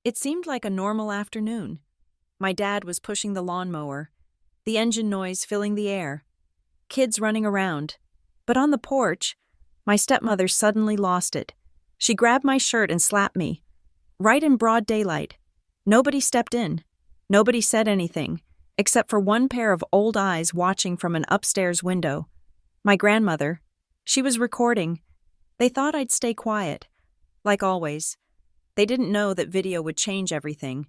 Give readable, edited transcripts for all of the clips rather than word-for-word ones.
It seemed like a normal afternoon. My dad was pushing the lawnmower, the engine noise filling the air, kids running around. But on the porch, my stepmother suddenly lost it. She grabbed my shirt and slapped me, right in broad daylight. Nobody stepped in. Nobody said anything, except for one pair of old eyes watching from an upstairs window. My grandmother. She was recording. They thought I'd stay quiet. Like always. They didn't know that video would change everything.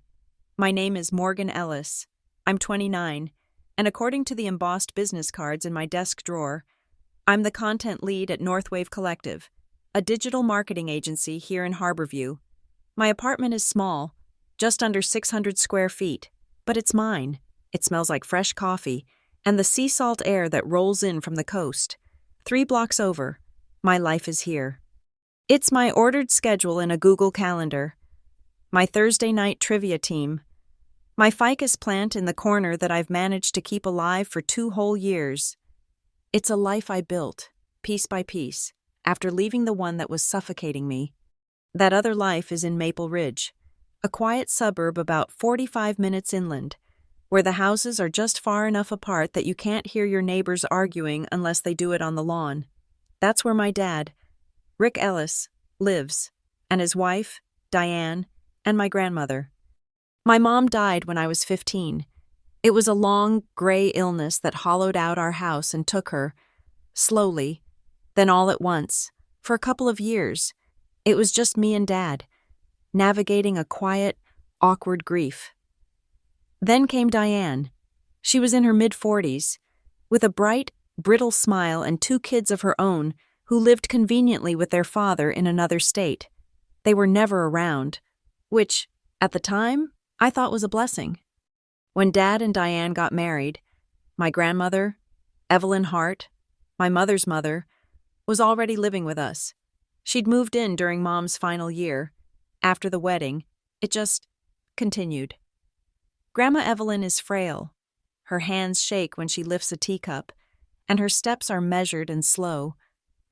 My name is Morgan Ellis. I'm 29, and according to the embossed business cards in my desk drawer, I'm the content lead at Northwave Collective, a digital marketing agency here in Harborview. My apartment is small, just under 600 square feet, but it's mine. It smells like fresh coffee and the sea salt air that rolls in from the coast. 3 blocks over, my life is here. It's my ordered schedule in a Google Calendar, my Thursday night trivia team, my ficus plant in the corner that I've managed to keep alive for 2 whole years. It's a life I built, piece by piece, after leaving the one that was suffocating me. That other life is in Maple Ridge, a quiet suburb about 45 minutes inland, where the houses are just far enough apart that you can't hear your neighbors arguing unless they do it on the lawn. That's where my dad, Rick Ellis, lives, and his wife, Diane, and my grandmother. My mom died when I was 15. It was a long, gray illness that hollowed out our house and took her, slowly, then all at once, for a couple of years. It was just me and Dad, navigating a quiet, awkward grief. Then came Diane. She was in her mid-40s, with a bright, brittle smile and 2 kids of her own who lived conveniently with their father in another state. They were never around, which, at the time, I thought was a blessing. When Dad and Diane got married, my grandmother, Evelyn Hart, my mother's mother, was already living with us. She'd moved in during Mom's final year. After the wedding, it just continued. Grandma Evelyn is frail. Her hands shake when she lifts a teacup, and her steps are measured and slow,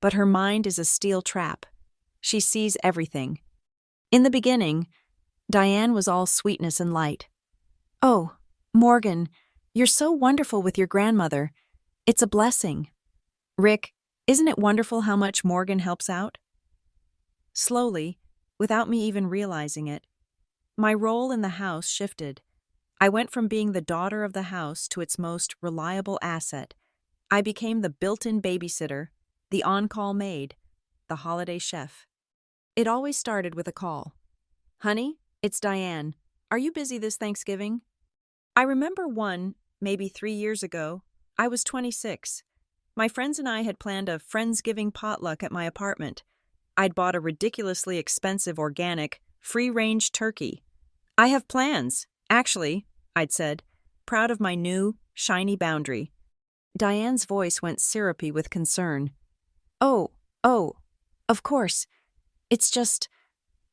but her mind is a steel trap. She sees everything. In the beginning, Diane was all sweetness and light. "Oh, Morgan, you're so wonderful with your grandmother. It's a blessing." "Rick, isn't it wonderful how much Morgan helps out?" Slowly, without me even realizing it, my role in the house shifted. I went from being the daughter of the house to its most reliable asset. I became the built-in babysitter, the on-call maid, the holiday chef. It always started with a call. "Honey, it's Diane. Are you busy this Thanksgiving?" I remember maybe 3 years ago, I was 26. My friends and I had planned a Friendsgiving potluck at my apartment. I'd bought a ridiculously expensive organic, free-range turkey. "I have plans, actually," I'd said, proud of my new, shiny boundary. Diane's voice went syrupy with concern. Oh, of course. It's just,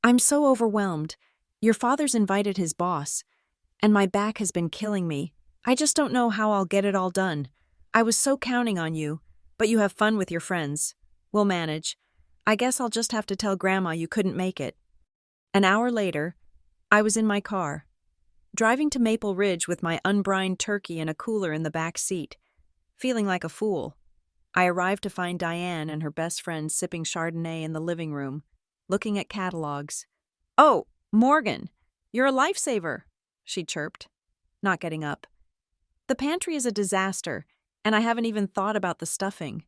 I'm so overwhelmed. Your father's invited his boss, and my back has been killing me. I just don't know how I'll get it all done. I was so counting on you, but you have fun with your friends. We'll manage. I guess I'll just have to tell Grandma you couldn't make it." An hour later, I was in my car, driving to Maple Ridge with my unbrined turkey and a cooler in the back seat, feeling like a fool. I arrived to find Diane and her best friend sipping Chardonnay in the living room, looking at catalogs. "Oh, Morgan, you're a lifesaver," she chirped, not getting up. "The pantry is a disaster, and I haven't even thought about the stuffing."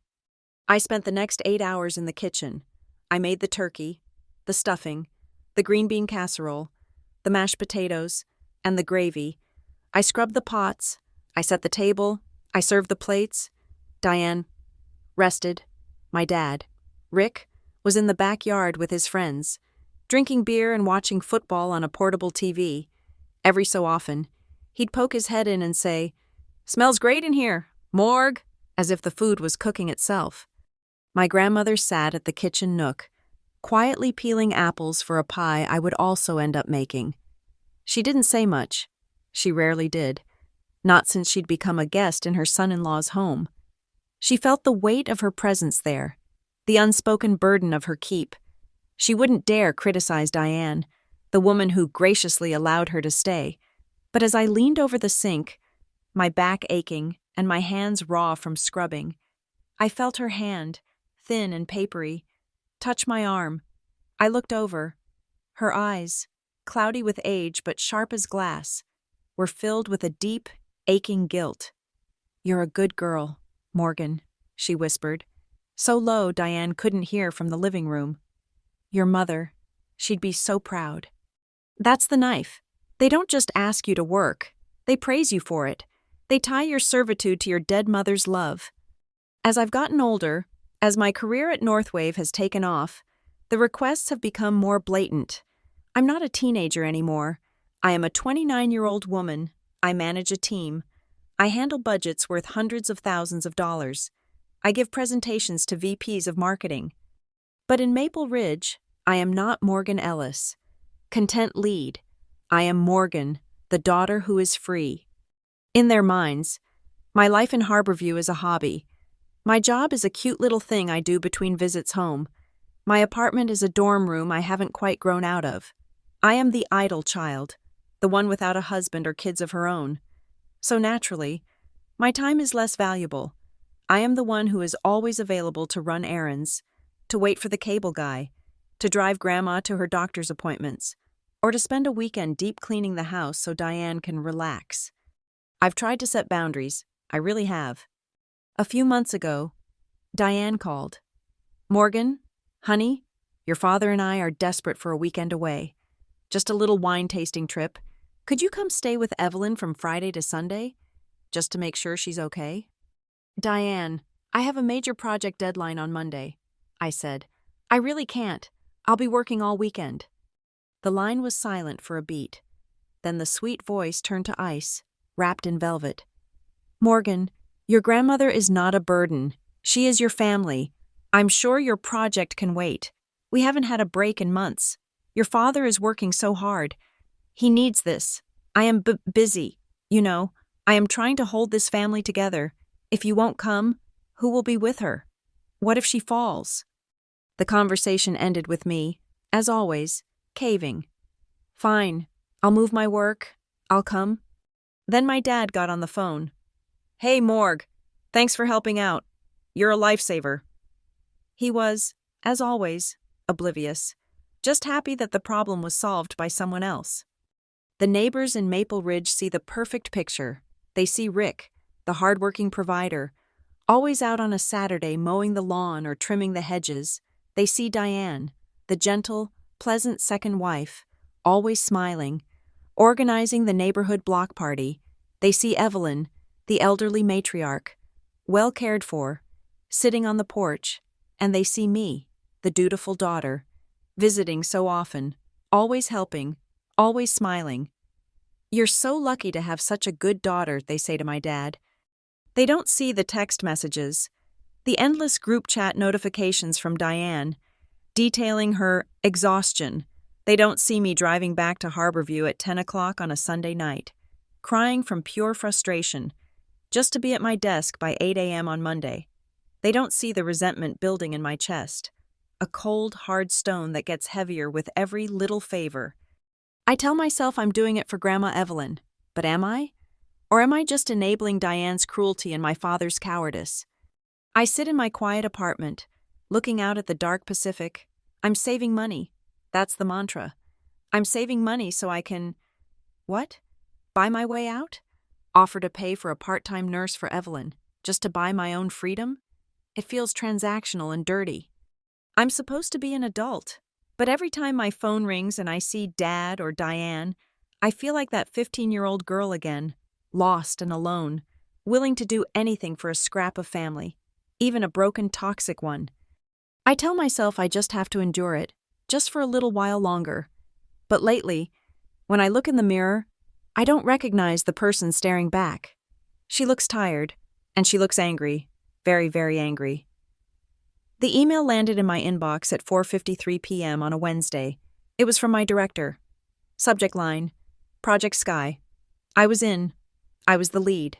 I spent the next 8 hours in the kitchen. I made the turkey, the stuffing, the green bean casserole, the mashed potatoes, and the gravy. I scrubbed the pots, I set the table, I served the plates. Diane rested. My dad, Rick, was in the backyard with his friends, drinking beer and watching football on a portable TV. Every so often, he'd poke his head in and say, "Smells great in here, Morg," as if the food was cooking itself. My grandmother sat at the kitchen nook, quietly peeling apples for a pie I would also end up making. She didn't say much. She rarely did, not since she'd become a guest in her son-in-law's home. She felt the weight of her presence there, the unspoken burden of her keep. She wouldn't dare criticize Diane, the woman who graciously allowed her to stay. But as I leaned over the sink, my back aching and my hands raw from scrubbing, I felt her hand, thin and papery, touch my arm. I looked over. Her eyes, cloudy with age but sharp as glass, were filled with a deep, aching guilt. "You're a good girl, Morgan," she whispered, so low Diane couldn't hear from the living room. "Your mother, she'd be so proud." That's the knife. They don't just ask you to work. They praise you for it. They tie your servitude to your dead mother's love. As I've gotten older, as my career at Northwave has taken off, the requests have become more blatant. I'm not a teenager anymore. I am a 29-year-old woman. I manage a team. I handle budgets worth hundreds of thousands of dollars. I give presentations to VPs of marketing. But in Maple Ridge, I am not Morgan Ellis, content lead. I am Morgan, the daughter who is free. In their minds, my life in Harborview is a hobby. My job is a cute little thing I do between visits home. My apartment is a dorm room I haven't quite grown out of. I am the idle child, the one without a husband or kids of her own. So naturally, my time is less valuable. I am the one who is always available to run errands, to wait for the cable guy, to drive Grandma to her doctor's appointments, or to spend a weekend deep cleaning the house so Diane can relax. I've tried to set boundaries. I really have. A few months ago, Diane called. "Morgan, honey, your father and I are desperate for a weekend away. Just a little wine tasting trip. Could you come stay with Evelyn from Friday to Sunday? Just to make sure she's okay?" "Diane, I have a major project deadline on Monday," I said. "I really can't. I'll be working all weekend." The line was silent for a beat. Then the sweet voice turned to ice, wrapped in velvet. "Morgan, your grandmother is not a burden. She is your family. I'm sure your project can wait. We haven't had a break in months. Your father is working so hard. He needs this. I am busy. You know, I am trying to hold this family together. If you won't come, who will be with her? What if she falls?" The conversation ended with me, as always, caving. "Fine. I'll move my work. I'll come." Then my dad got on the phone. "Hey, Morg. Thanks for helping out. You're a lifesaver." He was, as always, oblivious, just happy that the problem was solved by someone else. The neighbors in Maple Ridge see the perfect picture. They see Rick, the hardworking provider, always out on a Saturday mowing the lawn or trimming the hedges. They see Diane, the gentle, pleasant second wife, always smiling, organizing the neighborhood block party. They see Evelyn, the elderly matriarch, well cared for, sitting on the porch, and they see me, the dutiful daughter, visiting so often, always helping, always smiling. "You're so lucky to have such a good daughter," they say to my dad. They don't see the text messages, the endless group chat notifications from Diane, detailing her exhaustion. They don't see me driving back to Harborview at 10 o'clock on a Sunday night, crying from pure frustration, just to be at my desk by 8 a.m. on Monday. They don't see the resentment building in my chest, a cold, hard stone that gets heavier with every little favor. I tell myself I'm doing it for Grandma Evelyn, but am I? Or am I just enabling Diane's cruelty and my father's cowardice? I sit in my quiet apartment, looking out at the dark Pacific. I'm saving money. That's the mantra. I'm saving money so I can... What? Buy my way out? Offer to pay for a part-time nurse for Evelyn, just to buy my own freedom? It feels transactional and dirty. I'm supposed to be an adult, but every time my phone rings and I see Dad or Diane, I feel like that 15-year-old girl again, lost and alone, willing to do anything for a scrap of family, even a broken, toxic one. I tell myself I just have to endure it, just for a little while longer. But lately, when I look in the mirror, I don't recognize the person staring back. She looks tired, and she looks angry, very, very angry. The email landed in my inbox at 4:53 p.m. on a Wednesday. It was from my director. Subject line, Project Sky. I was in. I was the lead.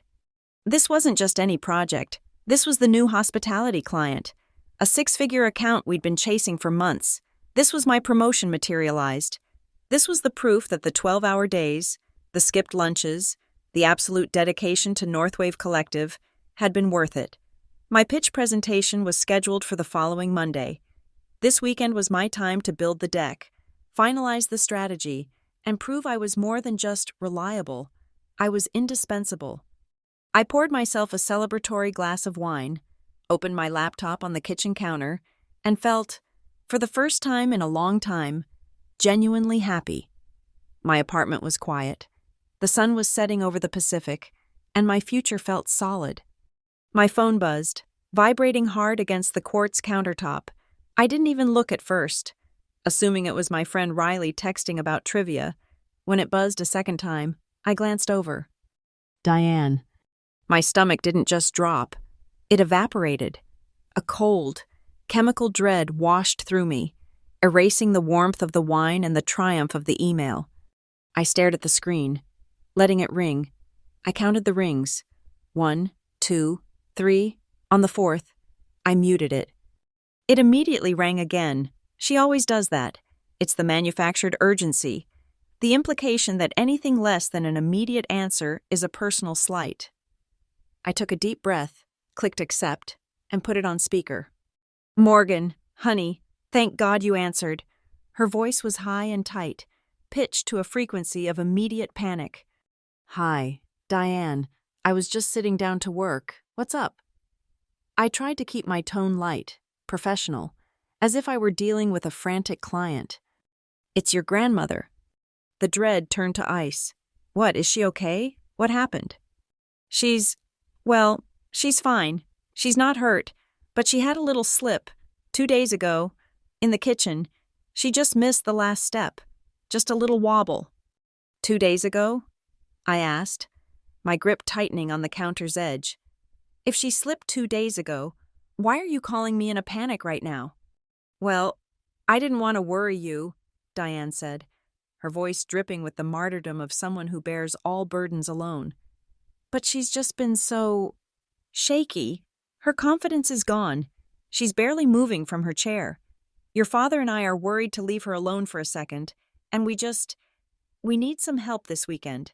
This wasn't just any project. This was the new hospitality client, a 6-figure account we'd been chasing for months. This was my promotion materialized. This was the proof that the 12-hour days, the skipped lunches, the absolute dedication to Northwave Collective had been worth it. My pitch presentation was scheduled for the following Monday. This weekend was my time to build the deck, finalize the strategy, and prove I was more than just reliable. I was indispensable. I poured myself a celebratory glass of wine, opened my laptop on the kitchen counter, and felt, for the first time in a long time, genuinely happy. My apartment was quiet. The sun was setting over the Pacific, and my future felt solid. My phone buzzed, vibrating hard against the quartz countertop. I didn't even look at first, assuming it was my friend Riley texting about trivia. When it buzzed a second time, I glanced over. Diane. My stomach didn't just drop. It evaporated. A cold, chemical dread washed through me, erasing the warmth of the wine and the triumph of the email. I stared at the screen, letting it ring. I counted the rings. 1, 2, 3. On the fourth, I muted it. It immediately rang again. She always does that. It's the manufactured urgency, the implication that anything less than an immediate answer is a personal slight. I took a deep breath, clicked accept, and put it on speaker. Morgan, honey, thank God you answered. Her voice was high and tight, pitched to a frequency of immediate panic. Hi, Diane. I was just sitting down to work. What's up? I tried to keep my tone light, professional, as if I were dealing with a frantic client. It's your grandmother. The dread turned to ice. What, is she okay? What happened? She's fine. She's not hurt, but she had a little slip 2 days ago, in the kitchen. She just missed the last step, just a little wobble. 2 days ago? I asked, my grip tightening on the counter's edge. If she slipped 2 days ago, why are you calling me in a panic right now? Well, I didn't want to worry you, Diane said, her voice dripping with the martyrdom of someone who bears all burdens alone. But she's just been so shaky. Her confidence is gone. She's barely moving from her chair. Your father and I are worried to leave her alone for a second, and we need some help this weekend.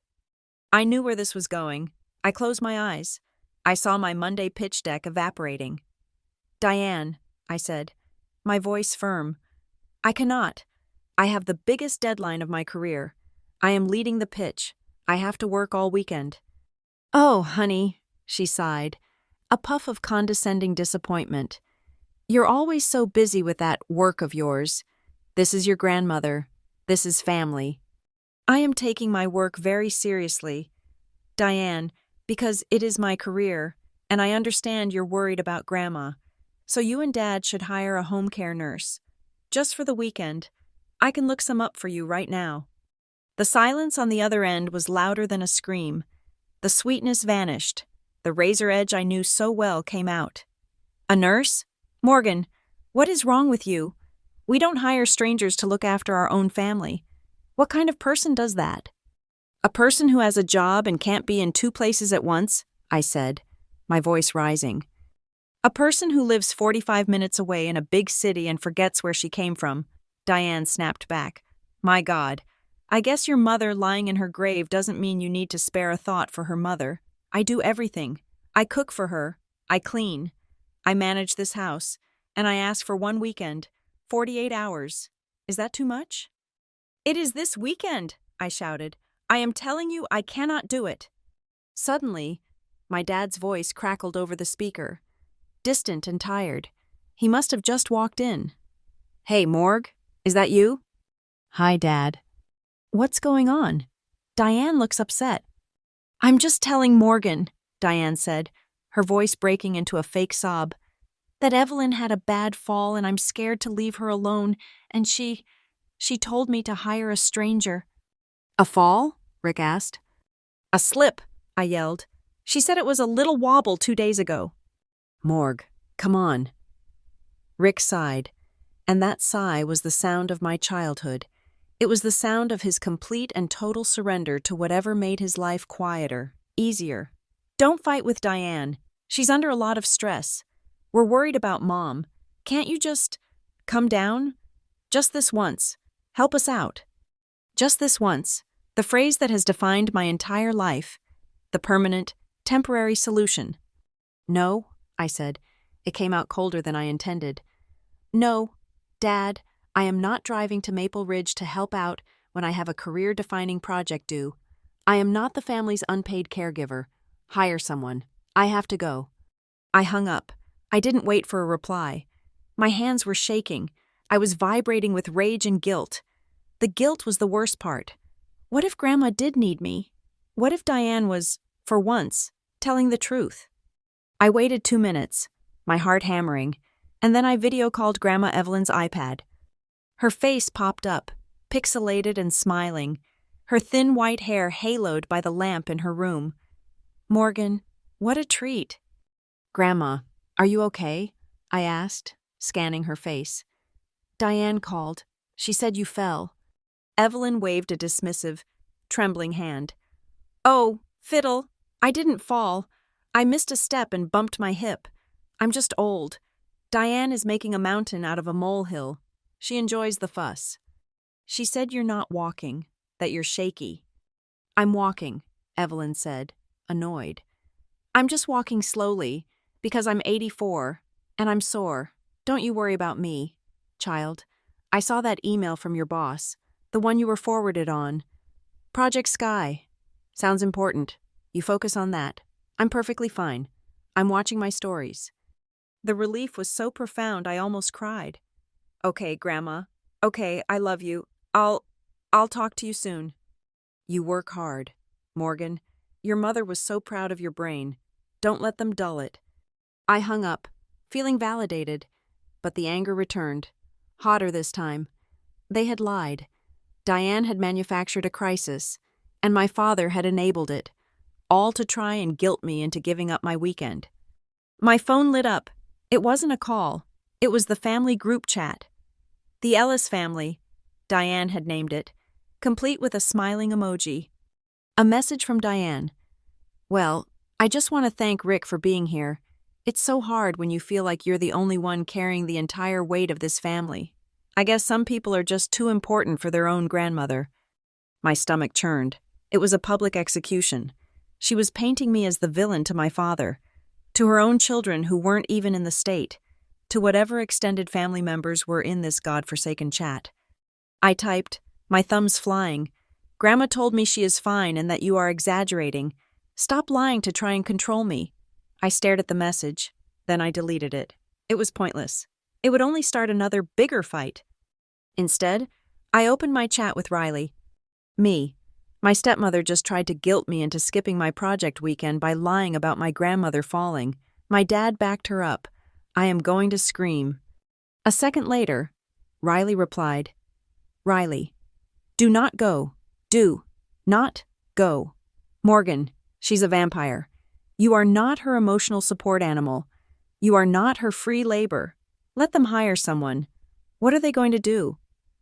I knew where this was going. I closed my eyes. I saw my Monday pitch deck evaporating. Diane, I said, my voice firm. I cannot. I have the biggest deadline of my career. I am leading the pitch. I have to work all weekend. Oh, honey, she sighed, a puff of condescending disappointment. You're always so busy with that work of yours. This is your grandmother. This is family. I am taking my work very seriously, Diane, because it is my career, and I understand you're worried about Grandma. So you and Dad should hire a home care nurse. Just for the weekend. I can look some up for you right now. The silence on the other end was louder than a scream. The sweetness vanished. The razor edge I knew so well came out. A nurse? Morgan, what is wrong with you? We don't hire strangers to look after our own family. What kind of person does that? A person who has a job and can't be in 2 places at once, I said, my voice rising. A person who lives 45 minutes away in a big city and forgets where she came from, Diane snapped back. My God, I guess your mother lying in her grave doesn't mean you need to spare a thought for her mother. I do everything. I cook for her. I clean. I manage this house. And I ask for 1 weekend, 48 hours. Is that too much? It is this weekend, I shouted. I am telling you I cannot do it. Suddenly, my dad's voice crackled over the speaker. Distant and tired. He must have just walked in. Hey, Morg, is that you? Hi, Dad. What's going on? Diane looks upset. I'm just telling Morgan, Diane said, her voice breaking into a fake sob, that Evelyn had a bad fall and I'm scared to leave her alone, and she told me to hire a stranger. A fall? Rick asked. A slip, I yelled. She said it was a little wobble 2 days ago. Morg, come on. Rick sighed, and that sigh was the sound of my childhood. It was the sound of his complete and total surrender to whatever made his life quieter, easier. Don't fight with Diane. She's under a lot of stress. We're worried about Mom. Can't you just come down? Just this once. Help us out. Just this once, the phrase that has defined my entire life, the permanent, temporary solution. No, I said. It came out colder than I intended. No, Dad, I am not driving to Maple Ridge to help out when I have a career-defining project due. I am not the family's unpaid caregiver. Hire someone. I have to go. I hung up. I didn't wait for a reply. My hands were shaking. I was vibrating with rage and guilt. The guilt was the worst part. What if Grandma did need me? What if Diane was, for once, telling the truth? I waited 2 minutes, my heart hammering, and then I video called Grandma Evelyn's iPad. Her face popped up, pixelated and smiling, her thin white hair haloed by the lamp in her room. Morgan, what a treat. Grandma, are you okay? I asked, scanning her face. Diane called. She said you fell. Evelyn waved a dismissive, trembling hand. Oh, fiddle, I didn't fall. I missed a step and bumped my hip. I'm just old. Diane is making a mountain out of a molehill. She enjoys the fuss. She said you're not walking, that you're shaky. I'm walking, Evelyn said, annoyed. I'm just walking slowly, because I'm 84, and I'm sore. Don't you worry about me, child. I saw that email from your boss, the one you were forwarded on. Project Sky. Sounds important. You focus on that. I'm perfectly fine. I'm watching my stories. The relief was so profound I almost cried. Okay, Grandma. Okay, I love you. I'll talk to you soon. You work hard, Morgan. Your mother was so proud of your brain. Don't let them dull it. I hung up, feeling validated, but the anger returned, hotter this time. They had lied. Diane had manufactured a crisis, and my father had enabled it, all to try and guilt me into giving up my weekend. My phone lit up. It wasn't a call. It was the family group chat. The Ellis family, Diane had named it, complete with a smiling emoji. A message from Diane. Well, I just want to thank Rick for being here. It's so hard when you feel like you're the only one carrying the entire weight of this family. I guess some people are just too important for their own grandmother. My stomach churned. It was a public execution. She was painting me as the villain to my father, to her own children who weren't even in the state, to whatever extended family members were in this godforsaken chat. I typed, my thumbs flying. Grandma told me she is fine and that you are exaggerating. Stop lying to try and control me. I stared at the message, then I deleted it. It was pointless. It would only start another, bigger fight. Instead, I opened my chat with Riley. Me. My stepmother just tried to guilt me into skipping my project weekend by lying about my grandmother falling. My dad backed her up. I am going to scream. A second later, Riley replied, Riley, do not go. Do not go. Morgan, she's a vampire. You are not her emotional support animal. You are not her free labor. Let them hire someone. What are they going to do?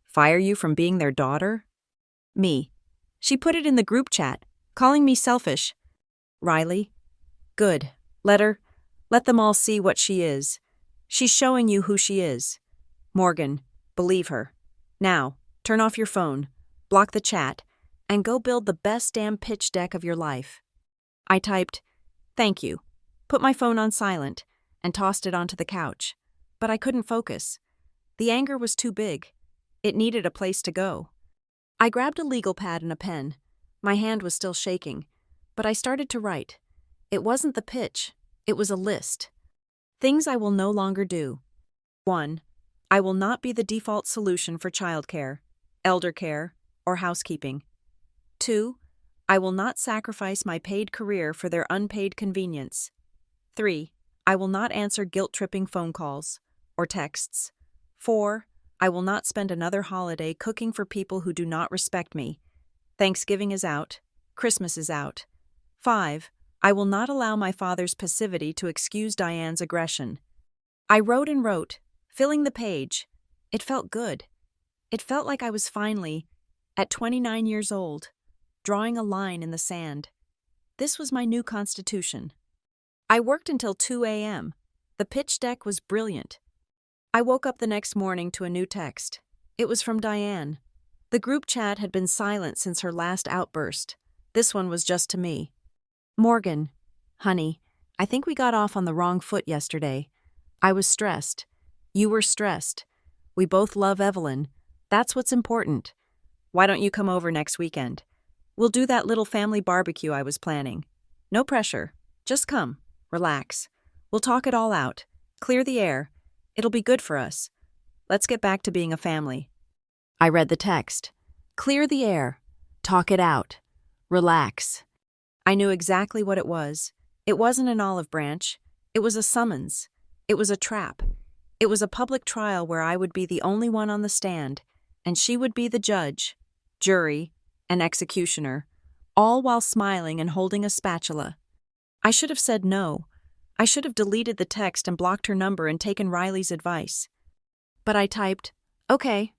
Fire you from being their daughter? Me. She put it in the group chat, calling me selfish. Riley, good. Let them all see what she is. She's showing you who she is. Morgan, believe her. Now, turn off your phone, block the chat, and go build the best damn pitch deck of your life. I typed, thank you, put my phone on silent, and tossed it onto the couch. But I couldn't focus. The anger was too big. It needed a place to go. I grabbed a legal pad and a pen. My hand was still shaking, but I started to write. It wasn't the pitch. It was a list. Things I will no longer do. 1. I will not be the default solution for childcare, elder care, or housekeeping. 2. I will not sacrifice my paid career for their unpaid convenience. 3. I will not answer guilt-tripping phone calls or texts. 4. I will not spend another holiday cooking for people who do not respect me. Thanksgiving is out. Christmas is out. 5. I will not allow my father's passivity to excuse Diane's aggression. I wrote and wrote, filling the page. It felt good. It felt like I was finally, at 29 years old, drawing a line in the sand. This was my new constitution. I worked until 2 a.m. The pitch deck was brilliant. I woke up the next morning to a new text. It was from Diane. The group chat had been silent since her last outburst. This one was just to me. Morgan, honey, I think we got off on the wrong foot yesterday. I was stressed. You were stressed. We both love Evelyn. That's what's important. Why don't you come over next weekend? We'll do that little family barbecue I was planning. No pressure. Just come. Relax. We'll talk it all out. Clear the air. It'll be good for us. Let's get back to being a family. I read the text. Clear the air. Talk it out. Relax. I knew exactly what it was. It wasn't an olive branch. It was a summons. It was a trap. It was a public trial where I would be the only one on the stand, and she would be the judge, jury, and executioner, all while smiling and holding a spatula. I should have said no. I should have deleted the text and blocked her number and taken Riley's advice. But I typed, okay,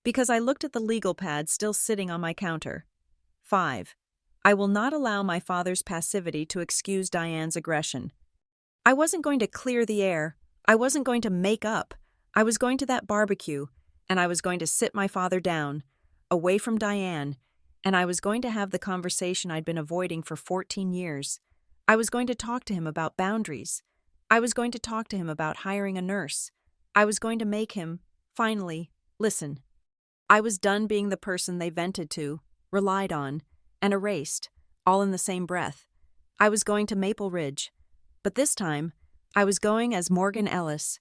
because I looked at the legal pad still sitting on my counter. 5. I will not allow my father's passivity to excuse Diane's aggression. I wasn't going to clear the air. I wasn't going to make up. I was going to that barbecue, and I was going to sit my father down, away from Diane, and I was going to have the conversation I'd been avoiding for 14 years. I was going to talk to him about boundaries. I was going to talk to him about hiring a nurse. I was going to make him, finally, listen. I was done being the person they vented to, relied on, and erased, all in the same breath. I was going to Maple Ridge. But this time, I was going as Morgan Ellis,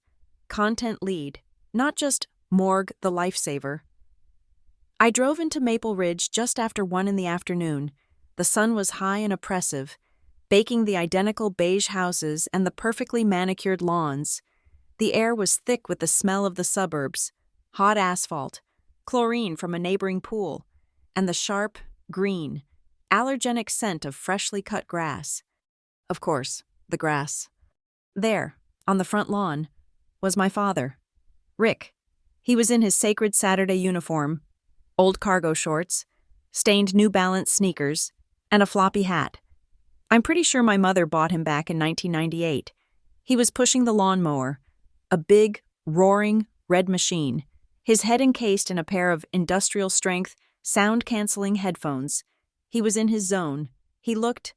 content lead, not just Morg the lifesaver. I drove into Maple Ridge just after 1 in the afternoon. The sun was high and oppressive, baking the identical beige houses and the perfectly manicured lawns. The air was thick with the smell of the suburbs, hot asphalt, chlorine from a neighboring pool, and the sharp, green, allergenic scent of freshly cut grass. Of course, the grass. There, on the front lawn, was my father, Rick. He was in his sacred Saturday uniform, old cargo shorts, stained New Balance sneakers, and a floppy hat. I'm pretty sure my mother bought him back in 1998. He was pushing the lawnmower, a big, roaring, red machine, his head encased in a pair of industrial-strength, sound-canceling headphones. He was in his zone. He looked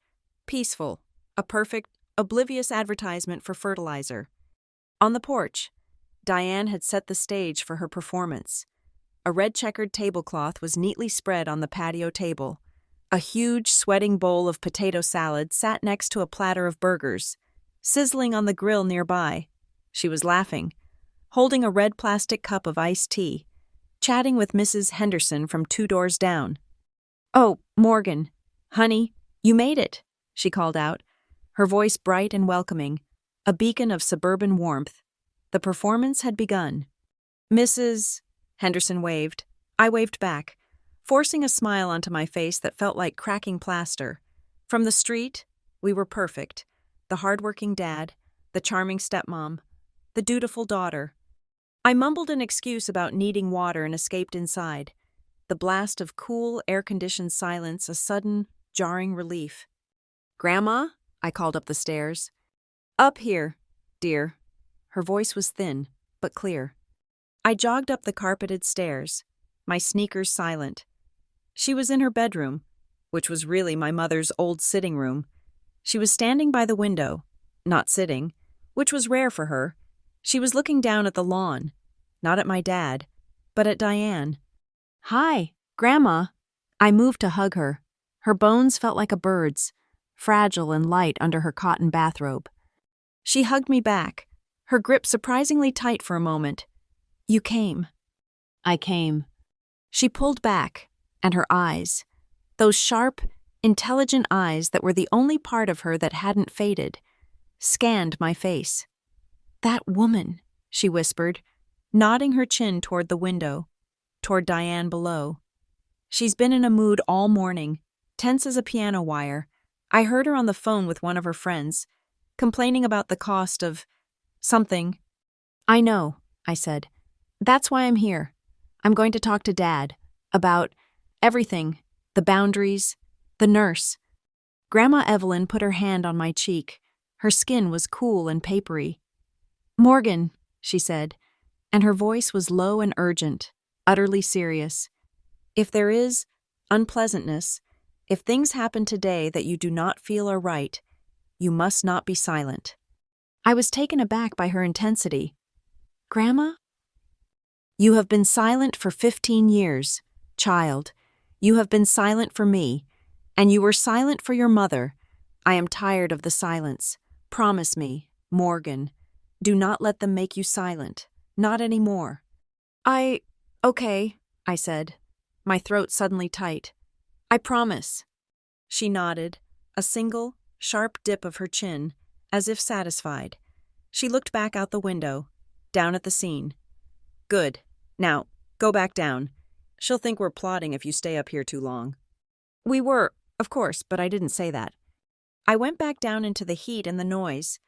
peaceful, a perfect, oblivious advertisement for fertilizer. On the porch, Diane had set the stage for her performance. A red-checkered tablecloth was neatly spread on the patio table. A huge, sweating bowl of potato salad sat next to a platter of burgers, sizzling on the grill nearby. She was laughing, holding a red plastic cup of iced tea, chatting with Mrs. Henderson from 2 doors down. "Oh, Morgan, honey, you made it," she called out, her voice bright and welcoming, a beacon of suburban warmth. The performance had begun. "Mrs. Henderson waved. I waved back, forcing a smile onto my face that felt like cracking plaster. From the street, we were perfect. The hardworking dad, the charming stepmom, the dutiful daughter. I mumbled an excuse about needing water and escaped inside. The blast of cool, air-conditioned silence a sudden, jarring relief. "Grandma?" I called up the stairs. "Up here, dear." Her voice was thin, but clear. I jogged up the carpeted stairs, my sneakers silent. She was in her bedroom, which was really my mother's old sitting room. She was standing by the window, not sitting, which was rare for her. She was looking down at the lawn, not at my dad, but at Diane. "Hi, Grandma." I moved to hug her. Her bones felt like a bird's, fragile and light under her cotton bathrobe. She hugged me back, her grip surprisingly tight for a moment. "You came." I came. She pulled back, and her eyes, those sharp, intelligent eyes that were the only part of her that hadn't faded, scanned my face. "That woman," she whispered, nodding her chin toward the window, toward Diane below. "She's been in a mood all morning, tense as a piano wire. I heard her on the phone with one of her friends, complaining about the cost of something." "I know," I said. "That's why I'm here. I'm going to talk to Dad about everything, the boundaries, the nurse." Grandma Evelyn put her hand on my cheek. Her skin was cool and papery. "Morgan," she said, and her voice was low and urgent, utterly serious. If there is unpleasantness, if things happen today that you do not feel are right, you must not be silent. I was taken aback by her intensity. Grandma? You have been silent for 15 years, child. You have been silent for me, and you were silent for your mother. I am tired of the silence. Promise me, Morgan, do not let them make you silent. Not anymore. Okay, I said, my throat suddenly tight. I promise. She nodded, a single, sharp dip of her chin, as if satisfied. She looked back out the window, down at the scene. Good. Now, go back down. She'll think we're plotting if you stay up here too long. We were, of course, but I didn't say that. I went back down into the heat and the noise.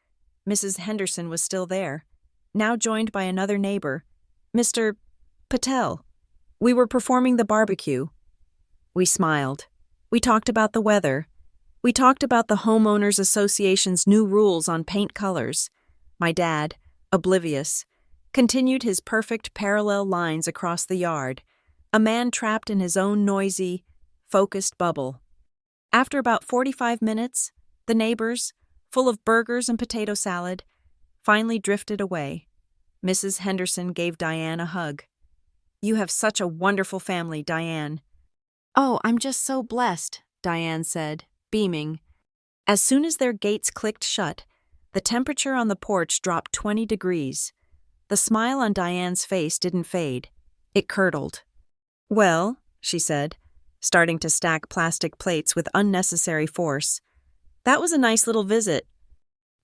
Mrs. Henderson was still there, now joined by another neighbor, Mr. Patel. We were performing the barbecue. We smiled. We talked about the weather. We talked about the Homeowners Association's new rules on paint colors. My dad, oblivious, continued his perfect parallel lines across the yard, a man trapped in his own noisy, focused bubble. After about 45 minutes, the neighbors, full of burgers and potato salad, finally drifted away. Mrs. Henderson gave Diane a hug. You have such a wonderful family, Diane. Oh, I'm just so blessed, Diane said, beaming. As soon as their gates clicked shut, the temperature on the porch dropped 20 degrees. The smile on Diane's face didn't fade. It curdled. Well, she said, starting to stack plastic plates with unnecessary force. That was a nice little visit.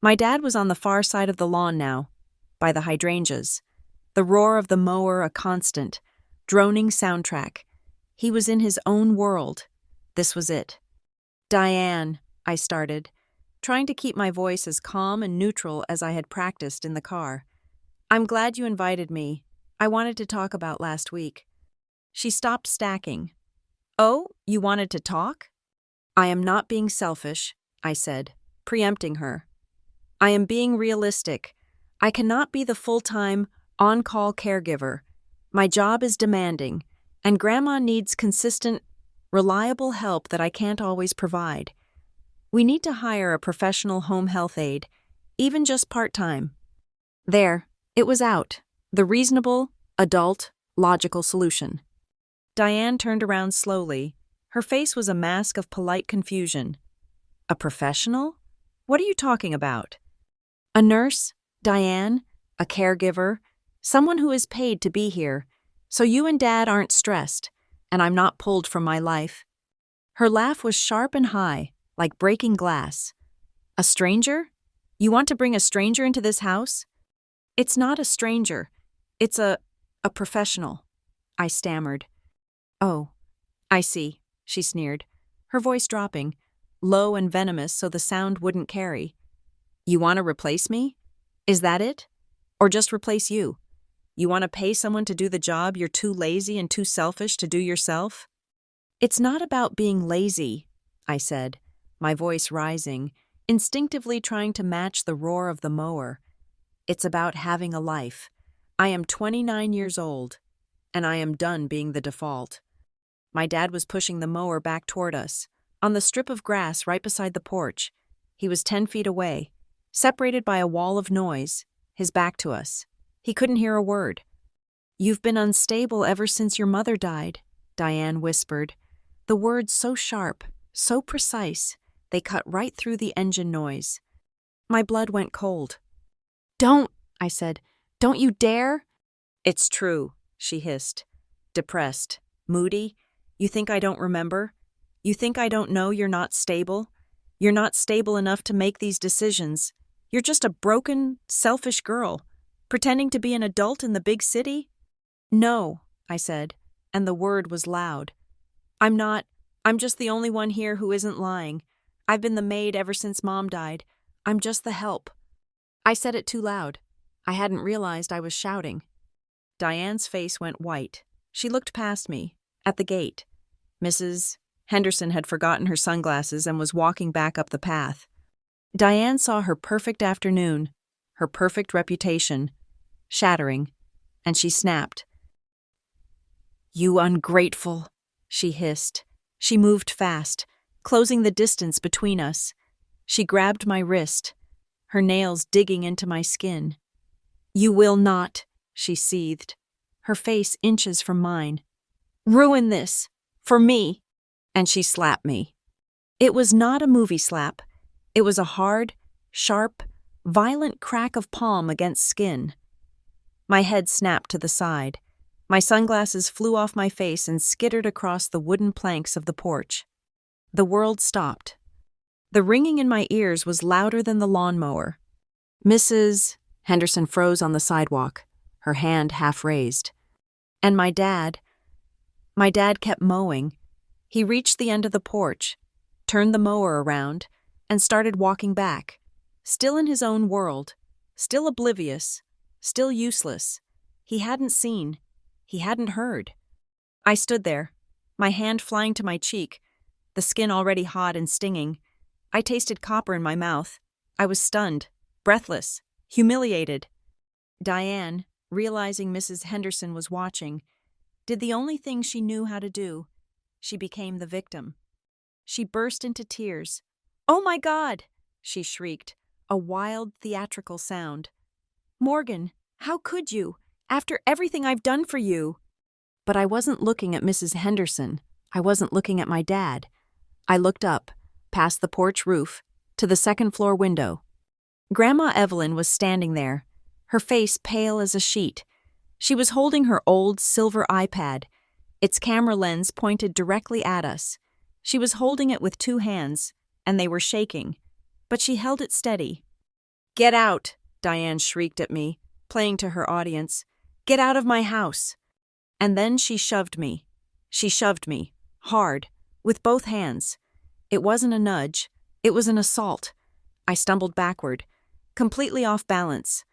My dad was on the far side of the lawn now, by the hydrangeas. The roar of the mower a constant, droning soundtrack. He was in his own world. This was it. Diane, I started, trying to keep my voice as calm and neutral as I had practiced in the car. I'm glad you invited me. I wanted to talk about last week. She stopped stacking. Oh, you wanted to talk? I am not being selfish, I said, preempting her. I am being realistic. I cannot be the full-time, on-call caregiver. My job is demanding, and Grandma needs consistent, reliable help that I can't always provide. We need to hire a professional home health aide, even just part-time. There, it was out, the reasonable, adult, logical solution. Diane turned around slowly. Her face was a mask of polite confusion. A professional? What are you talking about? A nurse, Diane, a caregiver, someone who is paid to be here, so you and Dad aren't stressed, and I'm not pulled from my life. Her laugh was sharp and high, like breaking glass. A stranger? You want to bring a stranger into this house? It's not a stranger. It's a professional, I stammered. Oh, I see, she sneered, her voice dropping, low and venomous so the sound wouldn't carry. You want to replace me? Is that it? Or just replace you? You want to pay someone to do the job you're too lazy and too selfish to do yourself? It's not about being lazy, I said, my voice rising, instinctively trying to match the roar of the mower. It's about having a life. I am 29 years old, and I am done being the default. My dad was pushing the mower back toward us, on the strip of grass right beside the porch. He was 10 feet away, separated by a wall of noise, his back to us. He couldn't hear a word. You've been unstable ever since your mother died, Diane whispered, the words so sharp, so precise, they cut right through the engine noise. My blood went cold. Don't, I said. Don't you dare. It's true, she hissed. Depressed, moody. You think I don't remember? You think I don't know you're not stable? You're not stable enough to make these decisions. You're just a broken, selfish girl, pretending to be an adult in the big city? No, I said, and the word was loud. I'm not. I'm just the only one here who isn't lying. I've been the maid ever since Mom died. I'm just the help. I said it too loud. I hadn't realized I was shouting. Diane's face went white. She looked past me, at the gate. Mrs. Henderson had forgotten her sunglasses and was walking back up the path. Diane saw her perfect afternoon, her perfect reputation, shattering, and she snapped. You ungrateful, she hissed. She moved fast, closing the distance between us. She grabbed my wrist, her nails digging into my skin. "You will not," she seethed, her face inches from mine. "Ruin this. For me." And she slapped me. It was not a movie slap. It was a hard, sharp, violent crack of palm against skin. My head snapped to the side. My sunglasses flew off my face and skittered across the wooden planks of the porch. The world stopped. The ringing in my ears was louder than the lawnmower. Mrs. Henderson froze on the sidewalk, her hand half raised. And my dad kept mowing. He reached the end of the porch, turned the mower around, and started walking back, still in his own world, still oblivious, still useless. He hadn't seen. He hadn't heard. I stood there, my hand flying to my cheek, the skin already hot and stinging. I tasted copper in my mouth. I was stunned, breathless, humiliated. Diane, realizing Mrs. Henderson was watching, did the only thing she knew how to do. She became the victim. She burst into tears. "Oh my God!" she shrieked, a wild, theatrical sound. "Morgan, how could you? After everything I've done for you." But I wasn't looking at Mrs. Henderson. I wasn't looking at my dad. I looked up, past the porch roof, to the second-floor window. Grandma Evelyn was standing there, her face pale as a sheet. She was holding her old silver iPad, its camera lens pointed directly at us. She was holding it with 2 hands, and they were shaking, but she held it steady. "Get out," Diane shrieked at me, playing to her audience. "Get out of my house." And then she shoved me. She shoved me, hard, with both hands. It wasn't a nudge. It was an assault. I stumbled backward, completely off balance.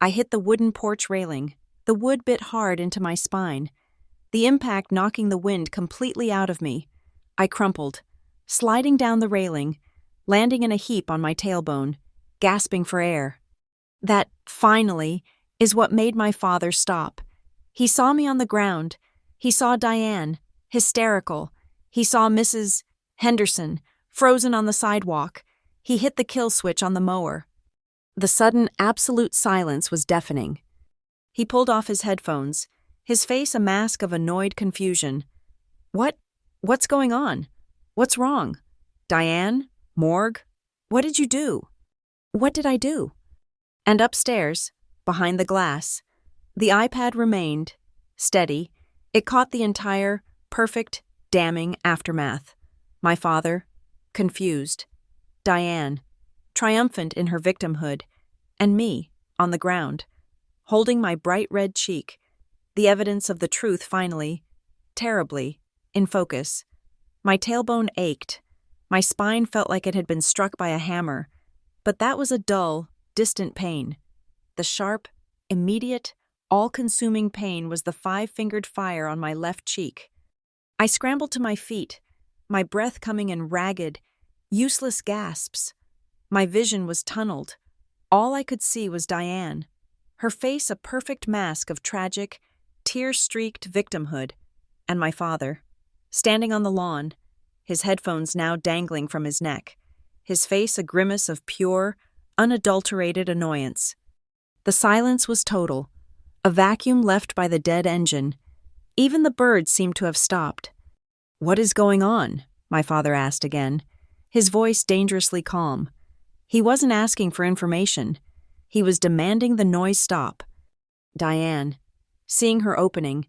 I hit the wooden porch railing. The wood bit hard into my spine, the impact knocking the wind completely out of me. I crumpled, sliding down the railing, landing in a heap on my tailbone, gasping for air. That, finally, is what made my father stop. He saw me on the ground. He saw Diane, hysterical. He saw Mrs. Henderson, frozen on the sidewalk. He hit the kill switch on the mower. The sudden, absolute silence was deafening. He pulled off his headphones, his face a mask of annoyed confusion. What's going on? What's wrong? Diane? Morgue? What did you do?" What did I do? And upstairs, behind the glass, the iPad remained, steady. It caught the entire, perfect, damning aftermath. My father, confused. Diane, triumphant in her victimhood. And me, on the ground, holding my bright red cheek, the evidence of the truth finally, terribly, in focus. My tailbone ached. My spine felt like it had been struck by a hammer. But that was a dull, distant pain. The sharp, immediate, all-consuming pain was the 5-fingered fire on my left cheek. I scrambled to my feet, my breath coming in ragged, useless gasps. My vision was tunneled. All I could see was Diane, her face a perfect mask of tragic, tear-streaked victimhood, and my father, standing on the lawn, his headphones now dangling from his neck, his face a grimace of pure, unadulterated annoyance. The silence was total, a vacuum left by the dead engine. Even the birds seemed to have stopped. "What is going on?" my father asked again, his voice dangerously calm. He wasn't asking for information. He was demanding the noise stop. Diane, seeing her opening,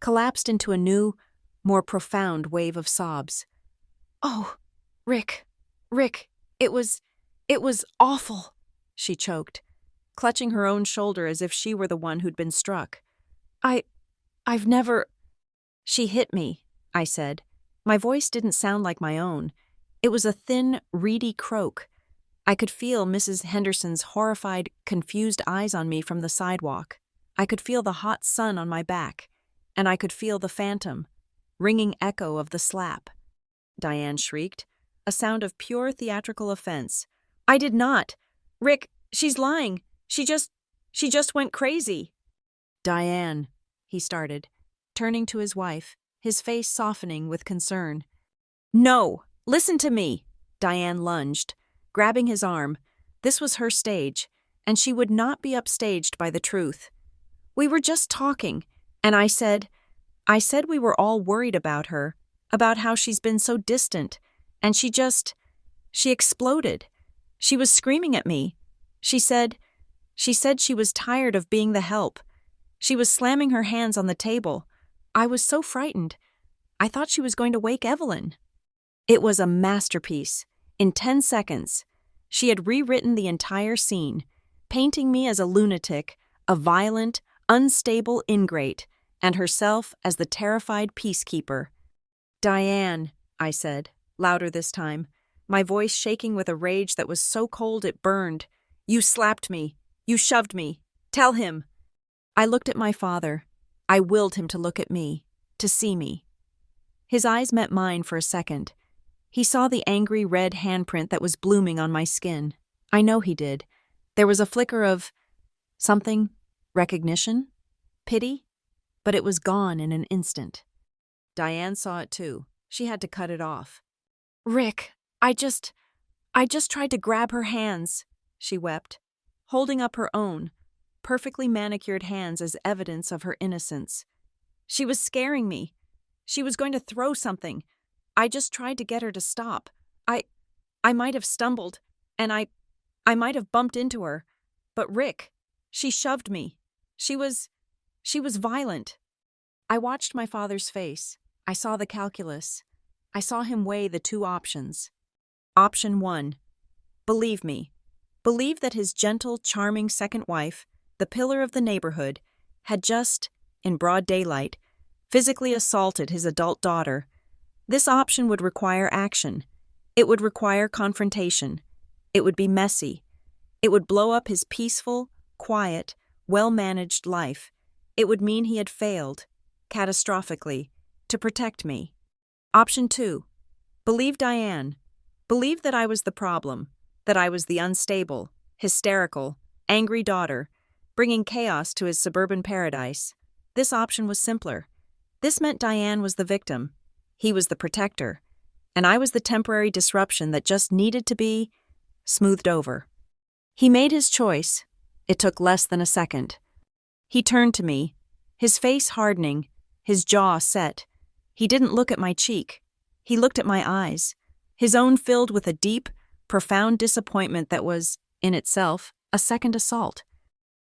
collapsed into a new, more profound wave of sobs. "Oh, Rick, it was awful," she choked, clutching her own shoulder as if she were the one who'd been struck. I've never—" "She hit me," I said. My voice didn't sound like my own. It was a thin, reedy croak. I could feel Mrs. Henderson's horrified, confused eyes on me from the sidewalk. I could feel the hot sun on my back, and I could feel the phantom, ringing echo of the slap. Diane shrieked, a sound of pure theatrical offense. "I did not. Rick, she's lying. She just went crazy." "Diane," he started, turning to his wife, his face softening with concern. "No! Listen to me!" Diane lunged, grabbing his arm. This was her stage, and she would not be upstaged by the truth. "We were just talking, and I said we were all worried about her, about how she's been so distant, and she exploded. She was screaming at me. She said she was tired of being the help. She was slamming her hands on the table. I was so frightened. I thought she was going to wake Evelyn." It was a masterpiece. In 10 seconds, she had rewritten the entire scene, painting me as a lunatic, a violent, unstable ingrate, and herself as the terrified peacekeeper. "Diane," I said, louder this time, my voice shaking with a rage that was so cold it burned. "You slapped me. You shoved me. Tell him." I looked at my father. I willed him to look at me, to see me. His eyes met mine for a second. He saw the angry red handprint that was blooming on my skin. I know he did. There was a flicker of something, recognition, pity, but it was gone in an instant. Diane saw it too. She had to cut it off. "Rick, I just tried to grab her hands," she wept, holding up her own, perfectly manicured hands as evidence of her innocence. "She was scaring me. She was going to throw something. I just tried to get her to stop. I might have stumbled, and I might have bumped into her. But Rick, she shoved me. She was violent." I watched my father's face. I saw the calculus. I saw him weigh the two options. Option 1. Believe me. Believe that his gentle, charming second wife, the pillar of the neighborhood, had just, in broad daylight, physically assaulted his adult daughter. This option would require action. It would require confrontation. It would be messy. It would blow up his peaceful, quiet, well-managed life. It would mean he had failed, catastrophically, to protect me. Option 2. Believe Diane. Believe that I was the problem, that I was the unstable, hysterical, angry daughter, bringing chaos to his suburban paradise. This option was simpler. This meant Diane was the victim. He was the protector. And I was the temporary disruption that just needed to be smoothed over. He made his choice. It took less than a second. He turned to me, his face hardening, his jaw set. He didn't look at my cheek. He looked at my eyes, his own filled with a deep, profound disappointment that was, in itself, a second assault.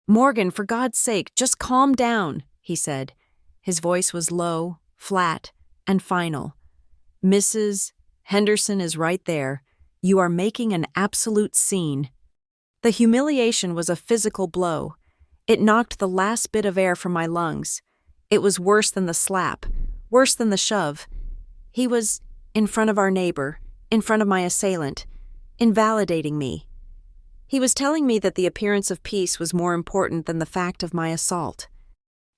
"Morgan, for God's sake, just calm down," he said. His voice was low, flat, and final. "Mrs. Henderson is right there. You are making an absolute scene." The humiliation was a physical blow. It knocked the last bit of air from my lungs. It was worse than the slap, worse than the shove. He was in front of our neighbor, in front of my assailant, invalidating me. He was telling me that the appearance of peace was more important than the fact of my assault.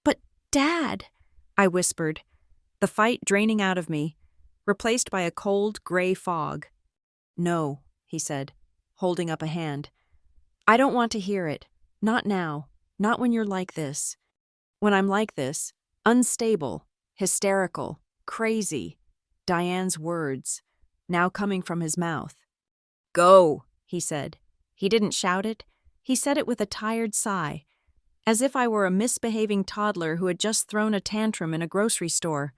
"But, Dad," I whispered, the fight draining out of me, replaced by a cold, gray fog. "No," he said, holding up a hand. "I don't want to hear it. Not now. Not when you're like this. When I'm like this, unstable, hysterical, crazy." Diane's words, now coming from his mouth. "Go," he said. He didn't shout it. He said it with a tired sigh, as if I were a misbehaving toddler who had just thrown a tantrum in a grocery store.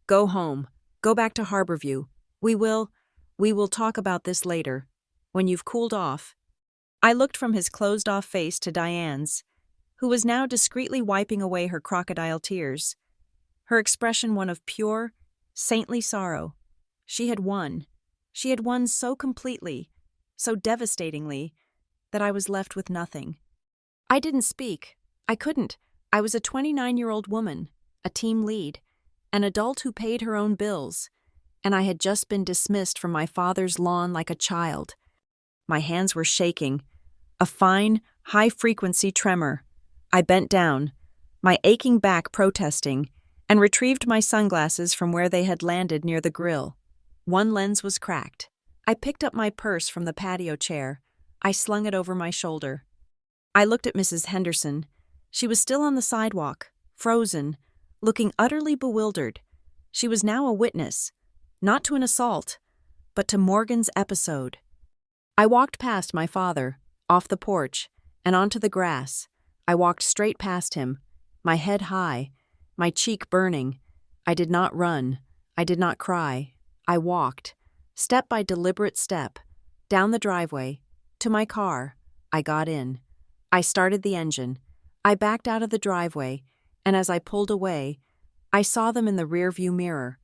"Go home. Go back to Harborview. We will talk about this later, when you've cooled off." I looked from his closed-off face to Diane's, who was now discreetly wiping away her crocodile tears, her expression one of pure, saintly sorrow. She had won. She had won so completely, so devastatingly, that I was left with nothing. I didn't speak. I couldn't. I was a 29-year-old woman, a team lead, an adult who paid her own bills, and I had just been dismissed from my father's lawn like a child. My hands were shaking, a fine, high-frequency tremor. I bent down, my aching back protesting, and retrieved my sunglasses from where they had landed near the grill. One lens was cracked. I picked up my purse from the patio chair. I slung it over my shoulder. I looked at Mrs. Henderson. She was still on the sidewalk, frozen, looking utterly bewildered. She was now a witness, not to an assault, but to Morgan's episode. I walked past my father, off the porch, and onto the grass. I walked straight past him, my head high, my cheek burning. I did not run. I did not cry. I walked, step by deliberate step, down the driveway, to my car. I got in. I started the engine. I backed out of the driveway, and as I pulled away, I saw them in the rearview mirror.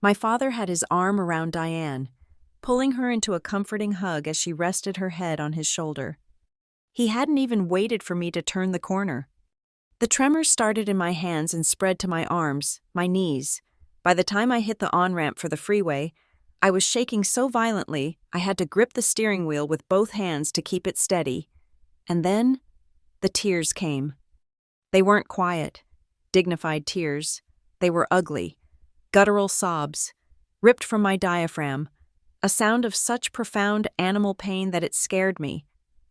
My father had his arm around Diane, pulling her into a comforting hug as she rested her head on his shoulder. He hadn't even waited for me to turn the corner. The tremors started in my hands and spread to my arms, my knees. By the time I hit the on-ramp for the freeway, I was shaking so violently I had to grip the steering wheel with both hands to keep it steady. And then, the tears came. They weren't quiet, dignified tears. They were ugly, guttural sobs, ripped from my diaphragm, a sound of such profound animal pain that it scared me.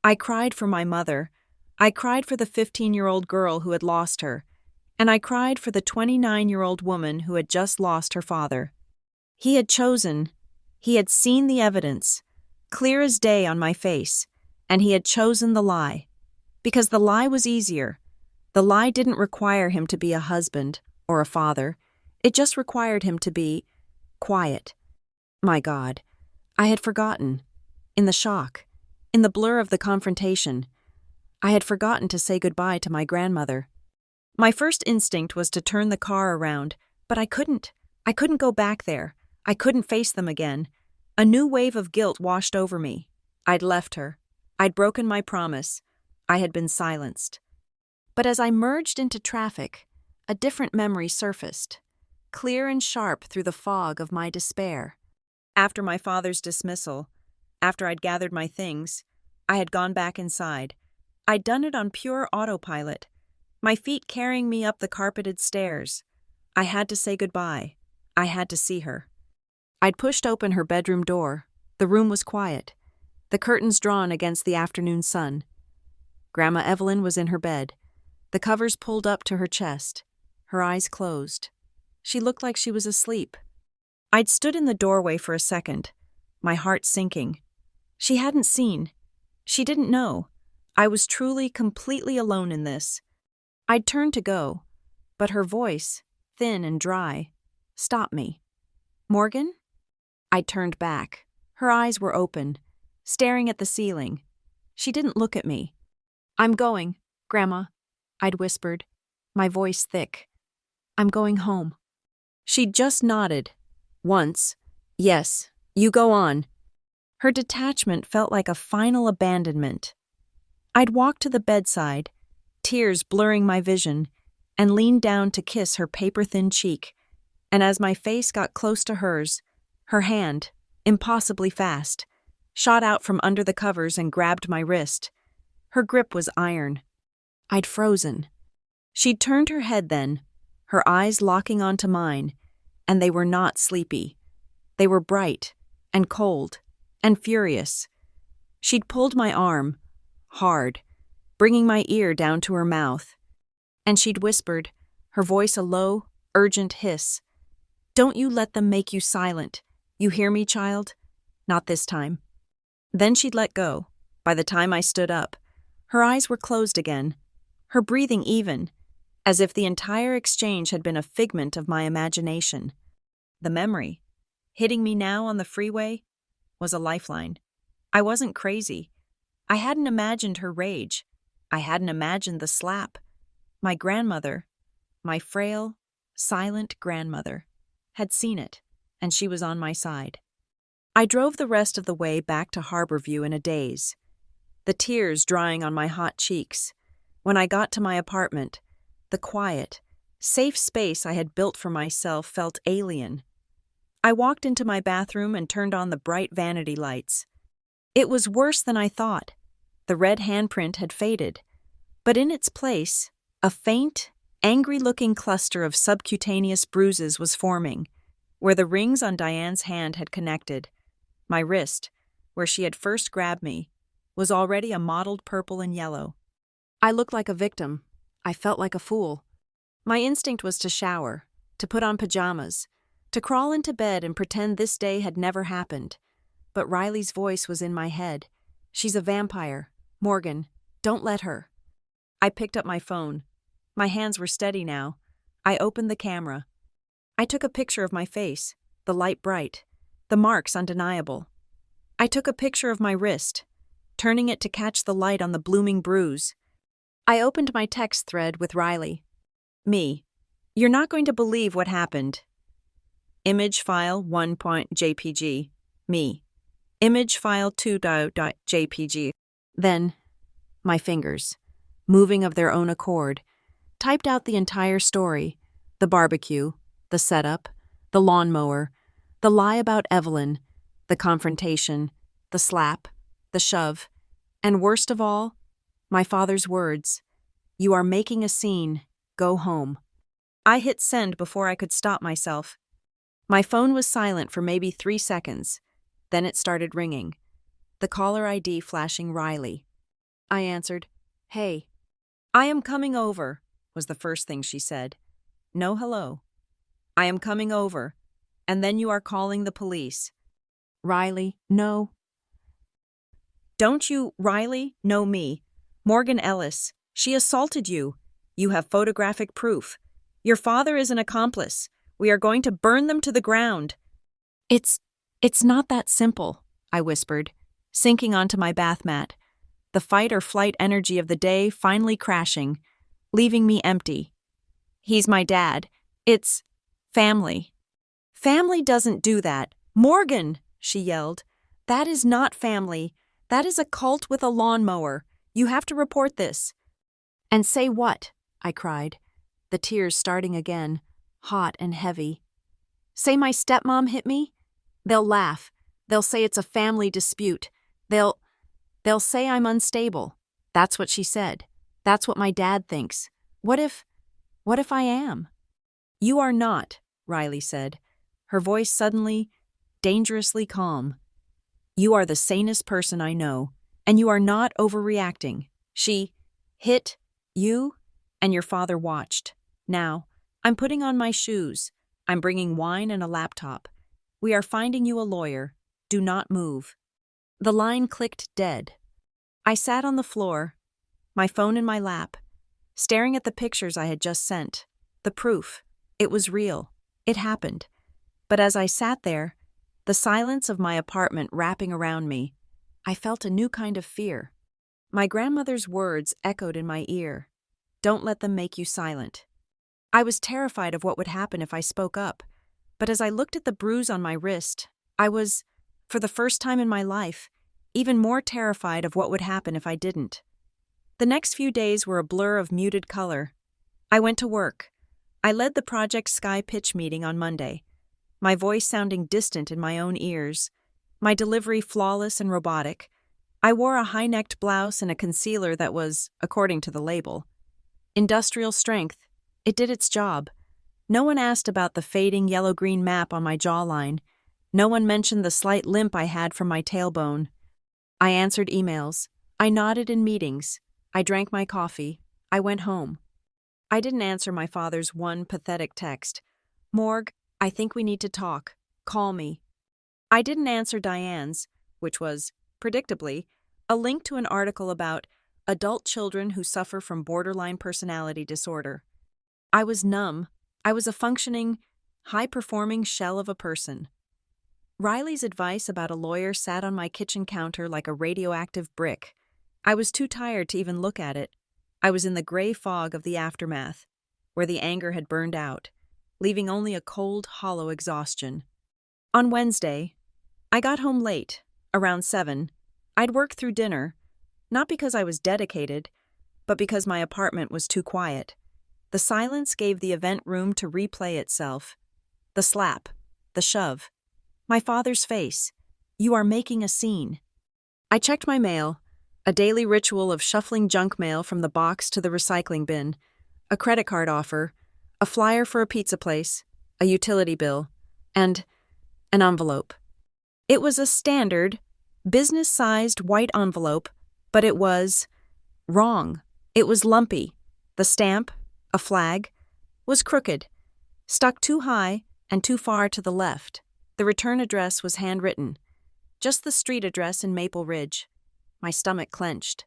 I cried for my mother. I cried for the 15-year-old girl who had lost her, and I cried for the 29-year-old woman who had just lost her father. He had chosen, he had seen the evidence, clear as day on my face, and he had chosen the lie. Because the lie was easier. The lie didn't require him to be a husband or a father. It just required him to be quiet. My God, I had forgotten. In the shock, in the blur of the confrontation, I had forgotten to say goodbye to my grandmother. My first instinct was to turn the car around, but I couldn't. I couldn't go back there. I couldn't face them again. A new wave of guilt washed over me. I'd left her. I'd broken my promise. I had been silenced. But as I merged into traffic, a different memory surfaced, clear and sharp through the fog of my despair. After my father's dismissal, after I'd gathered my things, I had gone back inside. I'd done it on pure autopilot, my feet carrying me up the carpeted stairs. I had to say goodbye. I had to see her. I'd pushed open her bedroom door. The room was quiet, the curtains drawn against the afternoon sun. Grandma Evelyn was in her bed, the covers pulled up to her chest, her eyes closed. She looked like she was asleep. I'd stood in the doorway for a second, my heart sinking. She hadn't seen. She didn't know. I was truly, completely alone in this. I'd turned to go, but her voice, thin and dry, stopped me. Morgan? I turned back. Her eyes were open, staring at the ceiling. She didn't look at me. I'm going, Grandma, I'd whispered, my voice thick. I'm going home. She'd just nodded. Once. Yes, you go on. Her detachment felt like a final abandonment. I'd walked to the bedside, tears blurring my vision, and leaned down to kiss her paper-thin cheek. And as my face got close to hers, her hand, impossibly fast, shot out from under the covers and grabbed my wrist. Her grip was iron. I'd frozen. She'd turned her head then, her eyes locking onto mine, and they were not sleepy. They were bright and cold and furious. She'd pulled my arm, hard, bringing my ear down to her mouth. And she'd whispered, her voice a low, urgent hiss. Don't you let them make you silent. You hear me, child? Not this time. Then she'd let go. By the time I stood up, her eyes were closed again, her breathing even, as if the entire exchange had been a figment of my imagination. The memory, hitting me now on the freeway, was a lifeline. I wasn't crazy. I hadn't imagined her rage. I hadn't imagined the slap. My grandmother, my frail, silent grandmother, had seen it, and she was on my side. I drove the rest of the way back to Harborview in a daze, the tears drying on my hot cheeks. When I got to my apartment, the quiet, safe space I had built for myself felt alien. I walked into my bathroom and turned on the bright vanity lights. It was worse than I thought. The red handprint had faded, but in its place, a faint, angry-looking cluster of subcutaneous bruises was forming, where the rings on Diane's hand had connected. My wrist, where she had first grabbed me, was already a mottled purple and yellow. I looked like a victim. I felt like a fool. My instinct was to shower, to put on pajamas, to crawl into bed and pretend this day had never happened. But Riley's voice was in my head. She's a vampire. Morgan, don't let her. I picked up my phone. My hands were steady now. I opened the camera. I took a picture of my face, the light bright, the marks undeniable. I took a picture of my wrist, turning it to catch the light on the blooming bruise. I opened my text thread with Riley. Me. You're not going to believe what happened. Image file 1.jpg. Me. Image file 2.jpg. Then, my fingers, moving of their own accord, typed out the entire story, the barbecue, the setup, the lawnmower, the lie about Evelyn, the confrontation, the slap, the shove, and worst of all, my father's words, "You are making a scene, go home." I hit send before I could stop myself. My phone was silent for maybe 3 seconds. Then it started ringing. The caller ID flashing Riley. I answered, "Hey." "I am coming over," was the first thing she said. No hello. "I am coming over, and then you are calling the police." Riley, no. "Don't you, Riley, know me? Morgan Ellis. She assaulted you. You have photographic proof. Your father is an accomplice. We are going to burn them to the ground." It's not that simple," I whispered, sinking onto my bath mat, the fight or flight energy of the day finally crashing, leaving me empty. "He's my dad. It's family." "Family doesn't do that. Morgan," she yelled. "That is not family. That is a cult with a lawnmower. You have to report this." "And say what?" I cried, the tears starting again, hot and heavy. "Say my stepmom hit me? They'll laugh. They'll say it's a family dispute. They'll say I'm unstable. That's what she said. That's what my dad thinks. What if I am?" "You are not," Riley said, her voice suddenly, dangerously calm. "You are the sanest person I know, and you are not overreacting. She hit you, and your father watched. Now, I'm putting on my shoes. I'm bringing wine and a laptop. We are finding you a lawyer. Do not move." The line clicked dead. I sat on the floor, my phone in my lap, staring at the pictures I had just sent. The proof. It was real. It happened. But as I sat there, the silence of my apartment wrapping around me, I felt a new kind of fear. My grandmother's words echoed in my ear. "Don't let them make you silent." I was terrified of what would happen if I spoke up. But as I looked at the bruise on my wrist, I was, for the first time in my life, even more terrified of what would happen if I didn't. The next few days were a blur of muted color. I went to work. I led the Project Sky pitch meeting on Monday, my voice sounding distant in my own ears, my delivery flawless and robotic. I wore a high-necked blouse and a concealer that was, according to the label, industrial strength. It did its job. No one asked about the fading yellow-green map on my jawline. No one mentioned the slight limp I had from my tailbone. I answered emails. I nodded in meetings. I drank my coffee. I went home. I didn't answer my father's one pathetic text. "Morg, I think we need to talk. Call me." I didn't answer Diane's, which was, predictably, a link to an article about adult children who suffer from borderline personality disorder. I was numb. I was a functioning, high-performing shell of a person. Riley's advice about a lawyer sat on my kitchen counter like a radioactive brick. I was too tired to even look at it. I was in the gray fog of the aftermath, where the anger had burned out, leaving only a cold, hollow exhaustion. On Wednesday, I got home late, around 7. I'd worked through dinner, not because I was dedicated, but because my apartment was too quiet. The silence gave the event room to replay itself. The slap, the shove, my father's face. "You are making a scene." I checked my mail, a daily ritual of shuffling junk mail from the box to the recycling bin, a credit card offer, a flyer for a pizza place, a utility bill, and an envelope. It was a standard, business-sized white envelope, but it was wrong. It was lumpy. The stamp, a flag, was crooked, stuck too high, and too far to the left. The return address was handwritten, just the street address in Maple Ridge. My stomach clenched.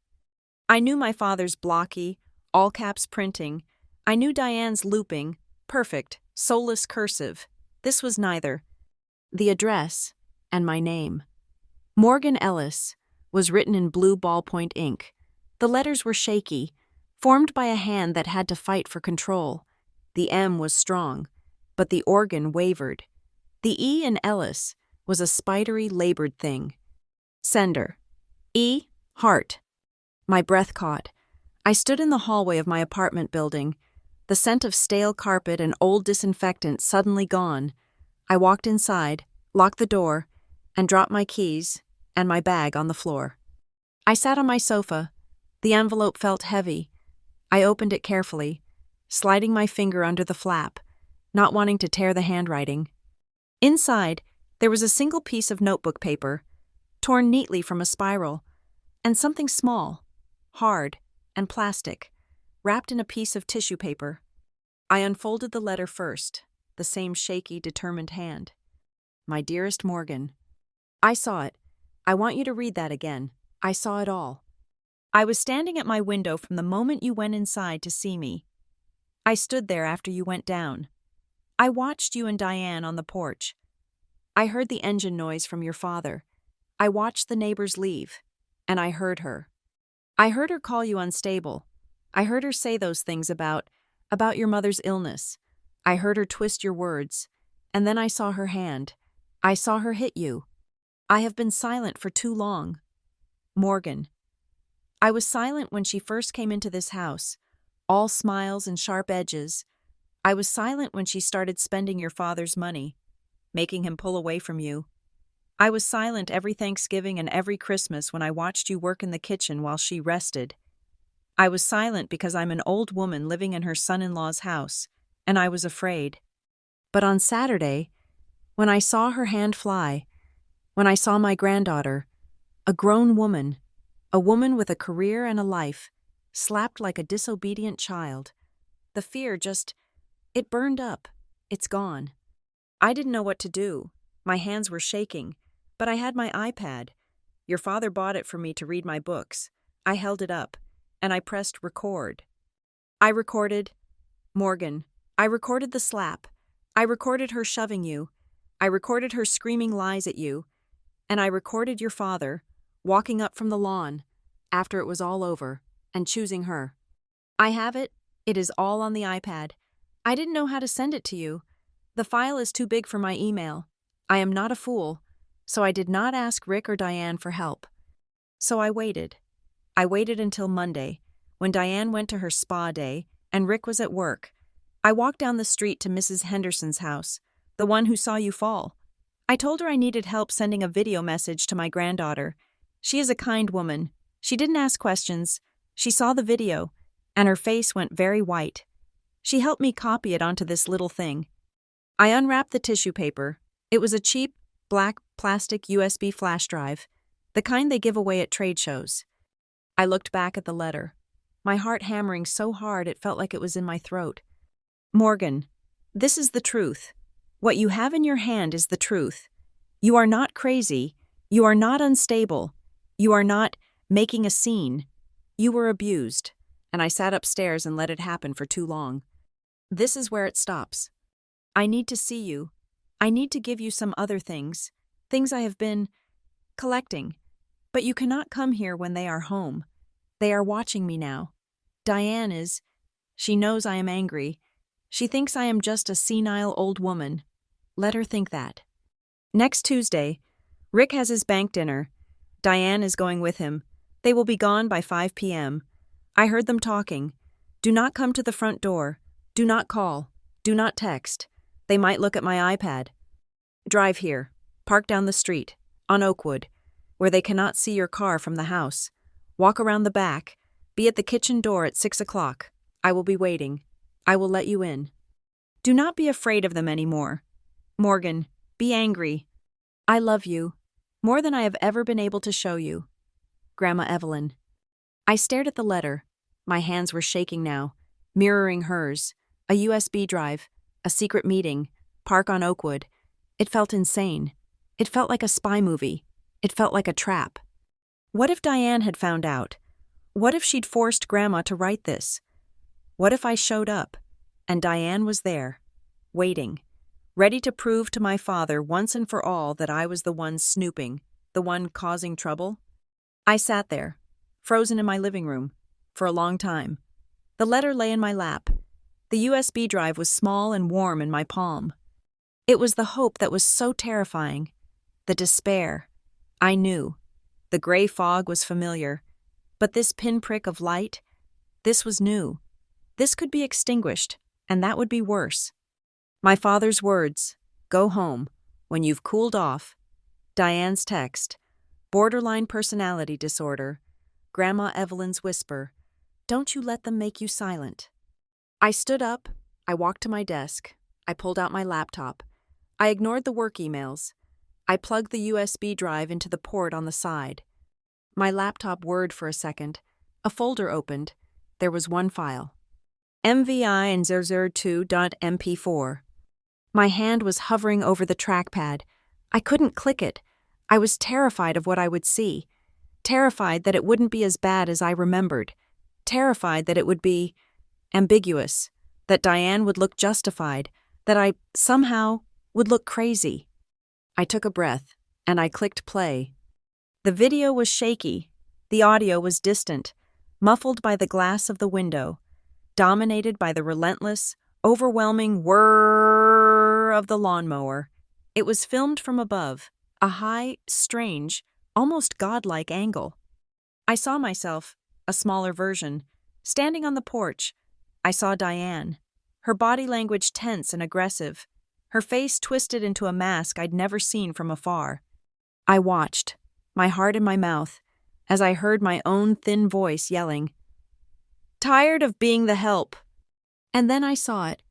I knew my father's blocky, all-caps printing. I knew Diane's looping, perfect, soulless cursive. This was neither. The address and my name. Morgan Ellis was written in blue ballpoint ink. The letters were shaky, formed by a hand that had to fight for control. The M was strong, but the organ wavered. The E in Ellis was a spidery, labored thing. Sender. E. Heart. My breath caught. I stood in the hallway of my apartment building, the scent of stale carpet and old disinfectant suddenly gone. I walked inside, locked the door, and dropped my keys and my bag on the floor. I sat on my sofa. The envelope felt heavy. I opened it carefully, sliding my finger under the flap, not wanting to tear the handwriting. Inside, there was a single piece of notebook paper, torn neatly from a spiral, and something small, hard, and plastic, wrapped in a piece of tissue paper. I unfolded the letter first, the same shaky, determined hand. My dearest Morgan. I saw it. I want you to read that again. I saw it all. I was standing at my window from the moment you went inside to see me. I stood there after you went down. I watched you and Diane on the porch. I heard the engine noise from your father. I watched the neighbors leave, and I heard her. I heard her call you unstable. I heard her say those things about your mother's illness. I heard her twist your words, and then I saw her hand. I saw her hit you. I have been silent for too long. Morgan. I was silent when she first came into this house, all smiles and sharp edges. I was silent when she started spending your father's money, making him pull away from you. I was silent every Thanksgiving and every Christmas when I watched you work in the kitchen while she rested. I was silent because I'm an old woman living in her son-in-law's house, and I was afraid. But on Saturday, when I saw her hand fly, when I saw my granddaughter, a grown woman, a woman with a career and a life, slapped like a disobedient child, the fear it burned up. It's gone. I didn't know what to do. My hands were shaking, but I had my iPad. Your father bought it for me to read my books. I held it up, and I pressed record. I recorded Morgan. I recorded the slap. I recorded her shoving you. I recorded her screaming lies at you. And I recorded your father walking up from the lawn after it was all over and choosing her. I have it. It is all on the iPad. I didn't know how to send it to you. The file is too big for my email. I am not a fool, so I did not ask Rick or Diane for help. So I waited. I waited until Monday, when Diane went to her spa day and Rick was at work. I walked down the street to Mrs. Henderson's house, the one who saw you fall. I told her I needed help sending a video message to my granddaughter. She is a kind woman. She didn't ask questions. She saw the video, and her face went very white. She helped me copy it onto this little thing. I unwrapped the tissue paper. It was a cheap, black, plastic USB flash drive, the kind they give away at trade shows. I looked back at the letter, my heart hammering so hard it felt like it was in my throat. Morgan, this is the truth. What you have in your hand is the truth. You are not crazy. You are not unstable. You are not making a scene. You were abused, and I sat upstairs and let it happen for too long. This is where it stops. I need to see you. I need to give you some other things I have been collecting. But you cannot come here when they are home. They are watching me now. Diane is. She knows I am angry. She thinks I am just a senile old woman. Let her think that. Next Tuesday, Rick has his bank dinner. Diane is going with him. They will be gone by 5 p.m. I heard them talking. Do not come to the front door. Do not call. Do not text. They might look at my iPad. Drive here. Park down the street, on Oakwood, where they cannot see your car from the house. Walk around the back. Be at the kitchen door at 6 o'clock. I will be waiting. I will let you in. Do not be afraid of them anymore. Morgan, be angry. I love you, more than I have ever been able to show you. Grandma Evelyn. I stared at the letter. My hands were shaking now, mirroring hers. A USB drive, a secret meeting, park on Oakwood. It felt insane. It felt like a spy movie. It felt like a trap. What if Diane had found out? What if she'd forced Grandma to write this? What if I showed up, and Diane was there, waiting, ready to prove to my father once and for all that I was the one snooping, the one causing trouble? I sat there, frozen in my living room, for a long time. The letter lay in my lap. The USB drive was small and warm in my palm. It was the hope that was so terrifying, the despair. I knew. The gray fog was familiar, but this pinprick of light, this was new. This could be extinguished, and that would be worse. My father's words, "Go home, when you've cooled off." Diane's text, "Borderline personality disorder." Grandma Evelyn's whisper, "Don't you let them make you silent." I stood up, I walked to my desk, I pulled out my laptop. I ignored the work emails. I plugged the USB drive into the port on the side. My laptop whirred for a second. A folder opened. There was one file. MVI and 002.mp4. My hand was hovering over the trackpad. I couldn't click it. I was terrified of what I would see. Terrified that it wouldn't be as bad as I remembered. Terrified that it would be ambiguous, that Diane would look justified, that I, somehow, would look crazy. I took a breath, and I clicked play. The video was shaky. The audio was distant, muffled by the glass of the window, dominated by the relentless, overwhelming whirr of the lawnmower. It was filmed from above, a high, strange, almost godlike angle. I saw myself, a smaller version, standing on the porch. I saw Diane, her body language tense and aggressive, her face twisted into a mask I'd never seen from afar. I watched, my heart in my mouth, as I heard my own thin voice yelling, "Tired of being the help." And then I saw it.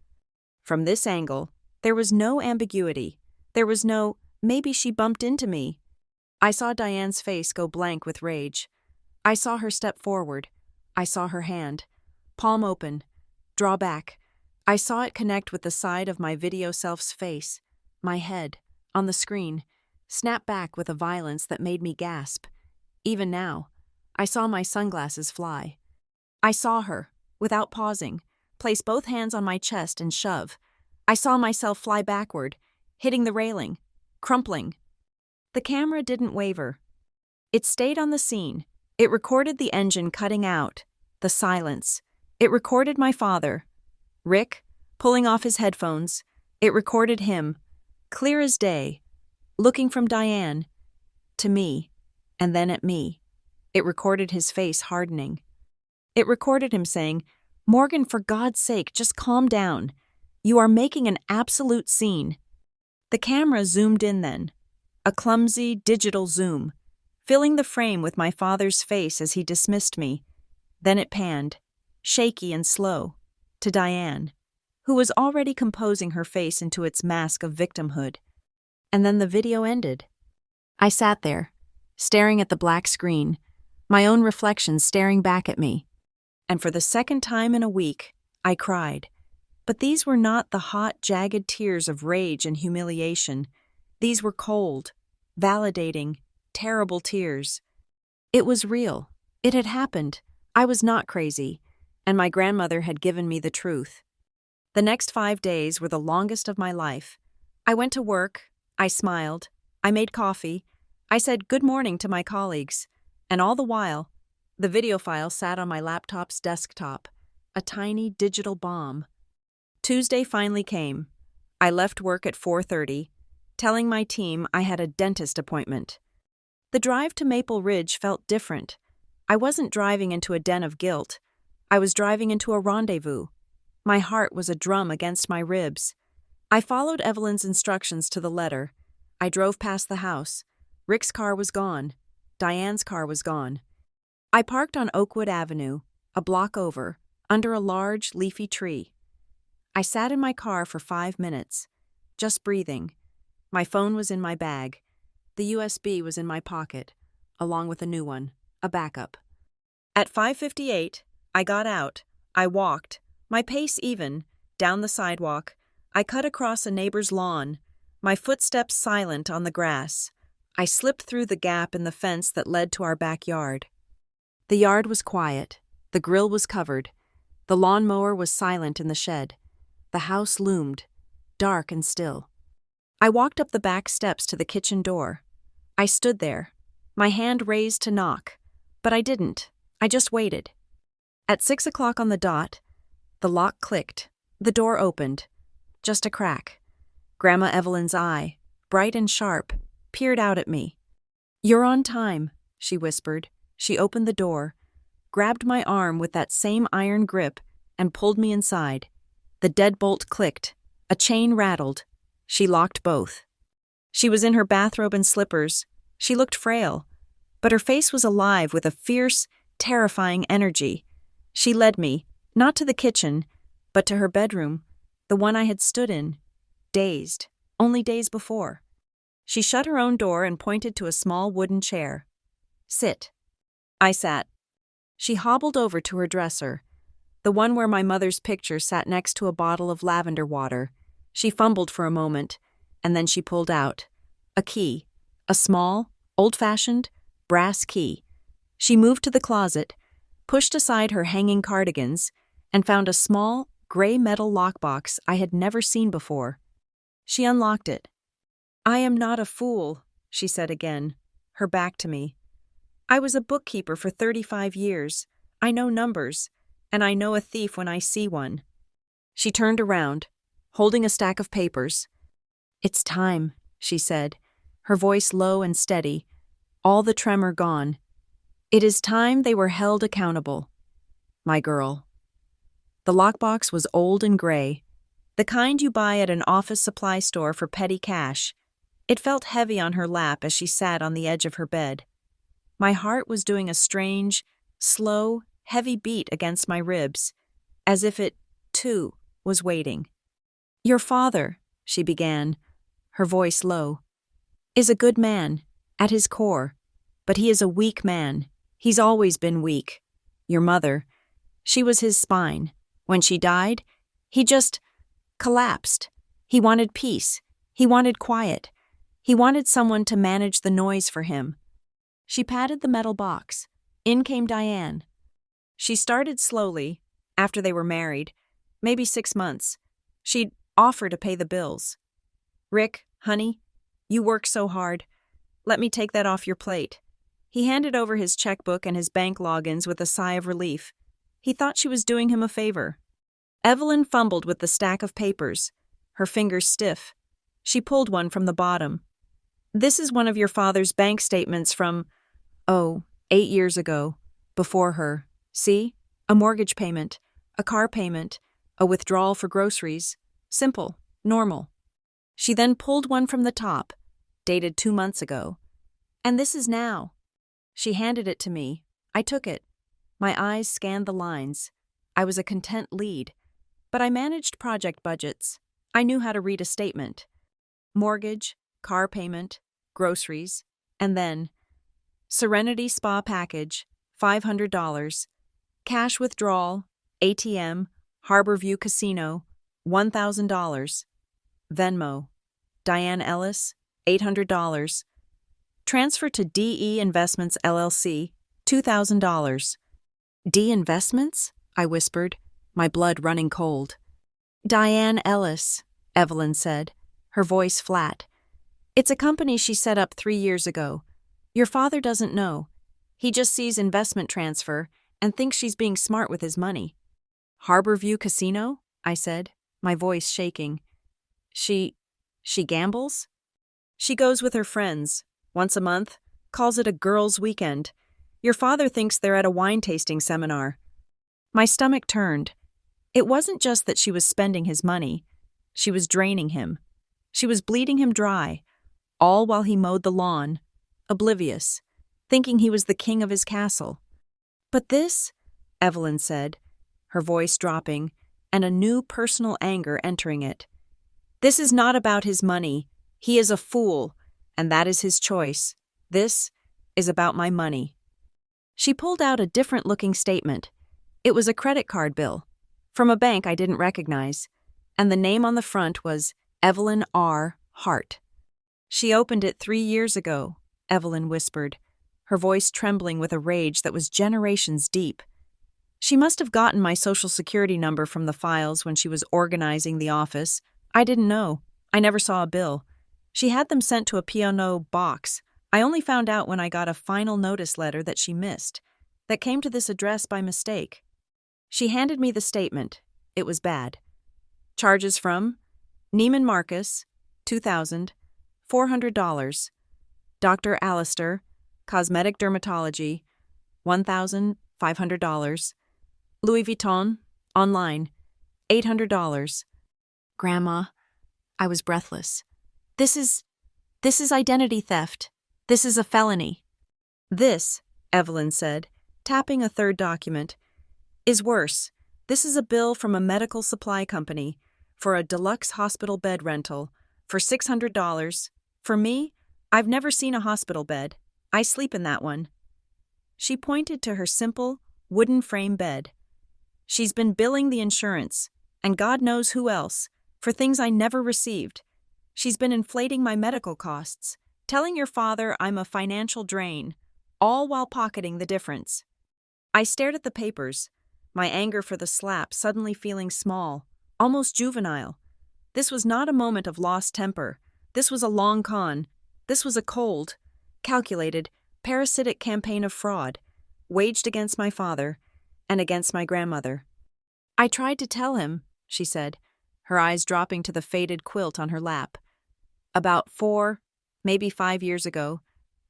From this angle, there was no ambiguity. There was no, "maybe she bumped into me." I saw Diane's face go blank with rage. I saw her step forward. I saw her hand, palm open, draw back. I saw it connect with the side of my video self's face, my head, on the screen, snap back with a violence that made me gasp. Even now, I saw my sunglasses fly. I saw her, without pausing, place both hands on my chest and shove. I saw myself fly backward, hitting the railing, crumpling. The camera didn't waver. It stayed on the scene. It recorded the engine cutting out, the silence. It recorded my father, Rick, pulling off his headphones. It recorded him, clear as day, looking from Diane to me, and then at me. It recorded his face hardening. It recorded him saying, "Morgan, for God's sake, just calm down. You are making an absolute scene." The camera zoomed in then, a clumsy digital zoom, filling the frame with my father's face as he dismissed me. Then it panned, shaky and slow, to Diane, who was already composing her face into its mask of victimhood. And then the video ended. I sat there, staring at the black screen, my own reflection staring back at me. And for the second time in a week, I cried. But these were not the hot, jagged tears of rage and humiliation. These were cold, validating, terrible tears. It was real. It had happened. I was not crazy, and my grandmother had given me the truth. The next 5 days were the longest of my life. I went to work, I smiled, I made coffee, I said good morning to my colleagues, and all the while, the video file sat on my laptop's desktop, a tiny digital bomb. Tuesday finally came. I left work at 4:30, telling my team I had a dentist appointment. The drive to Maple Ridge felt different. I wasn't driving into a den of guilt. I was driving into a rendezvous. My heart was a drum against my ribs. I followed Evelyn's instructions to the letter. I drove past the house. Rick's car was gone. Diane's car was gone. I parked on Oakwood Avenue, a block over, under a large, leafy tree. I sat in my car for 5 minutes, just breathing. My phone was in my bag. The USB was in my pocket, along with a new one, a backup. At 5:58, I got out. I walked, my pace even, down the sidewalk, I cut across a neighbor's lawn, my footsteps silent on the grass. I slipped through the gap in the fence that led to our backyard. The yard was quiet. The grill was covered. The lawnmower was silent in the shed. The house loomed, dark and still. I walked up the back steps to the kitchen door. I stood there, my hand raised to knock, but I didn't. I just waited. At 6 o'clock on the dot, the lock clicked. The door opened. Just a crack. Grandma Evelyn's eye, bright and sharp, peered out at me. "You're on time," she whispered. She opened the door, grabbed my arm with that same iron grip, and pulled me inside. The deadbolt clicked. A chain rattled. She locked both. She was in her bathrobe and slippers. She looked frail, but her face was alive with a fierce, terrifying energy. She led me, not to the kitchen, but to her bedroom, the one I had stood in, dazed, only days before. She shut her own door and pointed to a small wooden chair. "Sit." I sat. She hobbled over to her dresser, the one where my mother's picture sat next to a bottle of lavender water. She fumbled for a moment, and then she pulled out a key, a small, old-fashioned, brass key. She moved to the closet, pushed aside her hanging cardigans, and found a small, gray metal lockbox I had never seen before. She unlocked it. "I am not a fool," she said again, her back to me. "I was a bookkeeper for 35 years. I know numbers, and I know a thief when I see one." She turned around, holding a stack of papers. "It's time," she said, her voice low and steady, all the tremor gone. "It is time they were held accountable. My girl." The lockbox was old and gray, the kind you buy at an office supply store for petty cash. It felt heavy on her lap as she sat on the edge of her bed. My heart was doing a strange, slow, heavy beat against my ribs, as if it, too, was waiting. "Your father," she began, her voice low, "is a good man, at his core, but he is a weak man. He's always been weak. Your mother, she was his spine. When she died, he just collapsed. He wanted peace. He wanted quiet. He wanted someone to manage the noise for him." She patted the metal box. In came Diane. She started slowly, after they were married, maybe 6 months. She'd offer to pay the bills. "Rick, honey, you work so hard. Let me take that off your plate." He handed over his checkbook and his bank logins with a sigh of relief. He thought she was doing him a favor. Evelyn fumbled with the stack of papers, her fingers stiff. She pulled one from the bottom. "This is one of your father's bank statements from, 8 years ago, before her. See? A mortgage payment, a car payment, a withdrawal for groceries. Simple, normal." She then pulled one from the top, dated 2 months ago. "And this is now." She handed it to me. I took it. My eyes scanned the lines. I was a content lead, but I managed project budgets. I knew how to read a statement. Mortgage, car payment, groceries, and then Serenity Spa package, $500, cash withdrawal, ATM, Harborview Casino, $1,000, Venmo, Diane Ellis, $800, transfer to DE Investments LLC, $2,000. "D Investments?" I whispered, my blood running cold. "Diane Ellis," Evelyn said, her voice flat. "It's a company she set up 3 years ago. Your father doesn't know. He just sees investment transfer and thinks she's being smart with his money." "Harborview Casino?" I said, my voice shaking. She gambles?" "She goes with her friends, once a month, calls it a girls' weekend. Your father thinks they're at a wine tasting seminar." My stomach turned. It wasn't just that she was spending his money. She was draining him. She was bleeding him dry, all while he mowed the lawn, oblivious, thinking he was the king of his castle. "But this," Evelyn said, her voice dropping, and a new personal anger entering it. "This is not about his money. He is a fool, and that is his choice. This is about my money." She pulled out a different-looking statement. It was a credit card bill, from a bank I didn't recognize, and the name on the front was Evelyn R. Hart. "She opened it 3 years ago," Evelyn whispered, her voice trembling with a rage that was generations deep. "She must have gotten my social security number from the files when she was organizing the office. I didn't know. I never saw a bill. She had them sent to a P&O box. I only found out when I got a final notice letter that she missed, that came to this address by mistake." She handed me the statement. It was bad. Charges from Neiman Marcus, $2,000, $400. Dr. Allister, cosmetic dermatology, $1,500. Louis Vuitton, online, $800. "Grandma," I was breathless. This is identity theft. This is a felony." "This," Evelyn said, tapping a third document, "is worse. This is a bill from a medical supply company for a deluxe hospital bed rental for $600. For me, I've never seen a hospital bed. I sleep in that one." She pointed to her simple, wooden frame bed. "She's been billing the insurance, and God knows who else, for things I never received. She's been inflating my medical costs, telling your father I'm a financial drain, all while pocketing the difference." I stared at the papers, my anger for the slap suddenly feeling small, almost juvenile. This was not a moment of lost temper. This was a long con. This was a cold, calculated, parasitic campaign of fraud, waged against my father and against my grandmother. "I tried to tell him," she said, her eyes dropping to the faded quilt on her lap. "About 4, maybe 5 years ago,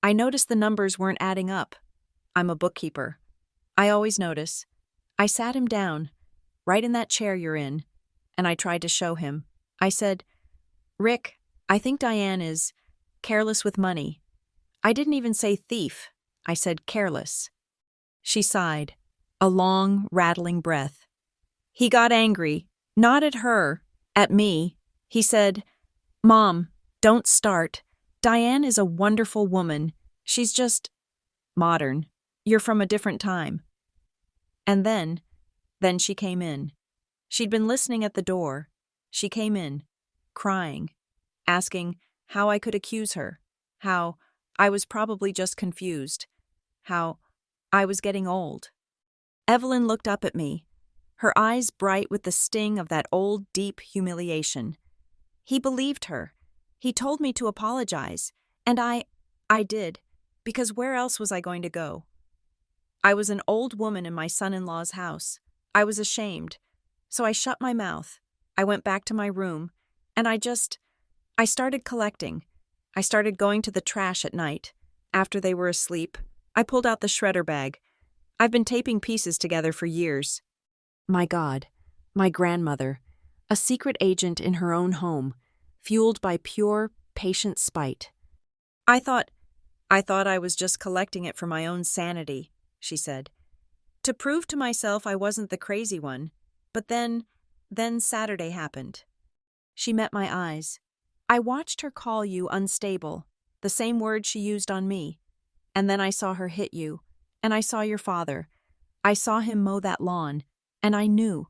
I noticed the numbers weren't adding up. I'm a bookkeeper. I always notice. I sat him down, right in that chair you're in, and I tried to show him. I said, 'Rick, I think Diane is careless with money.' I didn't even say thief. I said careless." She sighed, a long, rattling breath. "He got angry, not at her, at me. He said, 'Mom, don't start. Diane is a wonderful woman. She's just modern. You're from a different time.' And then she came in. She'd been listening at the door. She came in, crying, asking how I could accuse her, how I was probably just confused, how I was getting old." Evelyn looked up at me, her eyes bright with the sting of that old, deep humiliation. "He believed her. He told me to apologize, and I did, because where else was I going to go? I was an old woman in my son-in-law's house. I was ashamed, so I shut my mouth. I went back to my room, and I started collecting. I started going to the trash at night. After they were asleep, I pulled out the shredder bag. I've been taping pieces together for years." My God, my grandmother, a secret agent in her own home, fueled by pure, patient spite. I thought I was just collecting it for my own sanity," she said. "To prove to myself I wasn't the crazy one. But then Saturday happened." She met my eyes. "I watched her call you unstable, the same word she used on me. And then I saw her hit you, and I saw your father. I saw him mow that lawn, and I knew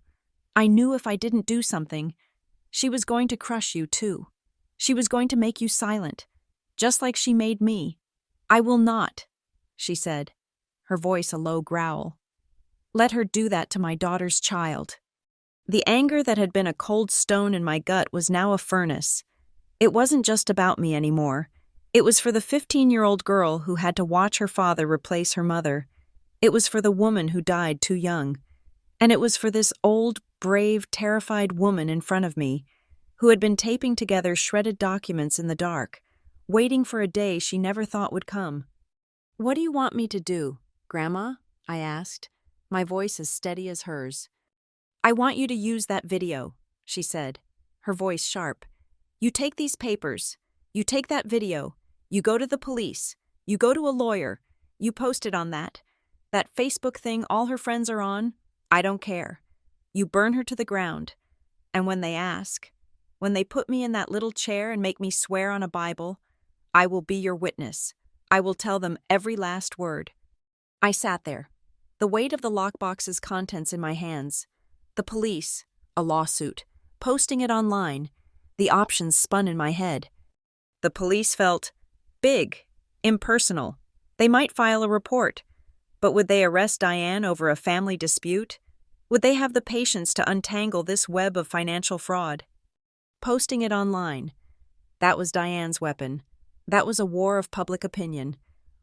if I didn't do something, she was going to crush you too. She was going to make you silent, just like she made me. I will not," she said, her voice a low growl, "let her do that to my daughter's child." The anger that had been a cold stone in my gut was now a furnace. It wasn't just about me anymore. It was for the 15-year-old girl who had to watch her father replace her mother. It was for the woman who died too young. And it was for this old, brave, terrified woman in front of me, who had been taping together shredded documents in the dark, waiting for a day she never thought would come. "What do you want me to do, Grandma?" I asked, my voice as steady as hers. "I want you to use that video," she said, her voice sharp. "You take these papers, you take that video, you go to the police, you go to a lawyer, you post it on that Facebook thing all her friends are on, I don't care. You burn her to the ground. And when they ask, when they put me in that little chair and make me swear on a Bible, I will be your witness. I will tell them every last word." I sat there, the weight of the lockbox's contents in my hands. The police, a lawsuit, Posting it online. The options spun in my head. The police felt big, impersonal. They might file a report, but would they arrest Diane over a family dispute? Would they have the patience to untangle this web of financial fraud? Posting it online. That was Diane's weapon. That was a war of public opinion,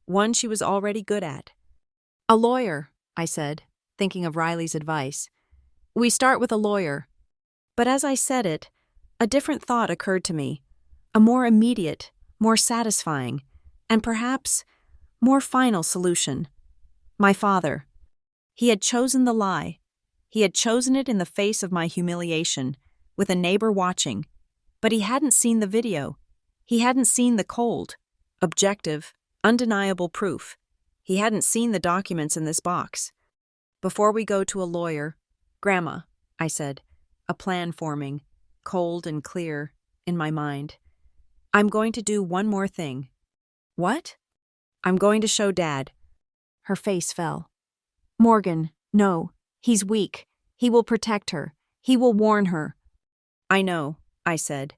one she was already good at. A lawyer, I said, thinking of Riley's advice. We start with a lawyer. But as I said it, a different thought occurred to me, a more immediate, more satisfying, and perhaps more final solution. My father. He had chosen the lie. He had chosen it in the face of my humiliation, with a neighbor watching. But he hadn't seen the video. He hadn't seen the cold, objective, undeniable proof. He hadn't seen the documents in this box. Before we go to a lawyer, Grandma, I said, a plan forming, cold and clear, in my mind. I'm going to do one more thing. What? I'm going to show Dad. Her face fell. Morgan, no, he's weak. He will protect her. He will warn her. I know, I said.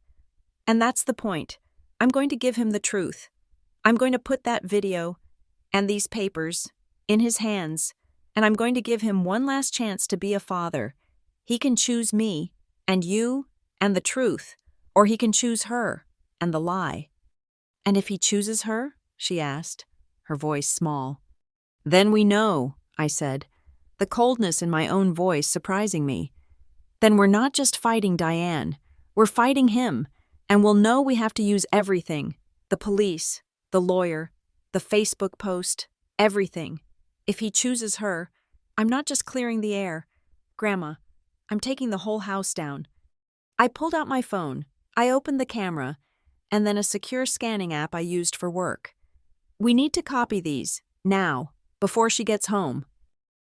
And that's the point. I'm going to give him the truth. I'm going to put that video and these papers in his hands, and I'm going to give him one last chance to be a father. He can choose me, and you, and the truth, or he can choose her, and the lie. And if he chooses her? She asked, her voice small. Then we know, I said, the coldness in my own voice surprising me. Then we're not just fighting Diane, we're fighting him, and we'll know we have to use everything, the police, the lawyer, the Facebook post, everything. If he chooses her, I'm not just clearing the air. Grandma, I'm taking the whole house down. I pulled out my phone, I opened the camera, and then a secure scanning app I used for work. We need to copy these, now, before she gets home.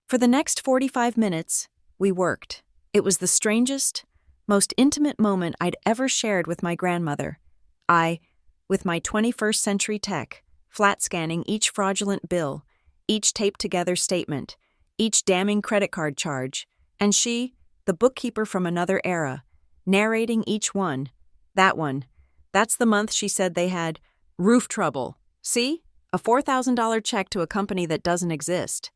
For the next 45 minutes, we worked. It was the strangest, most intimate moment I'd ever shared with my grandmother. I, with my 21st century tech, flat scanning each fraudulent bill, each taped-together statement, each damning credit card charge, and she, the bookkeeper from another era, narrating each one. That one. That's the month she said they had roof trouble. See? A $4,000 check to a company that doesn't exist.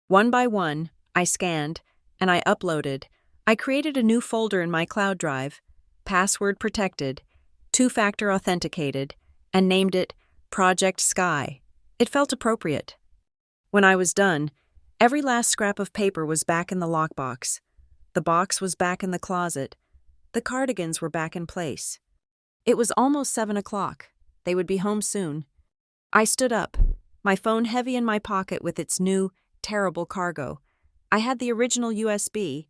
One by one, I scanned, and I uploaded. I created a new folder in my cloud drive, password protected, two-factor authenticated, and named it Project Sky. It felt appropriate. When I was done, every last scrap of paper was back in the lockbox. The box was back in the closet. The cardigans were back in place. It was almost 7 o'clock. They would be home soon. I stood up, my phone heavy in my pocket with its new, terrible cargo. I had the original USB,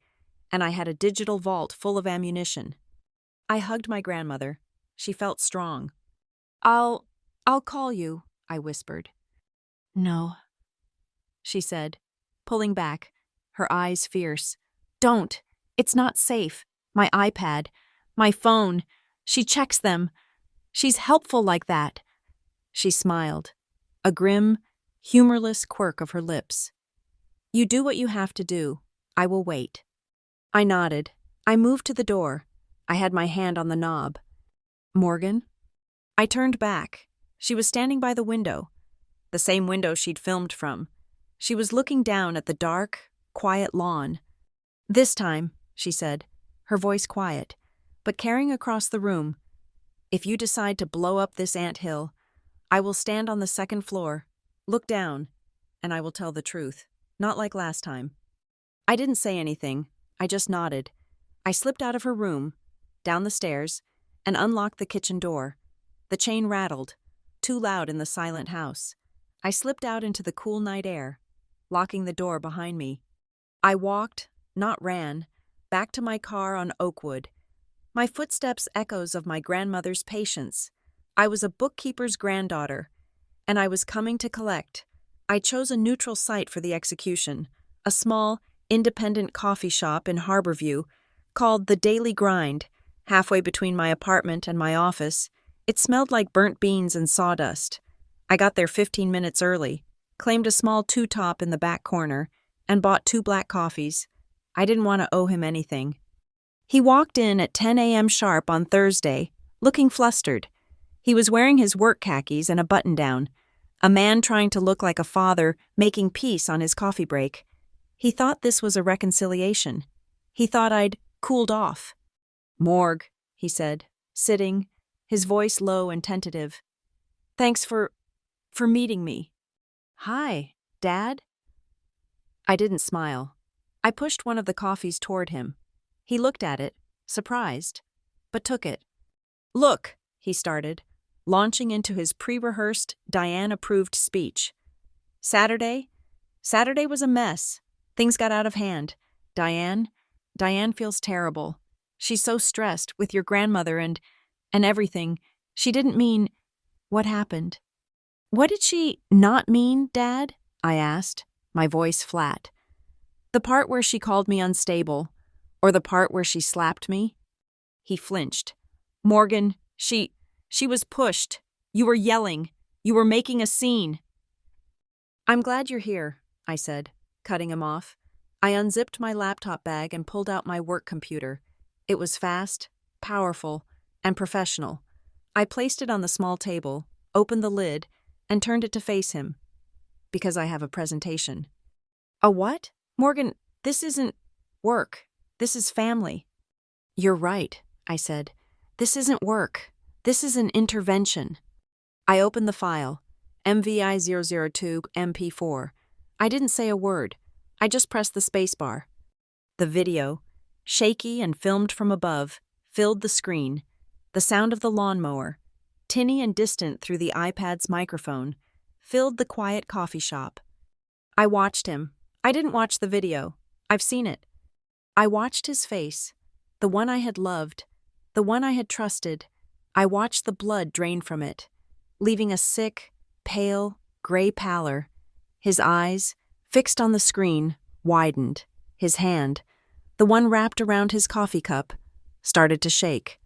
and I had a digital vault full of ammunition. I hugged my grandmother. She felt strong. I'll call you, I whispered. No, she said, pulling back, her eyes fierce. Don't. It's not safe. My iPad, my phone. She checks them. She's helpful like that. She smiled, a grim, humorless quirk of her lips. You do what you have to do. I will wait. I nodded. I moved to the door. I had my hand on the knob. Morgan? I turned back. She was standing by the window, the same window she'd filmed from. She was looking down at the dark, quiet lawn. This time, she said, her voice quiet, but carrying across the room, if you decide to blow up this anthill, I will stand on the second floor, look down, and I will tell the truth, not like last time. I didn't say anything. I just nodded. I slipped out of her room, down the stairs, and unlocked the kitchen door. The chain rattled, too loud in the silent house. I slipped out into the cool night air, locking the door behind me. I walked, not ran, back to my car on Oakwood. My footsteps echoes of my grandmother's patience. I was a bookkeeper's granddaughter, and I was coming to collect. I chose a neutral site for the execution, a small, independent coffee shop in Harborview called The Daily Grind, halfway between my apartment and my office. It smelled like burnt beans and sawdust. I got there 15 minutes early, claimed a small two-top in the back corner, and bought 2 black coffees. I didn't want to owe him anything. He walked in at 10 a.m. sharp on Thursday, looking flustered. He was wearing his work khakis and a button-down, a man trying to look like a father making peace on his coffee break. He thought this was a reconciliation. He thought I'd cooled off. "Morgue," he said, sitting, his voice low and tentative. "Thanks for meeting me." "Hi, Dad?" I didn't smile. I pushed one of the coffees toward him. He looked at it, surprised, but took it. "Look," he started, launching into his pre-rehearsed, Diane-approved speech. Saturday was a mess. Things got out of hand. Diane feels terrible. She's so stressed with your grandmother and everything. She didn't mean what happened." "What did she not mean, Dad?" I asked, my voice flat. "The part where she called me unstable, or the part where she slapped me?" He flinched. "Morgan, she was pushed. You were yelling. You were making a scene." "I'm glad you're here," I said, cutting him off. I unzipped my laptop bag and pulled out my work computer. It was fast, powerful, and professional. I placed it on the small table, opened the lid, and turned it to face him. Because I have a presentation. "A what? Morgan, this isn't work. This is family." "You're right," I said. "This isn't work. This is an intervention." I opened the file, MVI002 MP4. I didn't say a word. I just pressed the spacebar. The video, shaky and filmed from above, filled the screen. The sound of the lawnmower, tinny and distant through the iPad's microphone, filled the quiet coffee shop. I watched him. I didn't watch the video. I've seen it. I watched his face, the one I had loved, the one I had trusted. I watched the blood drain from it, leaving a sick, pale, gray pallor. His eyes, fixed on the screen, widened. His hand, the one wrapped around his coffee cup, started to shake.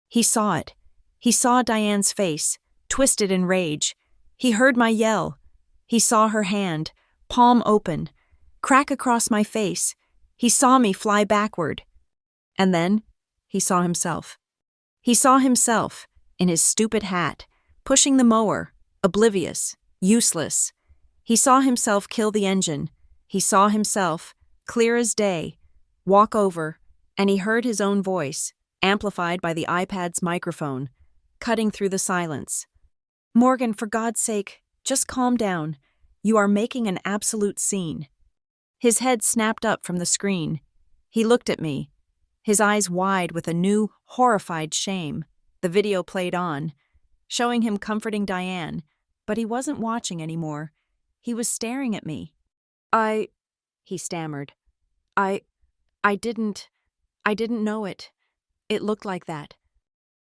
He saw it. He saw Diane's face, twisted in rage. He heard my yell. He saw her hand, palm open, crack across my face. He saw me fly backward. And then, he saw himself. He saw himself, in his stupid hat, pushing the mower, oblivious, useless. He saw himself kill the engine. He saw himself, clear as day, walk over, and he heard his own voice, amplified by the iPad's microphone, cutting through the silence. "Morgan, for God's sake, just calm down. You are making an absolute scene." His head snapped up from the screen. He looked at me, his eyes wide with a new, horrified shame. The video played on, showing him comforting Diane, but he wasn't watching anymore. He was staring at me. He stammered. I didn't know it. It looked like that."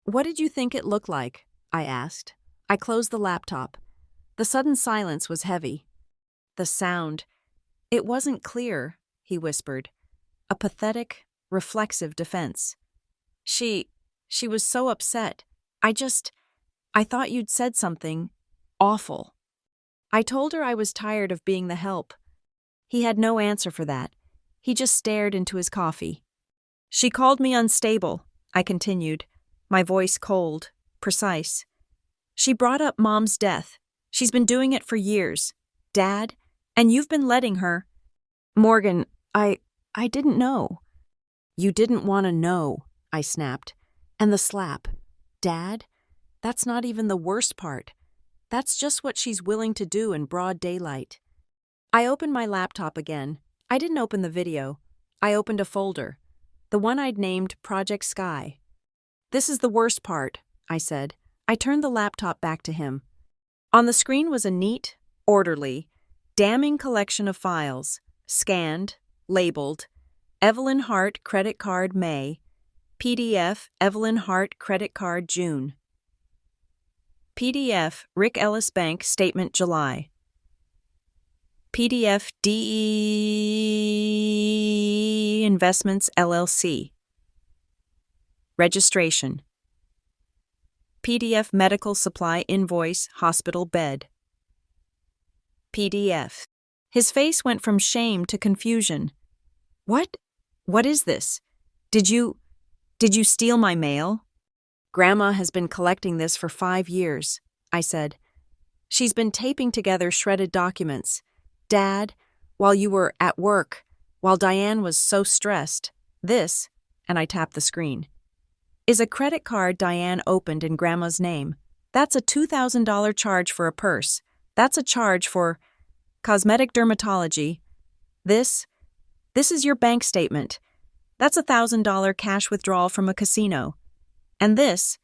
"What did you think it looked like?" I asked. I closed the laptop. The sudden silence was heavy. The sound. "It wasn't clear," he whispered. A pathetic, reflexive defense. She was so upset. I thought you'd said something awful." I told her I was tired of being the help. He had no answer for that. He just stared into his coffee. "She called me unstable," I continued, my voice cold, precise. "She brought up Mom's death. She's been doing it for years. Dad, and you've been letting her." "Morgan, I didn't know." "You didn't want to know," I snapped. "And the slap. Dad, that's not even the worst part. That's just what she's willing to do in broad daylight." I opened my laptop again. I didn't open the video. I opened a folder, the one I'd named Project Sky. "This is the worst part," I said. I turned the laptop back to him. On the screen was a neat, orderly, damning collection of files, scanned, labeled, Evelyn Hart credit card May, PDF Evelyn Hart credit card June, PDF Rick Ellis Bank statement July, PDF DE Investments LLC, registration, PDF medical supply invoice hospital bed, PDF. His face went from shame to confusion. What is this? Did you Did you steal my mail? Grandma has been collecting this for 5 years, I said. She's been taping together shredded documents. Dad, while you were at work, while Diane was so stressed, this, and I tapped the screen, is a credit card Diane opened in Grandma's name. That's a $2,000 charge for a purse. That's a charge for cosmetic dermatology. This is your bank statement. That's a $1,000 cash withdrawal from a casino. And this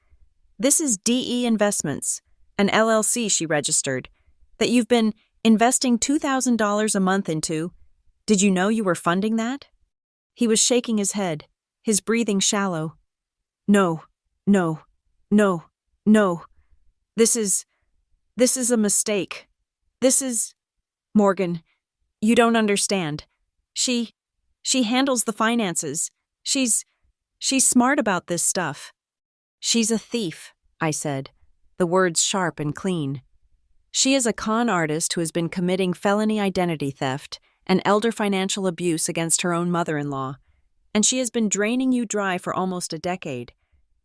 is DE Investments, an LLC she registered, that you've been investing $2,000 a month into. Did you know you were funding that? He was shaking his head, his breathing shallow. No. This is a mistake. Morgan, you don't understand. She handles the finances. She's smart about this stuff. She's a thief, I said, the words sharp and clean. She is a con artist who has been committing felony identity theft and elder financial abuse against her own mother-in-law, and she has been draining you dry for almost a decade.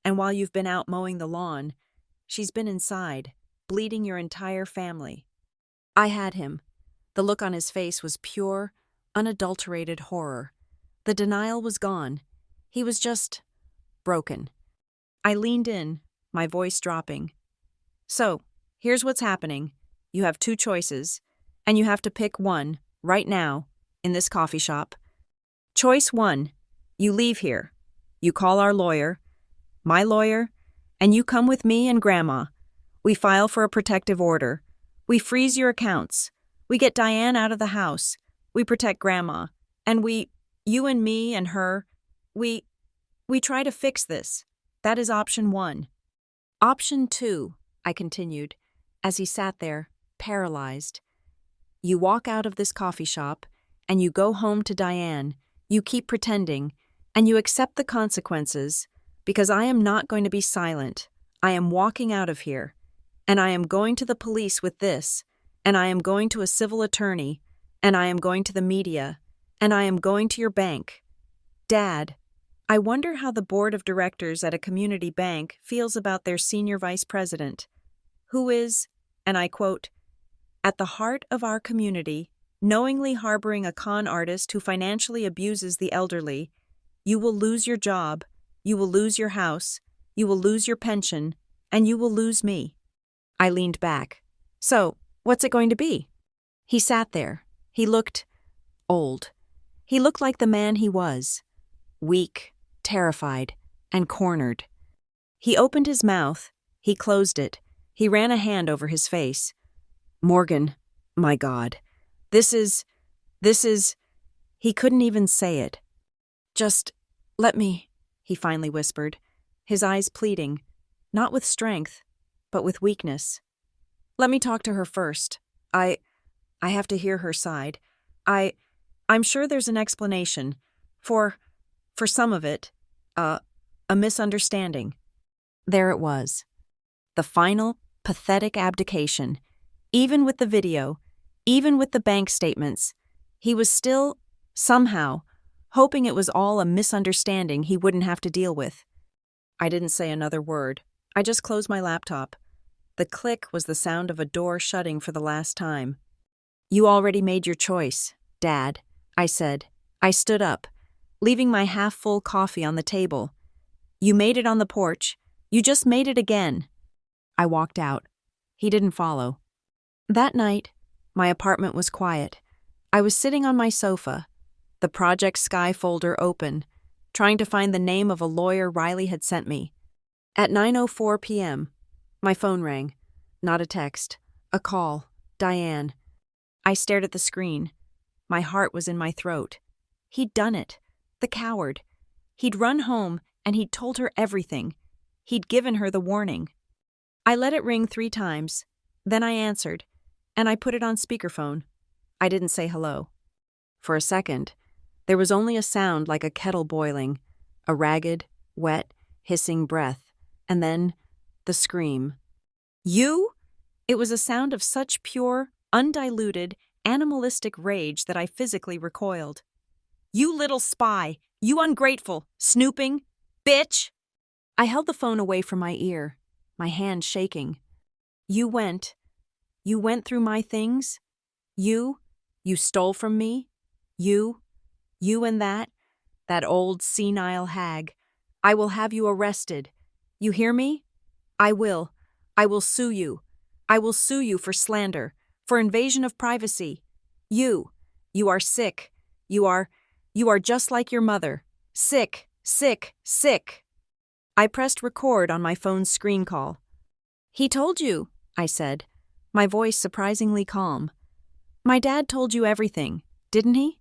And while you've been out mowing the lawn, she's been inside, bleeding your entire family. I had him. The look on his face was pure, unadulterated horror. The denial was gone. He was just broken. I leaned in, my voice dropping. So, here's what's happening. You have 2 choices, and you have to pick one, right now, in this coffee shop. Choice 1, you leave here. You call our lawyer, my lawyer, and you come with me and Grandma. We file for a protective order. We freeze your accounts. We get Diane out of the house. We protect Grandma. And you and me and her, we try to fix this. That is option 1. Option 2, I continued, as he sat there, paralyzed. You walk out of this coffee shop, and you go home to Diane. You keep pretending, and you accept the consequences, because I am not going to be silent. I am walking out of here, and I am going to the police with this, and I am going to a civil attorney, and I am going to the media, and I am going to your bank. Dad, I wonder how the board of directors at a community bank feels about their senior vice president, who is, and I quote, at the heart of our community, knowingly harboring a con artist who financially abuses the elderly. You will lose your job, you will lose your house, you will lose your pension, and you will lose me. I leaned back. So, what's it going to be? He sat there. He looked old. He looked like the man he was, weak, terrified, and cornered. He opened his mouth. He closed it. He ran a hand over his face. Morgan, my God, this is, he couldn't even say it. Just let me, he finally whispered, his eyes pleading, not with strength, but with weakness. Let me talk to her first. I have to hear her side. I'm sure there's an explanation. For some of it, a misunderstanding. There it was. The final, pathetic abdication. Even with the video, even with the bank statements, he was still, somehow, hoping it was all a misunderstanding he wouldn't have to deal with. I didn't say another word. I just closed my laptop. The click was the sound of a door shutting for the last time. You already made your choice, Dad, I said. I stood up, leaving my half-full coffee on the table. You made it on the porch. You just made it again. I walked out. He didn't follow. That night, my apartment was quiet. I was sitting on my sofa, the Project Sky folder open, trying to find the name of a lawyer Riley had sent me. At 9:04 p.m., my phone rang. Not a text. A call. Diane. I stared at the screen. My heart was in my throat. He'd done it. The coward. He'd run home and he'd told her everything. He'd given her the warning. I let it ring 3 times. Then I answered, and I put it on speakerphone. I didn't say hello. For a second, there was only a sound like a kettle boiling, a ragged, wet, hissing breath, and then the scream. You? It was a sound of such pure, undiluted, animalistic rage that I physically recoiled. You little spy! You ungrateful! Snooping! Bitch! I held the phone away from my ear, my hand shaking. You went through my things? You stole from me? You and that old senile hag. I will have you arrested. You hear me? I will sue you. I will sue you for slander, for invasion of privacy. You are sick. You are just like your mother. Sick, sick, sick. I pressed record on my phone's screen call. He told you, I said, my voice surprisingly calm. My dad told you everything, didn't he?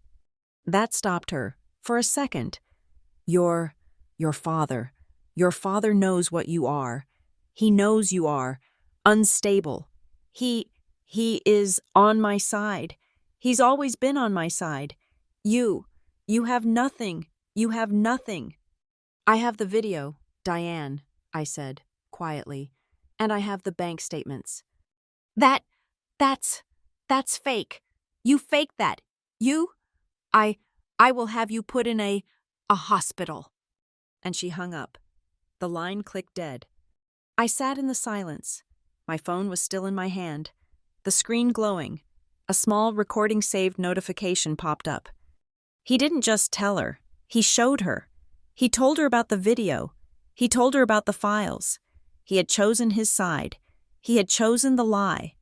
That stopped her, for a second. Your father. Your father knows what you are. He knows you are unstable. He is on my side. He's always been on my side. You have nothing. You have nothing. I have the video, Diane, I said, quietly, and I have the bank statements. That's fake. You faked that. I will have you put in a hospital. And she hung up. The line clicked dead. I sat in the silence. My phone was still in my hand, the screen glowing. A small recording saved notification popped up. He didn't just tell her, he showed her. He told her about the video. He told her about the files. He had chosen his side. He had chosen the lie.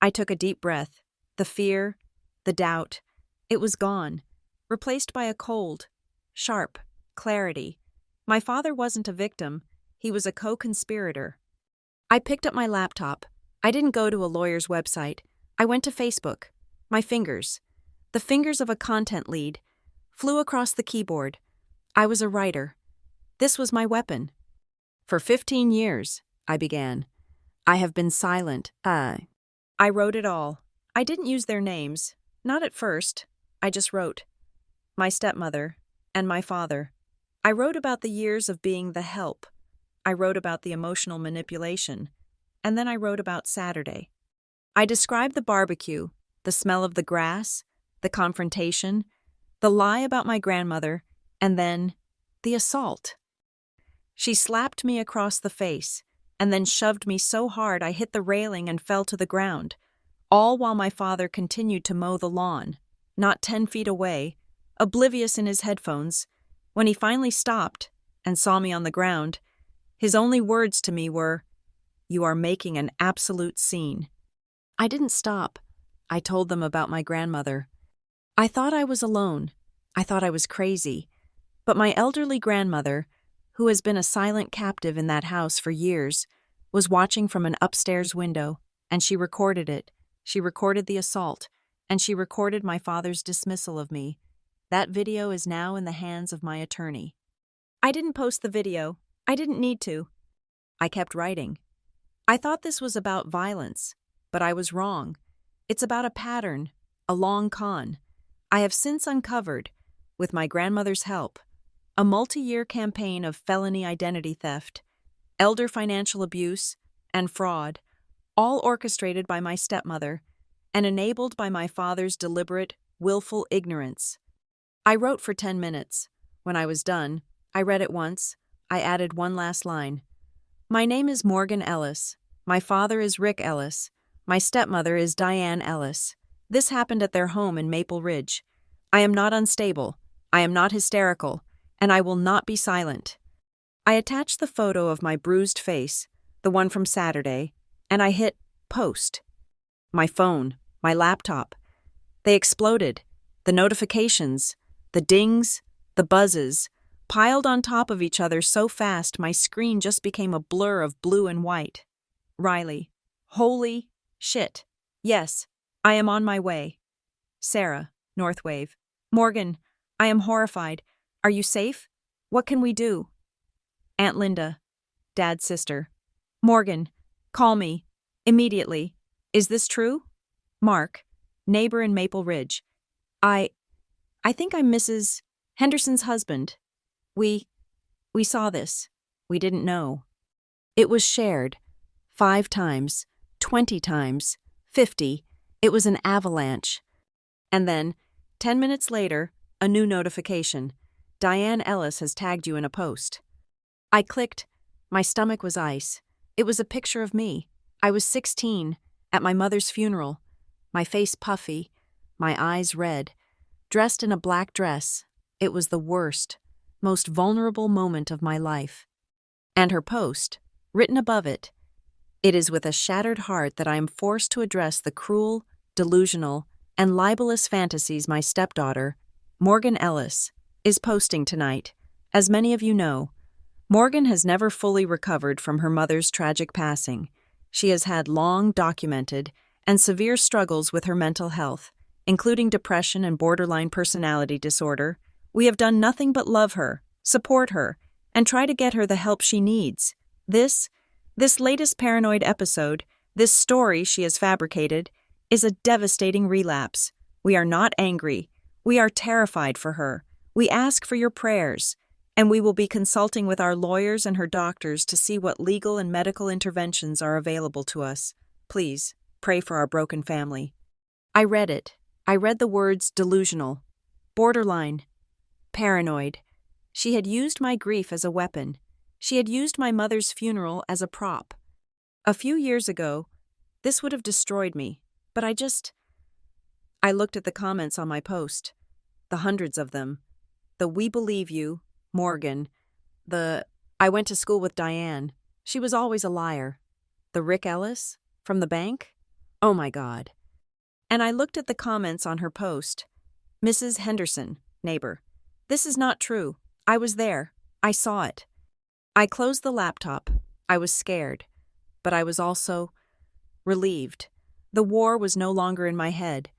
I took a deep breath. The fear, the doubt, it was gone, replaced by a cold, sharp clarity. My father wasn't a victim. He was a co-conspirator. I picked up my laptop. I didn't go to a lawyer's website. I went to Facebook. My fingers, the fingers of a content lead, flew across the keyboard. I was a writer. This was my weapon. For 15 years, I began. I have been silent. I wrote it all. I didn't use their names. Not at first. I just wrote. My stepmother and my father. I wrote about the years of being the help. I wrote about the emotional manipulation. And then I wrote about Saturday. I described the barbecue, the smell of the grass, the confrontation, the lie about my grandmother, and then the assault. She slapped me across the face, and then shoved me so hard I hit the railing and fell to the ground, all while my father continued to mow the lawn, not 10 feet away, oblivious in his headphones. When he finally stopped and saw me on the ground, his only words to me were, "You are making an absolute scene." I didn't stop. I told them about my grandmother. I thought I was alone. I thought I was crazy. But my elderly grandmother, who has been a silent captive in that house for years, was watching from an upstairs window, and she recorded it. She recorded the assault, and she recorded my father's dismissal of me. That video is now in the hands of my attorney. I didn't post the video. I didn't need to. I kept writing. I thought this was about violence, but I was wrong. It's about a pattern, a long con. I have since uncovered, with my grandmother's help, a multi-year campaign of felony identity theft, elder financial abuse, and fraud, all orchestrated by my stepmother and enabled by my father's deliberate, willful ignorance. I wrote for 10 minutes. When I was done, I read it once. I added one last line. My name is Morgan Ellis. My father is Rick Ellis. My stepmother is Diane Ellis. This happened at their home in Maple Ridge. I am not unstable. I am not hysterical. And I will not be silent. I attached the photo of my bruised face, the one from Saturday, and I hit post. My phone, my laptop. They exploded. The notifications, the dings, the buzzes, piled on top of each other so fast my screen just became a blur of blue and white. Riley. Holy shit. Yes, I am on my way. Sarah, Northwave. Morgan, I am horrified. Are you safe? What can we do? Aunt Linda, Dad's sister. Morgan, call me. Immediately. Is this true? Mark, neighbor in Maple Ridge. I think I'm Mrs. Henderson's husband. We saw this. We didn't know. It was shared. 5 times, 20 times, 50. It was an avalanche. And then, 10 minutes later, a new notification. Diane Ellis has tagged you in a post. I clicked. My stomach was ice. It was a picture of me. I was 16, at my mother's funeral, my face puffy, my eyes red, dressed in a black dress. It was the worst, most vulnerable moment of my life. And her post, written above it, "It is with a shattered heart that I am forced to address the cruel, delusional, and libelous fantasies my stepdaughter, Morgan Ellis, is posting tonight. As many of you know, Morgan has never fully recovered from her mother's tragic passing. She has had long, documented, and severe struggles with her mental health, including depression and borderline personality disorder. We have done nothing but love her, support her, and try to get her the help she needs. This latest paranoid episode, this story she has fabricated, is a devastating relapse. We are not angry. We are terrified for her. We ask for your prayers, and we will be consulting with our lawyers and her doctors to see what legal and medical interventions are available to us. Please, pray for our broken family." I read it. I read the words delusional, borderline, paranoid. She had used my grief as a weapon. She had used my mother's funeral as a prop. A few years ago, this would have destroyed me, but I looked at the comments on my post, the hundreds of them, the "We believe you," Morgan, the "I went to school with Diane, she was always a liar," the "Rick Ellis, from the bank? Oh my God." And I looked at the comments on her post, "Mrs. Henderson, neighbor, this is not true. I was there. I saw it." I closed the laptop. I was scared, but I was also relieved. The war was no longer in my head.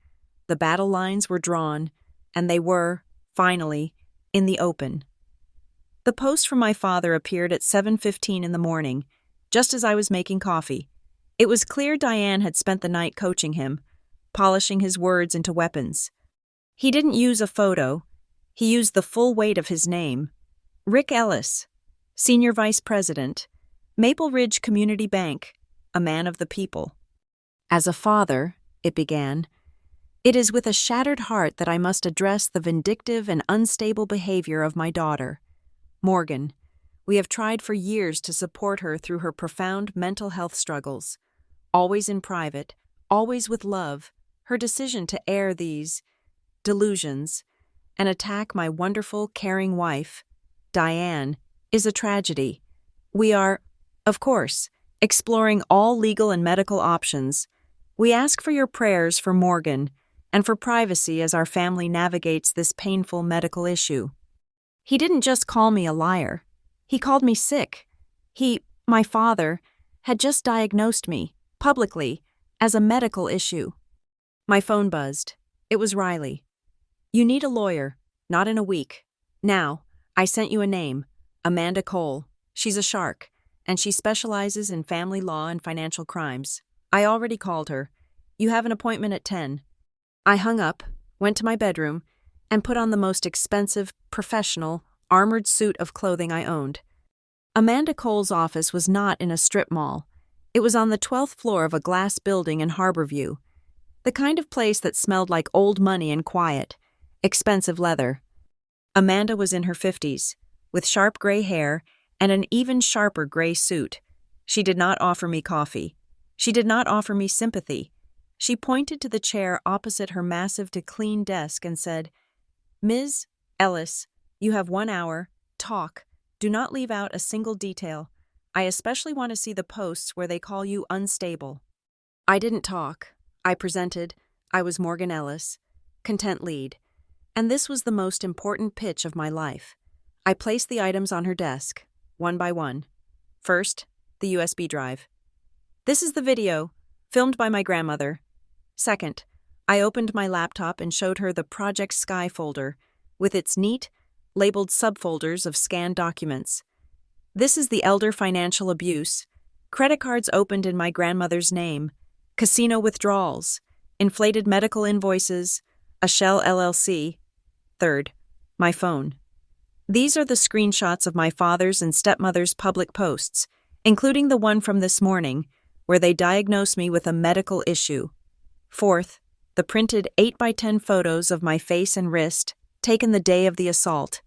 The battle lines were drawn, and they were, finally, in the open. The post from my father appeared at 7:15 in the morning, just as I was making coffee. It was clear Diane had spent the night coaching him, polishing his words into weapons. He didn't use a photo. He used the full weight of his name. Rick Ellis, Senior Vice President, Maple Ridge Community Bank, a man of the people. "As a father," it began, "it is with a shattered heart that I must address the vindictive and unstable behavior of my daughter, Morgan. We have tried for years to support her through her profound mental health struggles. Always in private, always with love, her decision to air these delusions and attack my wonderful, caring wife, Diane, is a tragedy. We are, of course, exploring all legal and medical options. We ask for your prayers for Morgan and for privacy as our family navigates this painful medical issue." He didn't just call me a liar. He called me sick. My father, had just diagnosed me, publicly, as a medical issue. My phone buzzed. It was Riley. "You need a lawyer, not in a week. Now, I sent you a name, Amanda Cole. She's a shark, and she specializes in family law and financial crimes. I already called her. You have an appointment at 10. I hung up, went to my bedroom, and put on the most expensive, professional, armored suit of clothing I owned. Amanda Cole's office was not in a strip mall. It was on the 12th floor of a glass building in Harborview, the kind of place that smelled like old money and quiet, expensive leather. Amanda was in her 50s, with sharp gray hair and an even sharper gray suit. She did not offer me coffee. She did not offer me sympathy. She pointed to the chair opposite her massive-to-clean desk and said, "Ms. Ellis, you have 1 hour. Talk. Do not leave out a single detail. I especially want to see the posts where they call you unstable." I didn't talk. I presented. I was Morgan Ellis, content lead. And this was the most important pitch of my life. I placed the items on her desk, one by one. First, the USB drive. "This is the video, filmed by my grandmother." Second, I opened my laptop and showed her the Project Sky folder, with its neat, labeled subfolders of scanned documents. "This is the elder financial abuse, credit cards opened in my grandmother's name, casino withdrawals, inflated medical invoices, a shell LLC." Third, my phone. "These are the screenshots of my father's and stepmother's public posts, including the one from this morning, where they diagnosed me with a medical issue." Fourth, the printed 8x10 photos of my face and wrist, taken the day of the assault.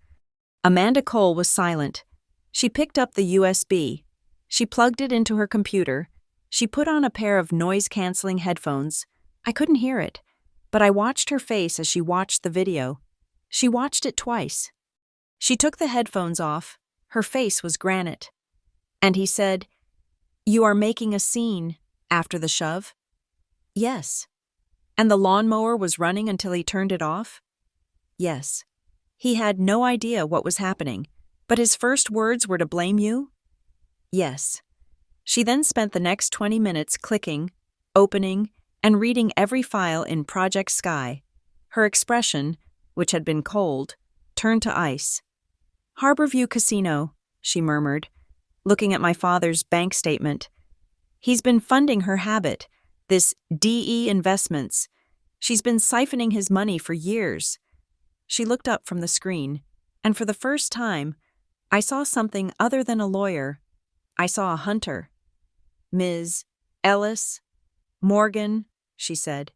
Amanda Cole was silent. She picked up the USB. She plugged it into her computer. She put on a pair of noise-canceling headphones. I couldn't hear it, but I watched her face as she watched the video. She watched it twice. She took the headphones off. Her face was granite. And he said, "You are making a scene after the shove?" "Yes." "And the lawnmower was running until he turned it off?" "Yes." "He had no idea what was happening, but his first words were to blame you?" "Yes." She then spent the next 20 minutes clicking, opening, and reading every file in Project Sky. Her expression, which had been cold, turned to ice. "Harborview Casino," she murmured, looking at my father's bank statement. "He's been funding her habit, this DE Investments. She's been siphoning his money for years." She looked up from the screen, and for the first time, I saw something other than a lawyer. I saw a hunter. "Ms. Ellis, Morgan," she said.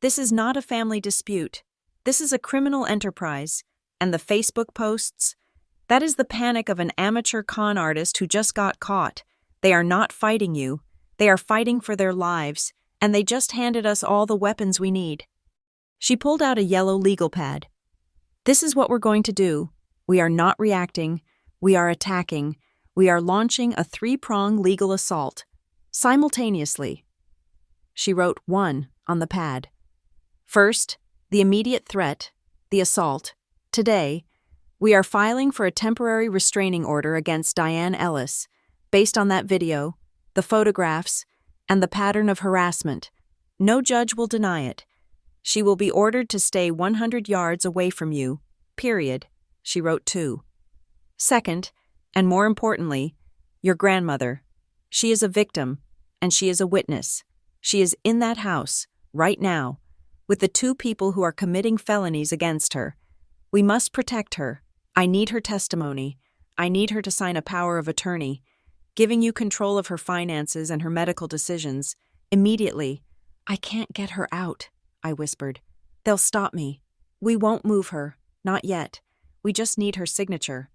"This is not a family dispute. This is a criminal enterprise, and the Facebook posts, that is the panic of an amateur con artist who just got caught. They are not fighting you. They are fighting for their lives, and they just handed us all the weapons we need." She pulled out a yellow legal pad. "This is what we're going to do. We are not reacting. We are attacking. We are launching a 3-prong legal assault. Simultaneously." She wrote 1 on the pad. "First, the immediate threat, the assault. Today, we are filing for a temporary restraining order against Diane Ellis, based on that video, the photographs, and the pattern of harassment. No judge will deny it. She will be ordered to stay 100 yards away from you, period." She wrote 2. "Second, and more importantly, your grandmother. She is a victim, and she is a witness. She is in that house, right now, with the 2 people who are committing felonies against her. We must protect her. I need her testimony. I need her to sign a power of attorney, giving you control of her finances and her medical decisions, immediately." "I can't get her out," I whispered. "They'll stop me. We won't move her, not yet. We just need her signature."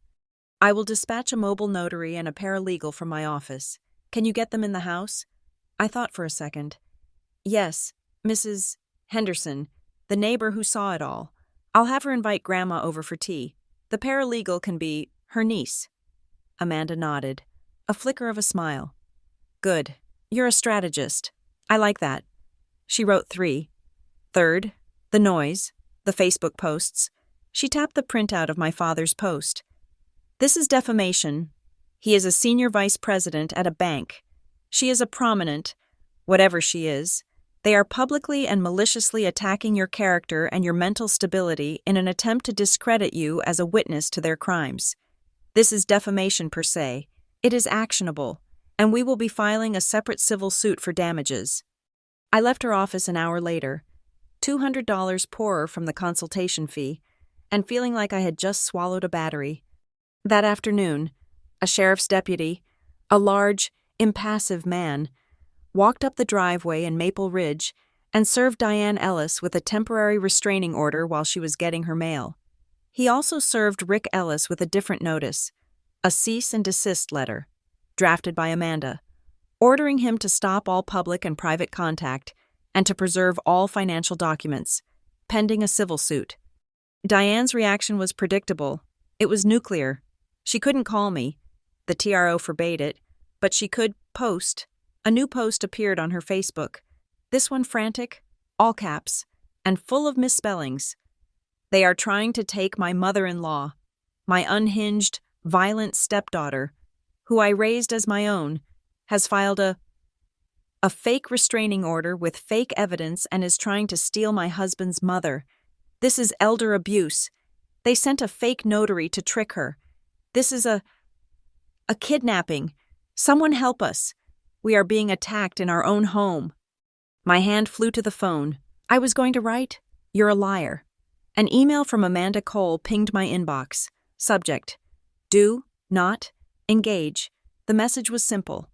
"I will dispatch a mobile notary and a paralegal from my office. Can you get them in the house?" I thought for a second. "Yes, Mrs. Henderson, the neighbor who saw it all. I'll have her invite Grandma over for tea. The paralegal can be her niece." Amanda nodded, a flicker of a smile. "Good. You're a strategist. I like that." She wrote 3. Third, the noise, the Facebook posts. She tapped the printout of my father's post. "This is defamation. He is a senior vice president at a bank. She is a prominent, whatever she is. They are publicly and maliciously attacking your character and your mental stability in an attempt to discredit you as a witness to their crimes. This is defamation per se. It is actionable, and we will be filing a separate civil suit for damages." I left her office an hour later, $200 poorer from the consultation fee, and feeling like I had just swallowed a battery. That afternoon, a sheriff's deputy, a large, impassive man, walked up the driveway in Maple Ridge and served Diane Ellis with a temporary restraining order while she was getting her mail. He also served Rick Ellis with a different notice, a cease and desist letter, drafted by Amanda, ordering him to stop all public and private contact and to preserve all financial documents, pending a civil suit. Diane's reaction was predictable. It was nuclear. She couldn't call me. The TRO forbade it, but she could post. A new post appeared on her Facebook. This one frantic, all caps, and full of misspellings. "They are trying to take my mother-in-law, my unhinged, violent stepdaughter, who I raised as my own, has filed a fake restraining order with fake evidence and is trying to steal my husband's mother. This is elder abuse. They sent a fake notary to trick her. This is a kidnapping. Someone help us. We are being attacked in our own home." My hand flew to the phone. I was going to write, "You're a liar." An email from Amanda Cole pinged my inbox. Subject: Do not engage. The message was simple.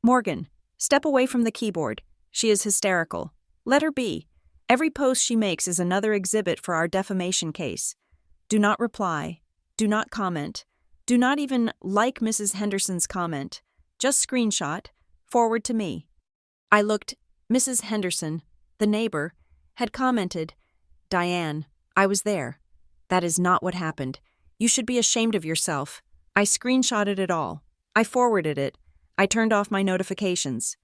"Morgan, step away from the keyboard. She is hysterical. Let her be. Every post she makes is another exhibit for our defamation case. Do not reply. Do not comment. Do not even like Mrs. Henderson's comment. Just screenshot. Forward to me. I looked. Mrs. Henderson, the neighbor, had commented, Diane, I was there. That is not what happened. You should be ashamed of yourself. I screenshotted it all. I forwarded it. I turned off my notifications.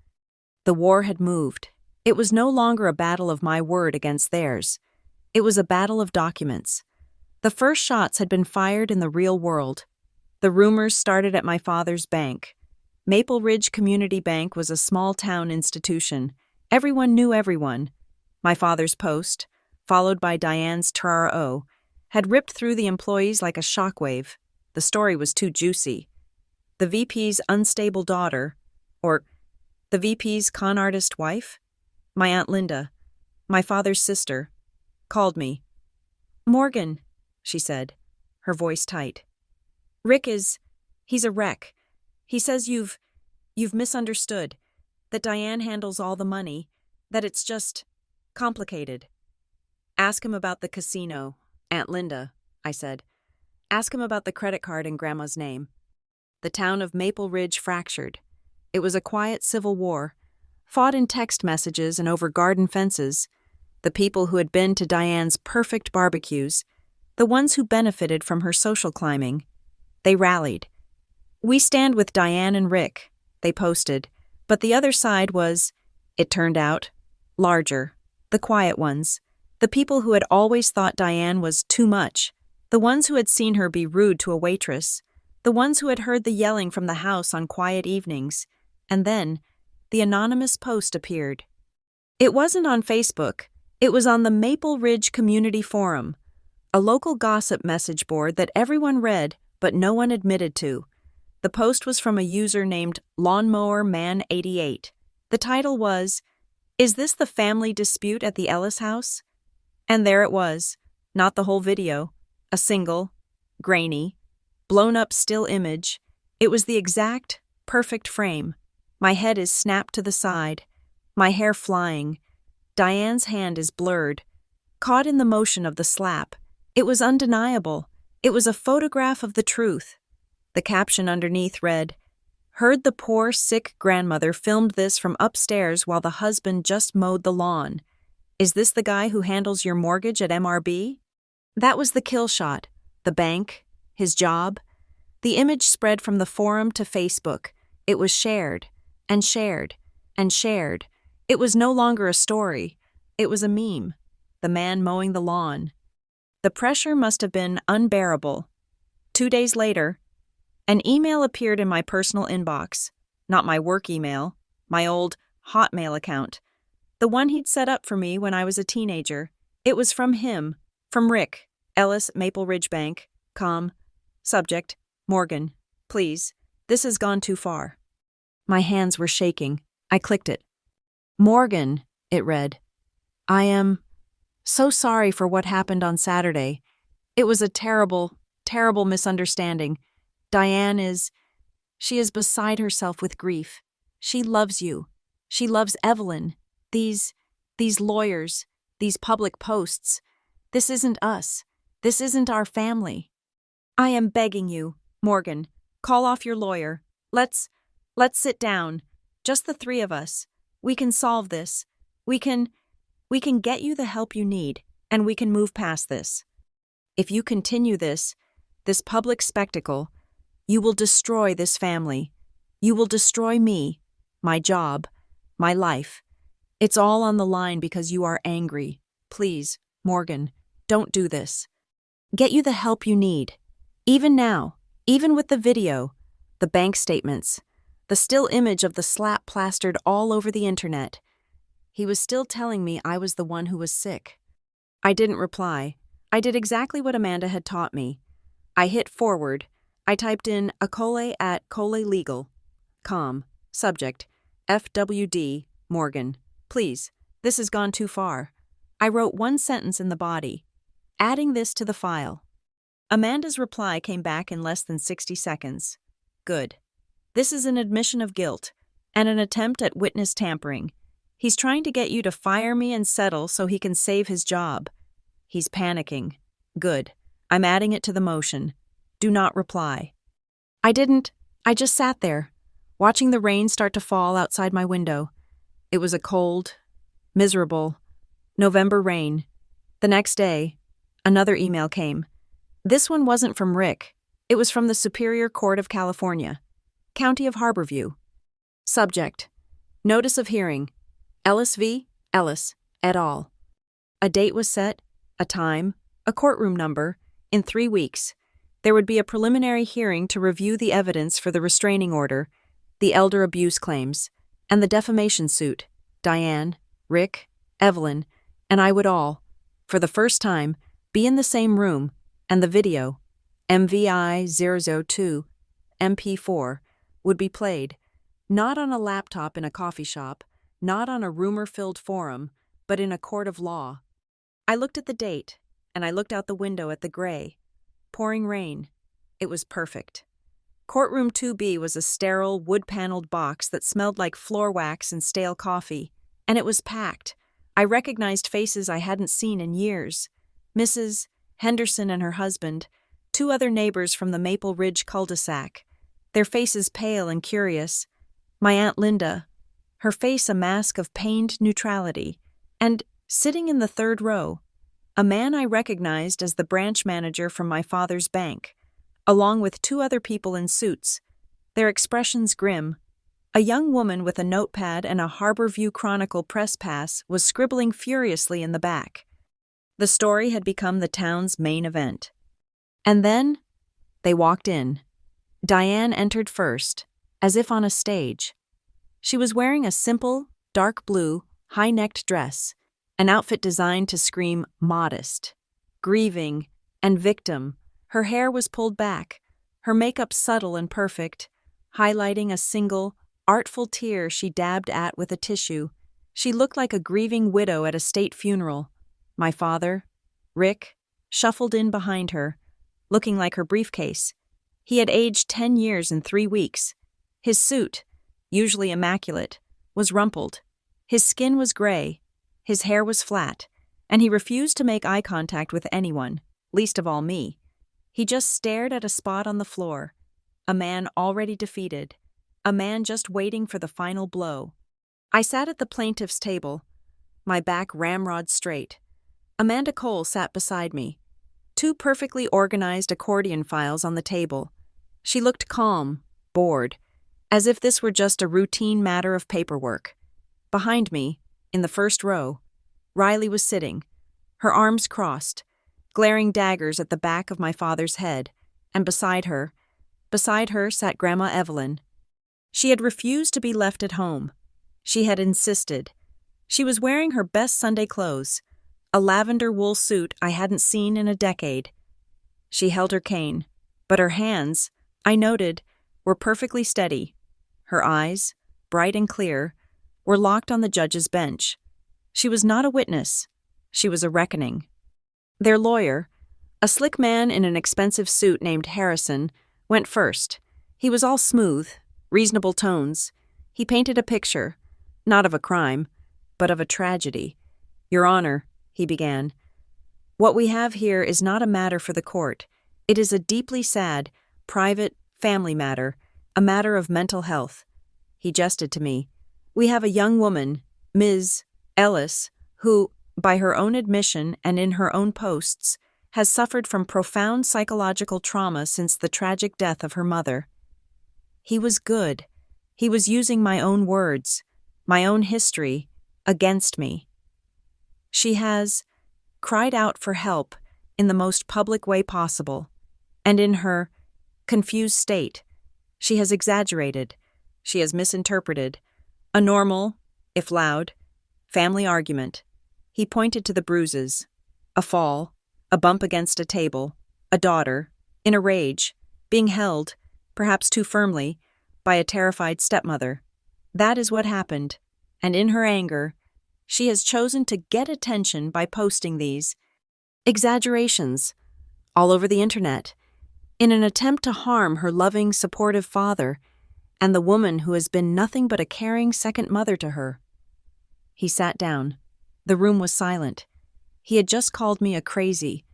The war had moved. It was no longer a battle of my word against theirs. It was a battle of documents. The first shots had been fired in the real world. The rumors started at my father's bank. Maple Ridge Community Bank was a small-town institution. Everyone knew everyone. My father's post, followed by Diane's TRO, had ripped through the employees like a shockwave. The story was too juicy. The VP's unstable daughter, or the VP's con artist wife, my Aunt Linda, my father's sister, called me. Morgan, she said, her voice tight. Rick he's a wreck. He says you've misunderstood, that Diane handles all the money, that it's just complicated. Ask him about the casino, Aunt Linda, I said. Ask him about the credit card in Grandma's name. The town of Maple Ridge fractured. It was a quiet civil war, fought in text messages and over garden fences. The people who had been to Diane's perfect barbecues, the ones who benefited from her social climbing, they rallied. We stand with Diane and Rick, they posted, but the other side was, it turned out, larger, the quiet ones, the people who had always thought Diane was too much, the ones who had seen her be rude to a waitress, the ones who had heard the yelling from the house on quiet evenings, and then the anonymous post appeared. It wasn't on Facebook, it was on the Maple Ridge Community Forum, a local gossip message board that everyone read but no one admitted to. The post was from a user named Lawnmower Man 88. The title was, Is this the family dispute at the Ellis house? And there it was, not the whole video, a single, grainy, blown-up still image. It was the exact, perfect frame. My head is snapped to the side, my hair flying. Diane's hand is blurred, caught in the motion of the slap. It was undeniable. It was a photograph of the truth. The caption underneath read, Heard the poor, sick grandmother filmed this from upstairs while the husband just mowed the lawn. Is this the guy who handles your mortgage at MRB? That was the kill shot. The bank, his job. The image spread from the forum to Facebook. It was shared, and shared, and shared. It was no longer a story. It was a meme. The man mowing the lawn. The pressure must have been unbearable. 2 days later, an email appeared in my personal inbox. Not my work email, my old Hotmail account. The one he'd set up for me when I was a teenager. It was from him, from Rick, Ellis Maple Ridge Bank, com. Subject, Morgan. Please, this has gone too far. My hands were shaking. I clicked it. Morgan, it read. I am so sorry for what happened on Saturday. It was a terrible, terrible misunderstanding. Diane she is beside herself with grief. She loves you. She loves Evelyn. These lawyers, these public posts. This isn't us. This isn't our family. I am begging you, Morgan, call off your lawyer. Let's sit down. Just the three of us. We can solve this. We can get you the help you need, and we can move past this. If you continue this public spectacle, you will destroy this family. You will destroy me, my job, my life. It's all on the line because you are angry. Please, Morgan, don't do this. Get you the help you need. Even now, even with the video, the bank statements, the still image of the slap plastered all over the internet. He was still telling me I was the one who was sick. I didn't reply. I did exactly what Amanda had taught me. I hit forward. I typed in acole@colelegal.com. Subject, FWD, Morgan. Please, this has gone too far. I wrote one sentence in the body, adding this to the file. Amanda's reply came back in less than 60 seconds. Good. This is an admission of guilt and an attempt at witness tampering. He's trying to get you to fire me and settle so he can save his job. He's panicking. Good. I'm adding it to the motion. Do not reply. I just sat there, watching the rain start to fall outside my window. It was a cold, miserable November rain. The next day, another email came. This one wasn't from Rick. It was from the Superior Court of California, County of Harborview. Subject: Notice of hearing. Ellis v. Ellis, et al. A date was set, a time, a courtroom number. In 3 weeks, there would be a preliminary hearing to review the evidence for the restraining order, the elder abuse claims, and the defamation suit. Diane, Rick, Evelyn, and I would all, for the first time, be in the same room, and the video, MVI 002, MP4, would be played, not on a laptop in a coffee shop, not on a rumor-filled forum, but in a court of law. I looked at the date, and I looked out the window at the gray, pouring rain. It was perfect. Courtroom 2B was a sterile, wood-paneled box that smelled like floor wax and stale coffee, and it was packed. I recognized faces I hadn't seen in years. Mrs. Henderson and her husband, 2 other neighbors from the Maple Ridge cul-de-sac, their faces pale and curious. My Aunt Linda, her face a mask of pained neutrality, and, sitting in the 3rd row, a man I recognized as the branch manager from my father's bank, along with 2 other people in suits, their expressions grim. A young woman with a notepad and a Harborview Chronicle press pass was scribbling furiously in the back. The story had become the town's main event. And then, they walked in. Diane entered first, as if on a stage. She was wearing a simple, dark blue, high-necked dress, an outfit designed to scream modest, grieving, and victim. Her hair was pulled back, her makeup subtle and perfect, highlighting a single, artful tear she dabbed at with a tissue. She looked like a grieving widow at a state funeral. My father, Rick, shuffled in behind her, looking like her briefcase. He had aged 10 years in 3 weeks. His suit, usually immaculate, was rumpled. His skin was gray, his hair was flat, and he refused to make eye contact with anyone, least of all me. He just stared at a spot on the floor, a man already defeated, a man just waiting for the final blow. I sat at the plaintiff's table, my back ramrod straight. Amanda Cole sat beside me, 2 perfectly organized accordion files on the table. She looked calm, bored, as if this were just a routine matter of paperwork. Behind me, in the 1st row, Riley was sitting, her arms crossed, glaring daggers at the back of my father's head, and beside her sat Grandma Evelyn. She had refused to be left at home. She had insisted. She was wearing her best Sunday clothes, a lavender wool suit I hadn't seen in a decade. She held her cane, but her hands, I noted, were perfectly steady. Her eyes, bright and clear, were locked on the judge's bench. She was not a witness. She was a reckoning. Their lawyer, a slick man in an expensive suit named Harrison, went first. He was all smooth, reasonable tones. He painted a picture, not of a crime, but of a tragedy. "Your Honor," he began, "what we have here is not a matter for the court. It is a deeply sad, private, family matter, a matter of mental health." He gestured to me. "We have a young woman, Ms. Ellis, who, by her own admission and in her own posts, has suffered from profound psychological trauma since the tragic death of her mother." He was good. He was using my own words, my own history, against me. "She has cried out for help in the most public way possible, and in her confused state, she has exaggerated, she has misinterpreted a normal, if loud, family argument." He pointed to the bruises, a fall, a bump against a table, a daughter, in a rage, being held, perhaps too firmly, by a terrified stepmother. That is what happened, and in her anger, she has chosen to get attention by posting these exaggerations all over the internet, in an attempt to harm her loving, supportive father and the woman who has been nothing but a caring second mother to her. He sat down. The room was silent. He had just called me a crazy,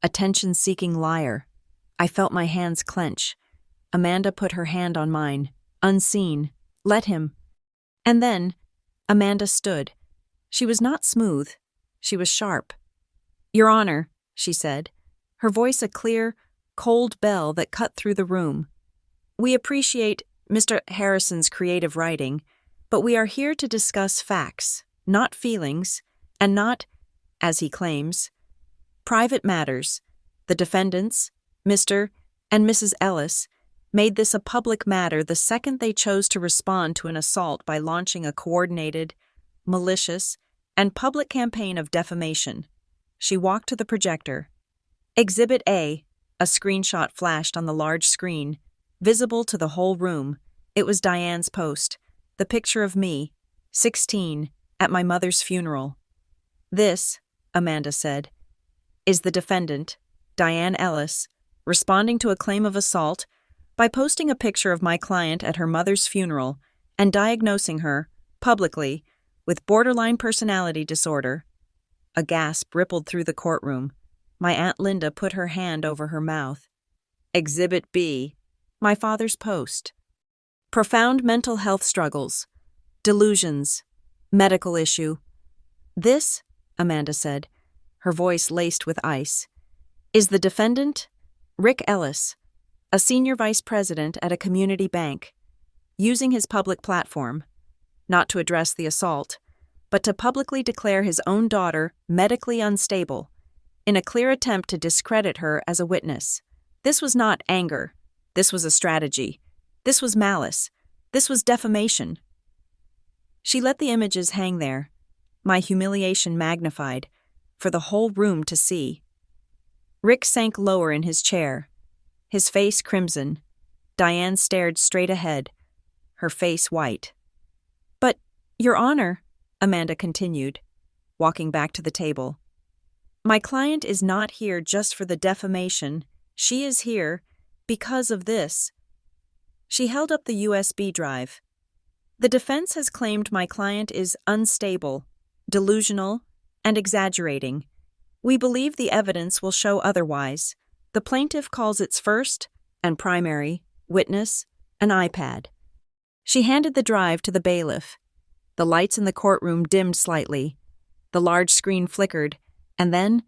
attention-seeking liar. I felt my hands clench. Amanda put her hand on mine, unseen. Let him. And then, Amanda stood. She was not smooth. She was sharp. "Your Honor," she said, her voice a clear, cold bell that cut through the room. "We appreciate Mr. Harrison's creative writing, but we are here to discuss facts, not feelings, and not, as he claims, private matters. The defendants, Mr. and Mrs. Ellis, made this a public matter the second they chose to respond to an assault by launching a coordinated, malicious, and public campaign of defamation." She walked to the projector. "Exhibit A," a screenshot flashed on the large screen, visible to the whole room. It was Diane's post, the picture of me, 16, at my mother's funeral. "This," Amanda said, "is the defendant, Diane Ellis, responding to a claim of assault by posting a picture of my client at her mother's funeral and diagnosing her, publicly, with borderline personality disorder." A gasp rippled through the courtroom. My Aunt Linda put her hand over her mouth. "Exhibit B," my father's post. "Profound mental health struggles. Delusions. Medical issue." "This," Amanda said, her voice laced with ice, "is the defendant, Rick Ellis, a senior vice president at a community bank, using his public platform, not to address the assault, but to publicly declare his own daughter medically unstable, in a clear attempt to discredit her as a witness. This was not anger. This was a strategy. This was malice. This was defamation." She let the images hang there, my humiliation magnified, for the whole room to see. Rick sank lower in his chair, his face crimson. Diane stared straight ahead, her face white. "But, Your Honor," Amanda continued, walking back to the table, "my client is not here just for the defamation. She is here because of this." She held up the USB drive. "The defense has claimed my client is unstable, delusional, and exaggerating. We believe the evidence will show otherwise. The plaintiff calls its first and primary witness an iPad." She handed the drive to the bailiff. The lights in the courtroom dimmed slightly. The large screen flickered, and then,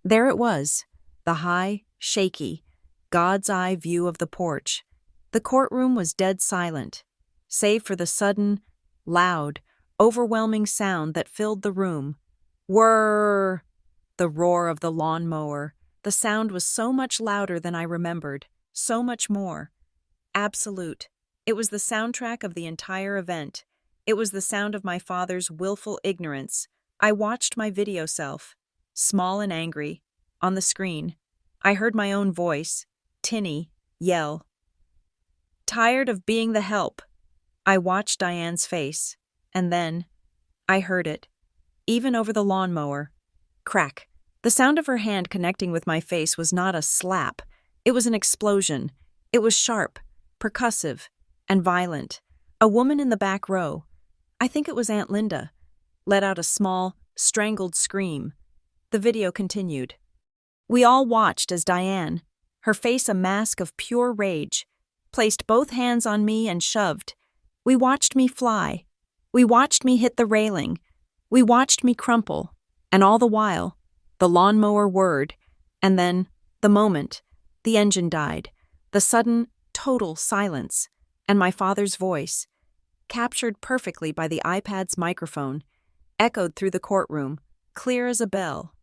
there it was, the high, shaky, God's eye view of the porch. The courtroom was dead silent, save for the sudden, loud, overwhelming sound that filled the room. Whirr! The roar of the lawnmower. The sound was so much louder than I remembered, so much more. Absolute. It was the soundtrack of the entire event. It was the sound of my father's willful ignorance. I watched my video self, small and angry, on the screen. I heard my own voice, tinny, yell. Tired of being the help. I watched Diane's face, and then I heard it, even over the lawnmower. Crack. The sound of her hand connecting with my face was not a slap. It was an explosion. It was sharp, percussive, and violent. A woman in the back row, I think it was Aunt Linda, let out a small, strangled scream. The video continued. We all watched as Diane, her face a mask of pure rage, placed both hands on me and shoved. We watched me fly. We watched me hit the railing. We watched me crumple. And all the while, the lawnmower whirred, and then, the moment, the engine died, the sudden, total silence, and my father's voice, captured perfectly by the iPad's microphone, echoed through the courtroom, clear as a bell.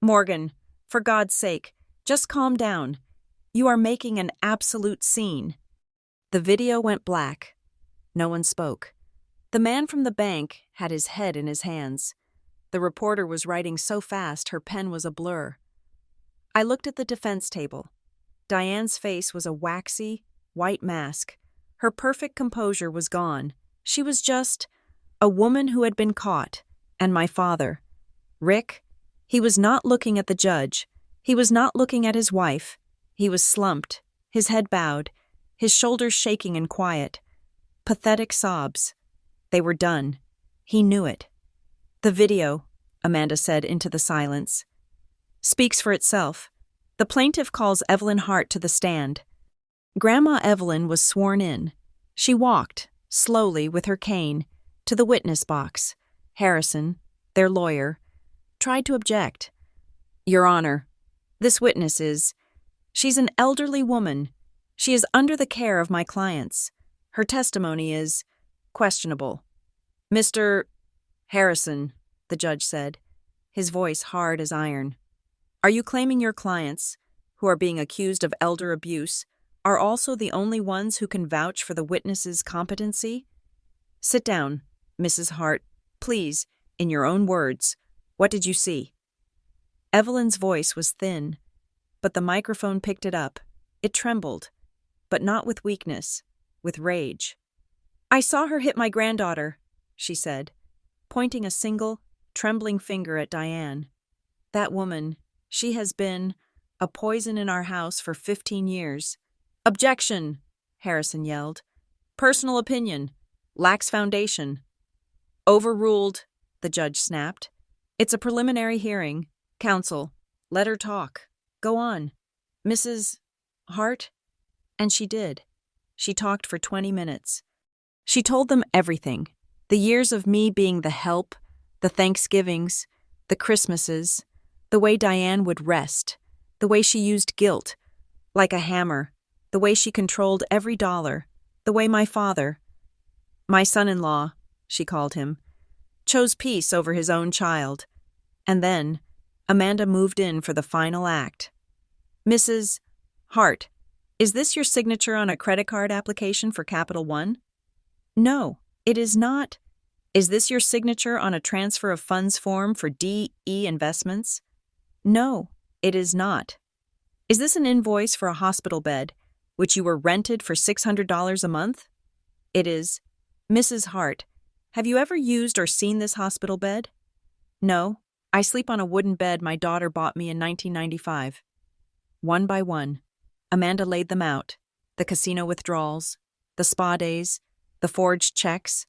Morgan, for God's sake, just calm down. You are making an absolute scene. The video went black. No one spoke. The man from the bank had his head in his hands. The reporter was writing so fast her pen was a blur. I looked at the defense table. Diane's face was a waxy, white mask. Her perfect composure was gone. She was just a woman who had been caught, and my father. Rick, he was not looking at the judge. He was not looking at his wife. He was slumped, his head bowed, his shoulders shaking and quiet. Pathetic sobs. They were done. He knew it. The video, Amanda said into the silence, speaks for itself. The plaintiff calls Evelyn Hart to the stand. Grandma Evelyn was sworn in. She walked, slowly with her cane, to the witness box. Harrison, their lawyer, tried to object. "Your Honor, this witness is... She's an elderly woman. She is under the care of my clients. Her testimony is questionable." "Mr. Harrison," the judge said, his voice hard as iron, "are you claiming your clients, who are being accused of elder abuse, are also the only ones who can vouch for the witness's competency?" "Sit down, Mrs. Hart. Please, in your own words, what did you see?" Evelyn's voice was thin, but the microphone picked it up. It trembled, but not with weakness, with rage. "I saw her hit my granddaughter," she said, pointing a single, trembling finger at Diane. "That woman, she has been a poison in our house for 15 years. "Objection!" Harrison yelled. "Personal opinion. Lacks foundation." "Overruled," the judge snapped. "It's a preliminary hearing. Counsel, let her talk. Go on. Mrs. Hart?" And she did. She talked for 20 minutes. She told them everything. The years of me being the help, the Thanksgivings, the Christmases, the way Diane would rest, the way she used guilt, like a hammer, the way she controlled every dollar, the way my father, my son-in-law, she called him, chose peace over his own child. And then, Amanda moved in for the final act. "Mrs. Hart, is this your signature on a credit card application for Capital One?" "No, it is not." "Is this your signature on a transfer of funds form for DE Investments?" "No, it is not." "Is this an invoice for a hospital bed, which you were rented for $600 a month?" "It is." "Mrs. Hart, have you ever used or seen this hospital bed?" "No, I sleep on a wooden bed my daughter bought me in 1995. One by one, Amanda laid them out: the casino withdrawals, the spa days, the forged checks.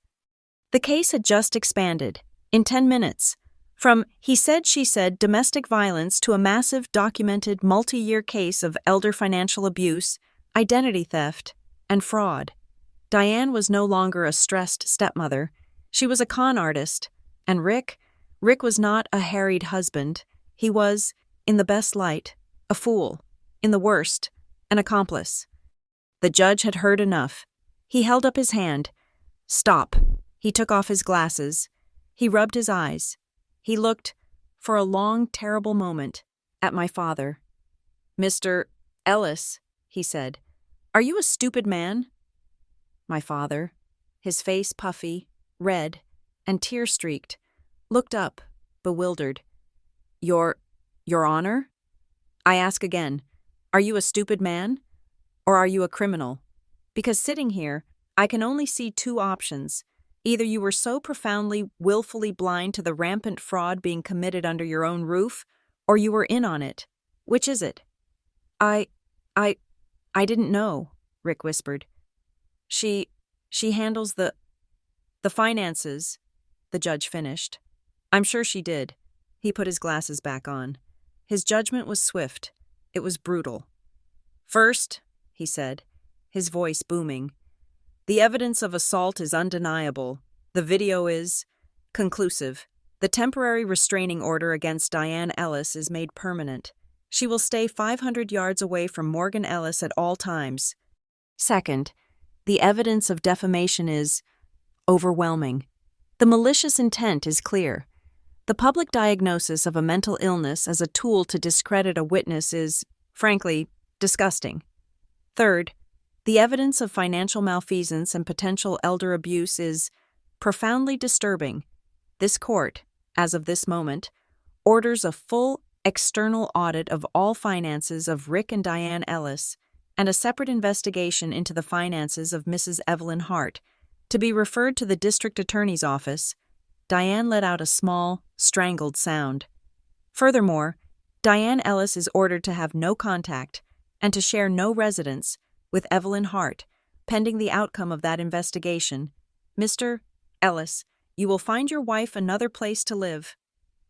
The case had just expanded, in 10 minutes, from he said, she said domestic violence to a massive documented multi-year case of elder financial abuse, identity theft, and fraud. Diane was no longer a stressed stepmother. She was a con artist. And Rick was not a harried husband. He was, in the best light, a fool. In the worst, an accomplice. The judge had heard enough. He held up his hand. "Stop." He took off his glasses. He rubbed his eyes. He looked, for a long, terrible moment, at my father. "Mr. Ellis," he said, "are you a stupid man?" My father, his face puffy, red, and tear-streaked, looked up, bewildered. Your Honor? I ask again, are you a stupid man? Or are you a criminal? Because sitting here, I can only see two options. Either you were so profoundly, willfully blind to the rampant fraud being committed under your own roof, or you were in on it. Which is it? I didn't know," Rick whispered. She handles the finances," the judge finished. "I'm sure she did." He put his glasses back on. His judgment was swift. It was brutal. "First," he said, his voice booming, "the evidence of assault is undeniable. The video is conclusive. The temporary restraining order against Diane Ellis is made permanent. She will stay 500 yards away from Morgan Ellis at all times. Second, the evidence of defamation is overwhelming. The malicious intent is clear. The public diagnosis of a mental illness as a tool to discredit a witness is, frankly, disgusting. Third, the evidence of financial malfeasance and potential elder abuse is profoundly disturbing. This court, as of this moment, orders a full external audit of all finances of Rick and Diane Ellis and a separate investigation into the finances of Mrs. Evelyn Hart, to be referred to the district attorney's office. Diane let out a small, strangled sound. Furthermore, Diane Ellis is ordered to have no contact and to share no residence with Evelyn Hart, pending the outcome of that investigation. Mr. Ellis, you will find your wife another place to live.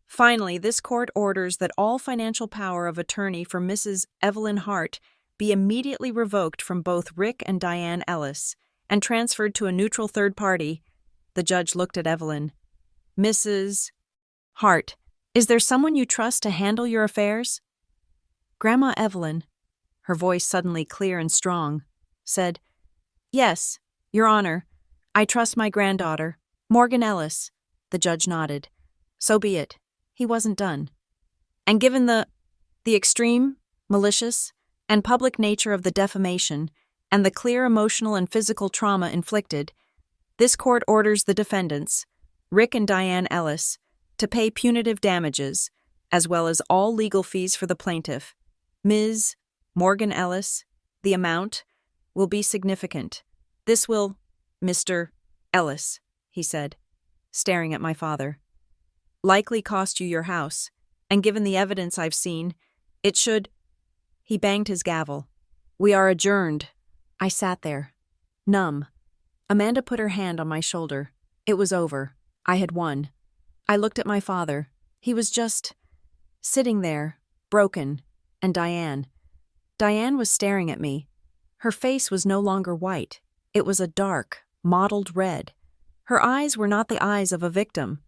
Finally, this court orders that all financial power of attorney for Mrs. Evelyn Hart be immediately revoked from both Rick and Diane Ellis and transferred to a neutral third party. The judge looked at Evelyn. Mrs. Hart, is there someone you trust to handle your affairs? Grandma Evelyn, her voice suddenly clear and strong, said, Yes, Your Honor, I trust my granddaughter, Morgan Ellis. The judge nodded. So be it. He wasn't done. And given the extreme, malicious, and public nature of the defamation and the clear emotional and physical trauma inflicted, this court orders the defendants, Rick and Diane Ellis, to pay punitive damages, as well as all legal fees for the plaintiff, Ms. Morgan Ellis. The amount will be significant. This will, Mr. Ellis, he said, staring at my father, likely cost you your house, and given the evidence I've seen, it should. He banged his gavel. We are adjourned. I sat there, numb. Amanda put her hand on my shoulder. It was over. I had won. I looked at my father. He was just sitting there, broken, and Diane. Diane was staring at me. Her face was no longer white. It was a dark, mottled red. Her eyes were not the eyes of a victim.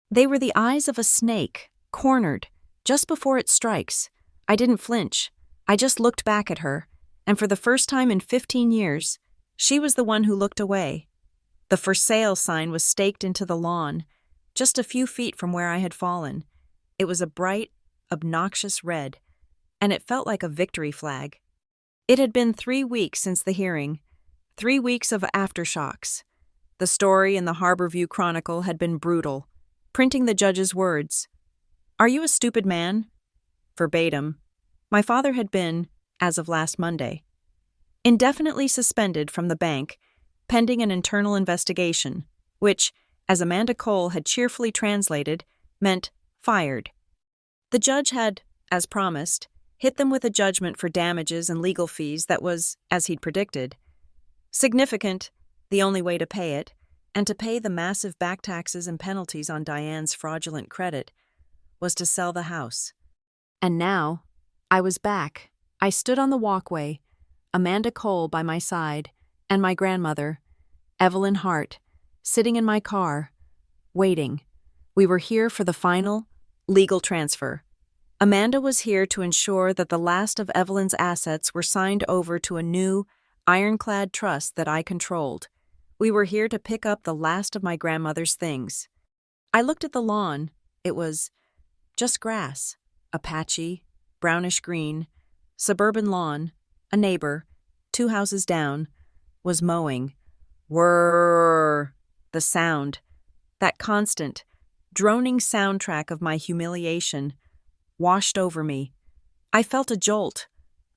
They were the eyes of a snake, cornered, just before it strikes. I didn't flinch. I just looked back at her, and for the first time in 15 years, she was the one who looked away. The for sale sign was staked into the lawn, just a few feet from where I had fallen. It was a bright, obnoxious red, and it felt like a victory flag. It had been 3 weeks since the hearing, 3 weeks of aftershocks. The story in the Harborview Chronicle had been brutal, printing the judge's words. Are you a stupid man? Verbatim. My father had been, as of last Monday, indefinitely suspended from the bank, pending an internal investigation, which, as Amanda Cole had cheerfully translated, meant fired. The judge had, as promised, hit them with a judgment for damages and legal fees that was, as he'd predicted, significant, the only way to pay it, and to pay the massive back taxes and penalties on Diane's fraudulent credit, was to sell the house. And now, I was back. I stood on the walkway, Amanda Cole by my side, and my grandmother, Evelyn Hart, sitting in my car, waiting. We were here for the final, legal transfer. Amanda was here to ensure that the last of Evelyn's assets were signed over to a new, ironclad trust that I controlled. We were here to pick up the last of my grandmother's things. I looked at the lawn. It was just grass, a patchy, brownish-green, suburban lawn. A neighbor, 2 houses down, was mowing. Whirr! The sound, that constant, droning soundtrack of my humiliation, washed over me. I felt a jolt,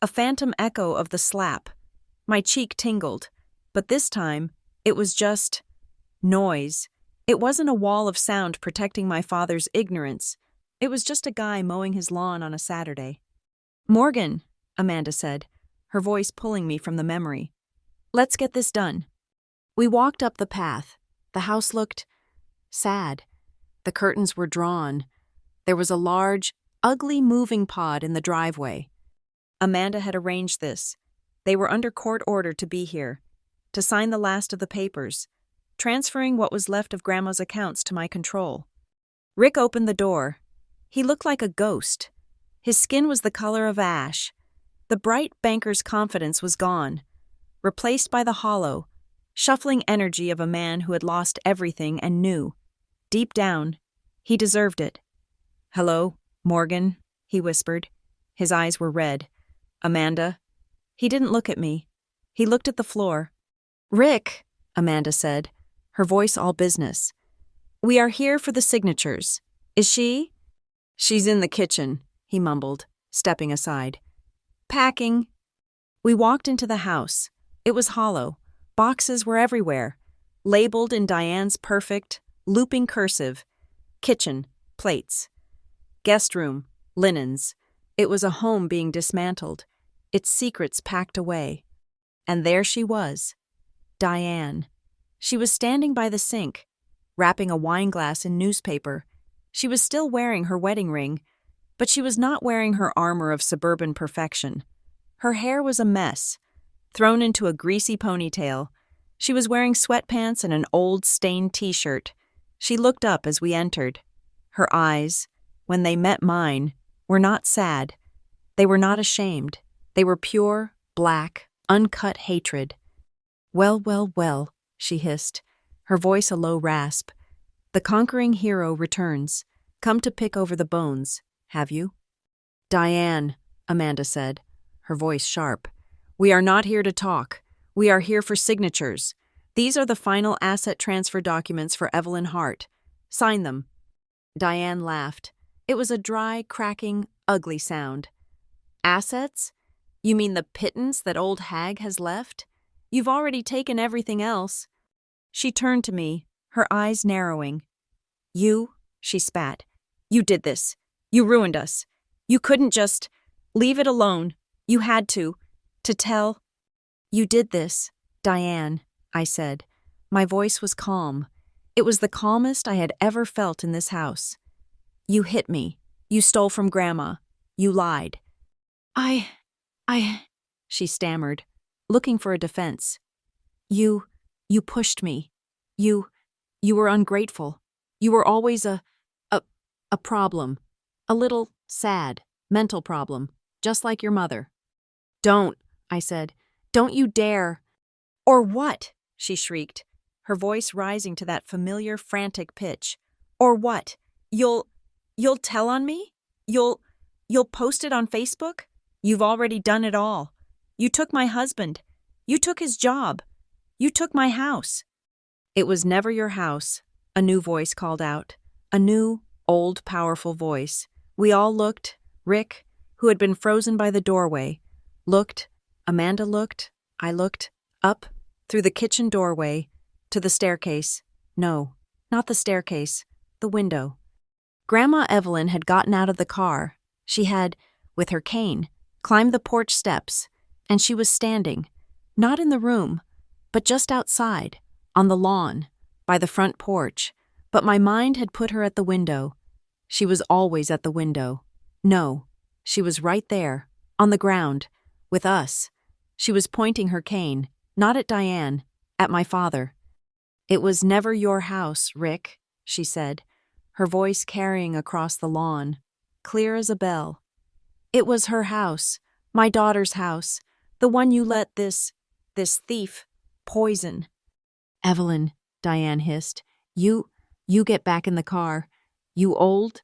a phantom echo of the slap. My cheek tingled, but this time, it was just noise. It wasn't a wall of sound protecting my father's ignorance. It was just a guy mowing his lawn on a Saturday. Morgan, Amanda said, her voice pulling me from the memory. Let's get this done. We walked up the path. The house looked sad. The curtains were drawn. There was a large, ugly moving pod in the driveway. Amanda had arranged this. They were under court order to be here, to sign the last of the papers, transferring what was left of Grandma's accounts to my control. Rick opened the door. He looked like a ghost. His skin was the color of ash. The bright banker's confidence was gone, replaced by the hollow, shuffling energy of a man who had lost everything and knew, deep down, he deserved it. Hello, Morgan, he whispered. His eyes were red. Amanda. He didn't look at me. He looked at the floor. Rick, Amanda said, her voice all business. We are here for the signatures. Is she? She's in the kitchen, he mumbled, stepping aside. Packing. We walked into the house. It was hollow. Boxes were everywhere, labeled in Diane's perfect, looping cursive. Kitchen, plates. Guest room, linens. It was a home being dismantled, its secrets packed away. And there she was, Diane. She was standing by the sink, wrapping a wineglass in newspaper. She was still wearing her wedding ring, but she was not wearing her armor of suburban perfection. Her hair was a mess, thrown into a greasy ponytail. She was wearing sweatpants and an old, stained t-shirt. She looked up as we entered. Her eyes, when they met mine, were not sad. They were not ashamed. They were pure, black, uncut hatred. "Well, well, well," she hissed, her voice a low rasp. "The conquering hero returns. Come to pick over the bones, have you?" "Diane," Amanda said, her voice sharp. "We are not here to talk. We are here for signatures. These are the final asset transfer documents for Evelyn Hart. Sign them." Diane laughed. It was a dry, cracking, ugly sound. "Assets? You mean the pittance that old hag has left? You've already taken everything else." She turned to me, her eyes narrowing. "You," she spat, "you did this. You ruined us. You couldn't just leave it alone. You had to tell." "You did this, Diane," I said. My voice was calm. It was the calmest I had ever felt in this house. "You hit me. You stole from Grandma. You lied." I, she stammered, looking for a defense. You pushed me. You were ungrateful. You were always a problem. A little sad, mental problem, just like your mother." "Don't," I said. "Don't you dare." "Or what?" she shrieked, her voice rising to that familiar, frantic pitch. "Or what? You'll tell on me? You'll post it on Facebook? You've already done it all. You took my husband. You took his job. You took my house." "It was never your house," a new voice called out. A new, old, powerful voice. We all looked. Rick, who had been frozen by the doorway, looked. Amanda looked. I looked. Up, through the kitchen doorway, to the staircase. No, not the staircase. The window. Grandma Evelyn had gotten out of the car. She had, with her cane, climbed the porch steps, and she was standing, not in the room, but just outside, on the lawn, by the front porch. But my mind had put her at the window. She was always at the window. No, she was right there, on the ground, with us. She was pointing her cane, not at Diane, at my father. "It was never your house, Rick," she said, her voice carrying across the lawn, clear as a bell. "It was her house, my daughter's house, the one you let this thief poison." "Evelyn," Diane hissed, you get back in the car. You old—"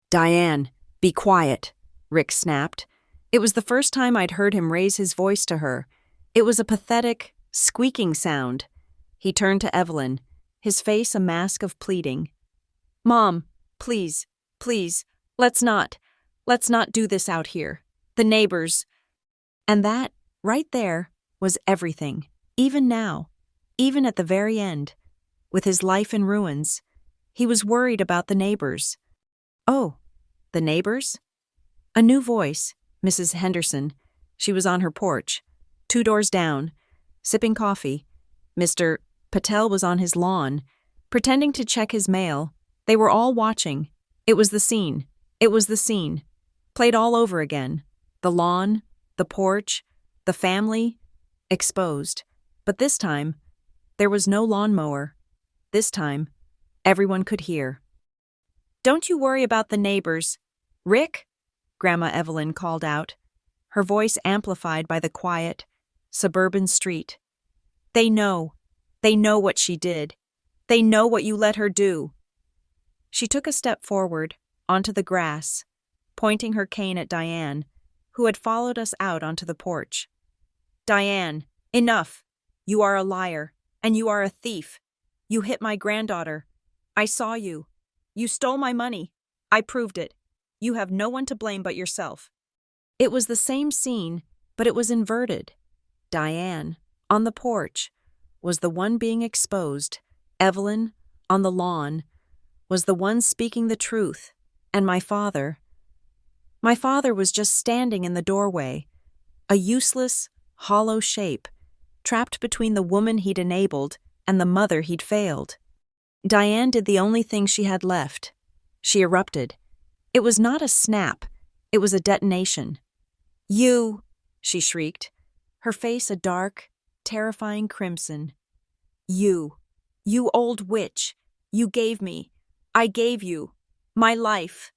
"Diane, be quiet," Rick snapped. It was the first time I'd heard him raise his voice to her. It was a pathetic, squeaking sound. He turned to Evelyn, his face a mask of pleading. "Mom, please, let's not do this out here. The neighbors." And that, right there, was everything, even now, even at the very end. With his life in ruins, he was worried about the neighbors. Oh, the neighbors? A new voice, Mrs. Henderson. She was on her porch, 2 doors down, sipping coffee. Mr. Patel was on his lawn, pretending to check his mail. They were all watching. It was the scene. Played all over again. The lawn, the porch, the family, exposed. But this time, there was no lawnmower. This time, everyone could hear. "Don't you worry about the neighbors. Rick," Grandma Evelyn called out, her voice amplified by the quiet, suburban street. They know what she did. They know what you let her do." She took a step forward, onto the grass, pointing her cane at Diane, who had followed us out onto the porch. "Diane, enough. You are a liar, and you are a thief. You hit my granddaughter. I saw you. You stole my money. I proved it. You have no one to blame but yourself." It was the same scene, but it was inverted. Diane, on the porch, was the one being exposed. Evelyn, on the lawn, was the one speaking the truth. And my father was just standing in the doorway, a useless, hollow shape, trapped between the woman he'd enabled and the mother he'd failed. Diane did the only thing she had left. She erupted. It was not a snap. It was a detonation. You she shrieked, her face a dark, terrifying crimson. You old witch, I gave you, my life.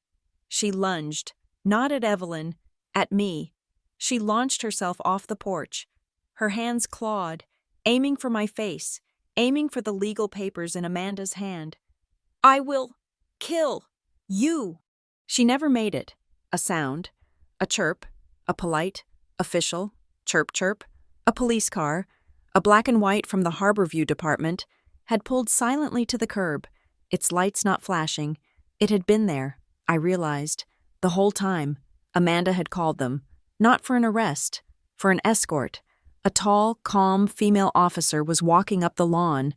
She lunged, not at Evelyn, at me. She launched herself off the porch, her hands clawed, aiming for my face, aiming for the legal papers in Amanda's hand. I will kill you. She never made it. A sound, a chirp, a polite, official, chirp chirp, a police car, a black and white from the Harborview Department, had pulled silently to the curb, its lights not flashing. It had been there, I realized, the whole time. Amanda had called them, not for an arrest, for an escort. A tall, calm female officer was walking up the lawn.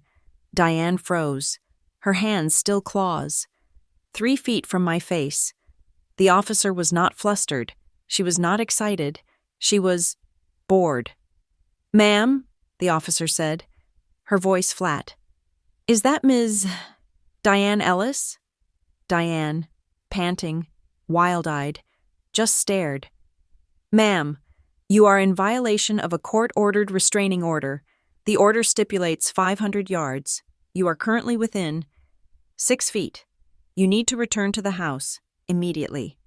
Diane froze, her hands still claws. 3 feet from my face. The officer was not flustered. She was not excited. She was bored. Ma'am, the officer said, her voice flat. Is that Ms. Diane Ellis? Diane, panting, wild-eyed, just stared. Ma'am, you are in violation of a court-ordered restraining order. The order stipulates 500 yards. You are currently within 6 feet. You need to return to the house, immediately.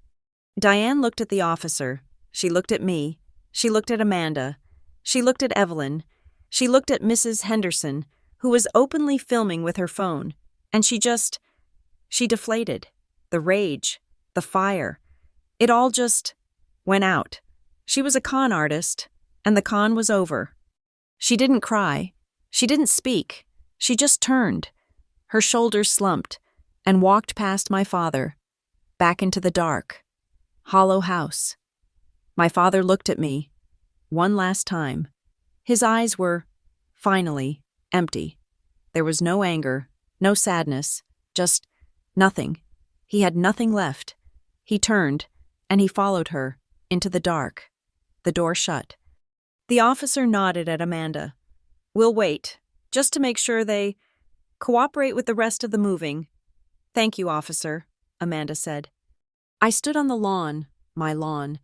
Diane looked at the officer. She looked at me. She looked at Amanda. She looked at Evelyn. She looked at Mrs. Henderson, who was openly filming with her phone, and she deflated. The rage, the fire, it all just went out. She was a con artist, and the con was over. She didn't cry. She didn't speak. She just turned. Her shoulders slumped, and walked past my father, back into the dark, hollow house. My father looked at me, one last time. His eyes were, finally, empty. There was no anger, no sadness, just nothing. He had nothing left. He turned, and he followed her, into the dark. The door shut. The officer nodded at Amanda. We'll wait, just to make sure they cooperate with the rest of the moving. Thank you, officer, Amanda said. I stood on the lawn, my lawn,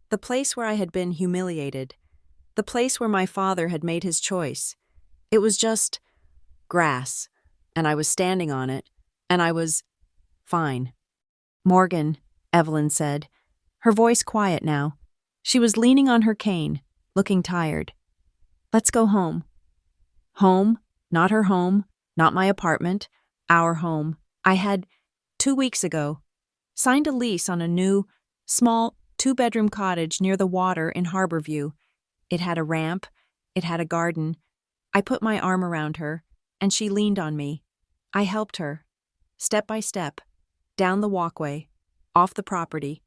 the place where I had been humiliated, the place where my father had made his choice. It was just grass, and I was standing on it, and I was fine. Morgan, Evelyn said, her voice quiet now. She was leaning on her cane, looking tired. Let's go home. Home, not her home, not my apartment, our home. I had, 2 weeks ago, signed a lease on a new, small, 2-bedroom cottage near the water in Harborview. It had a ramp, it had a garden. I put my arm around her, and she leaned on me. I helped her, step by step, down the walkway, off the property,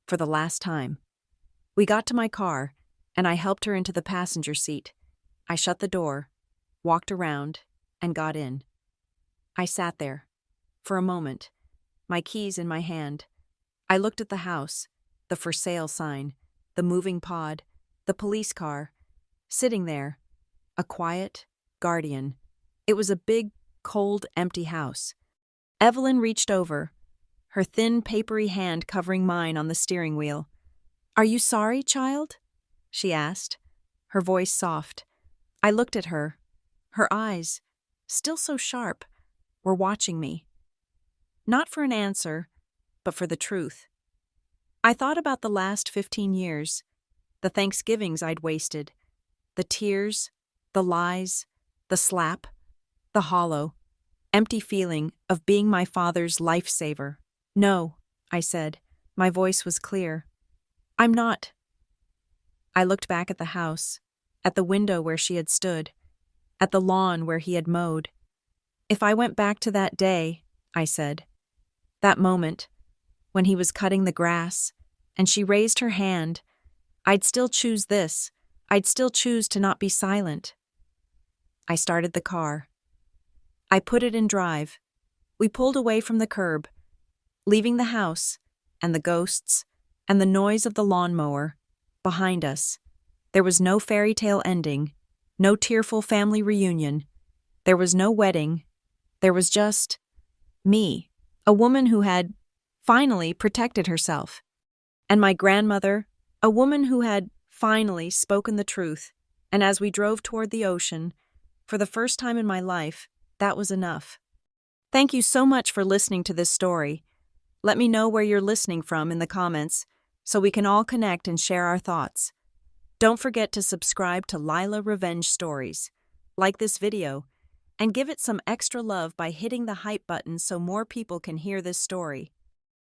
for the last time. We got to my car, and I helped her into the passenger seat. I shut the door, walked around, and got in. I sat there, for a moment, my keys in my hand. I looked at the house, the for sale sign, the moving pod, the police car, sitting there, a quiet guardian. It was a big, cold, empty house. Evelyn reached over, her thin, papery hand covering mine on the steering wheel. Are you sorry, child? She asked, her voice soft. I looked at her. Her eyes, still so sharp, were watching me. Not for an answer, but for the truth. I thought about the last 15 years, the Thanksgivings I'd wasted, the tears, the lies, the slap, the hollow, empty feeling of being my father's lifesaver. No, I said. My voice was clear. I'm not. I looked back at the house, at the window where she had stood, at the lawn where he had mowed. If I went back to that day, I said, that moment, when he was cutting the grass, and she raised her hand, I'd still choose this. I'd still choose to not be silent. I started the car. I put it in drive. We pulled away from the curb, leaving the house, and the ghosts, and the noise of the lawnmower behind us. There was no fairy tale ending, no tearful family reunion. There was no wedding. There was just me, a woman who had finally protected herself, and my grandmother, a woman who had finally spoken the truth, and as we drove toward the ocean, for the first time in my life, that was enough. Thank you so much for listening to this story. Let me know where you're listening from in the comments so we can all connect and share our thoughts. Don't forget to subscribe to Lila Revenge Stories, like this video, and give it some extra love by hitting the hype button so more people can hear this story.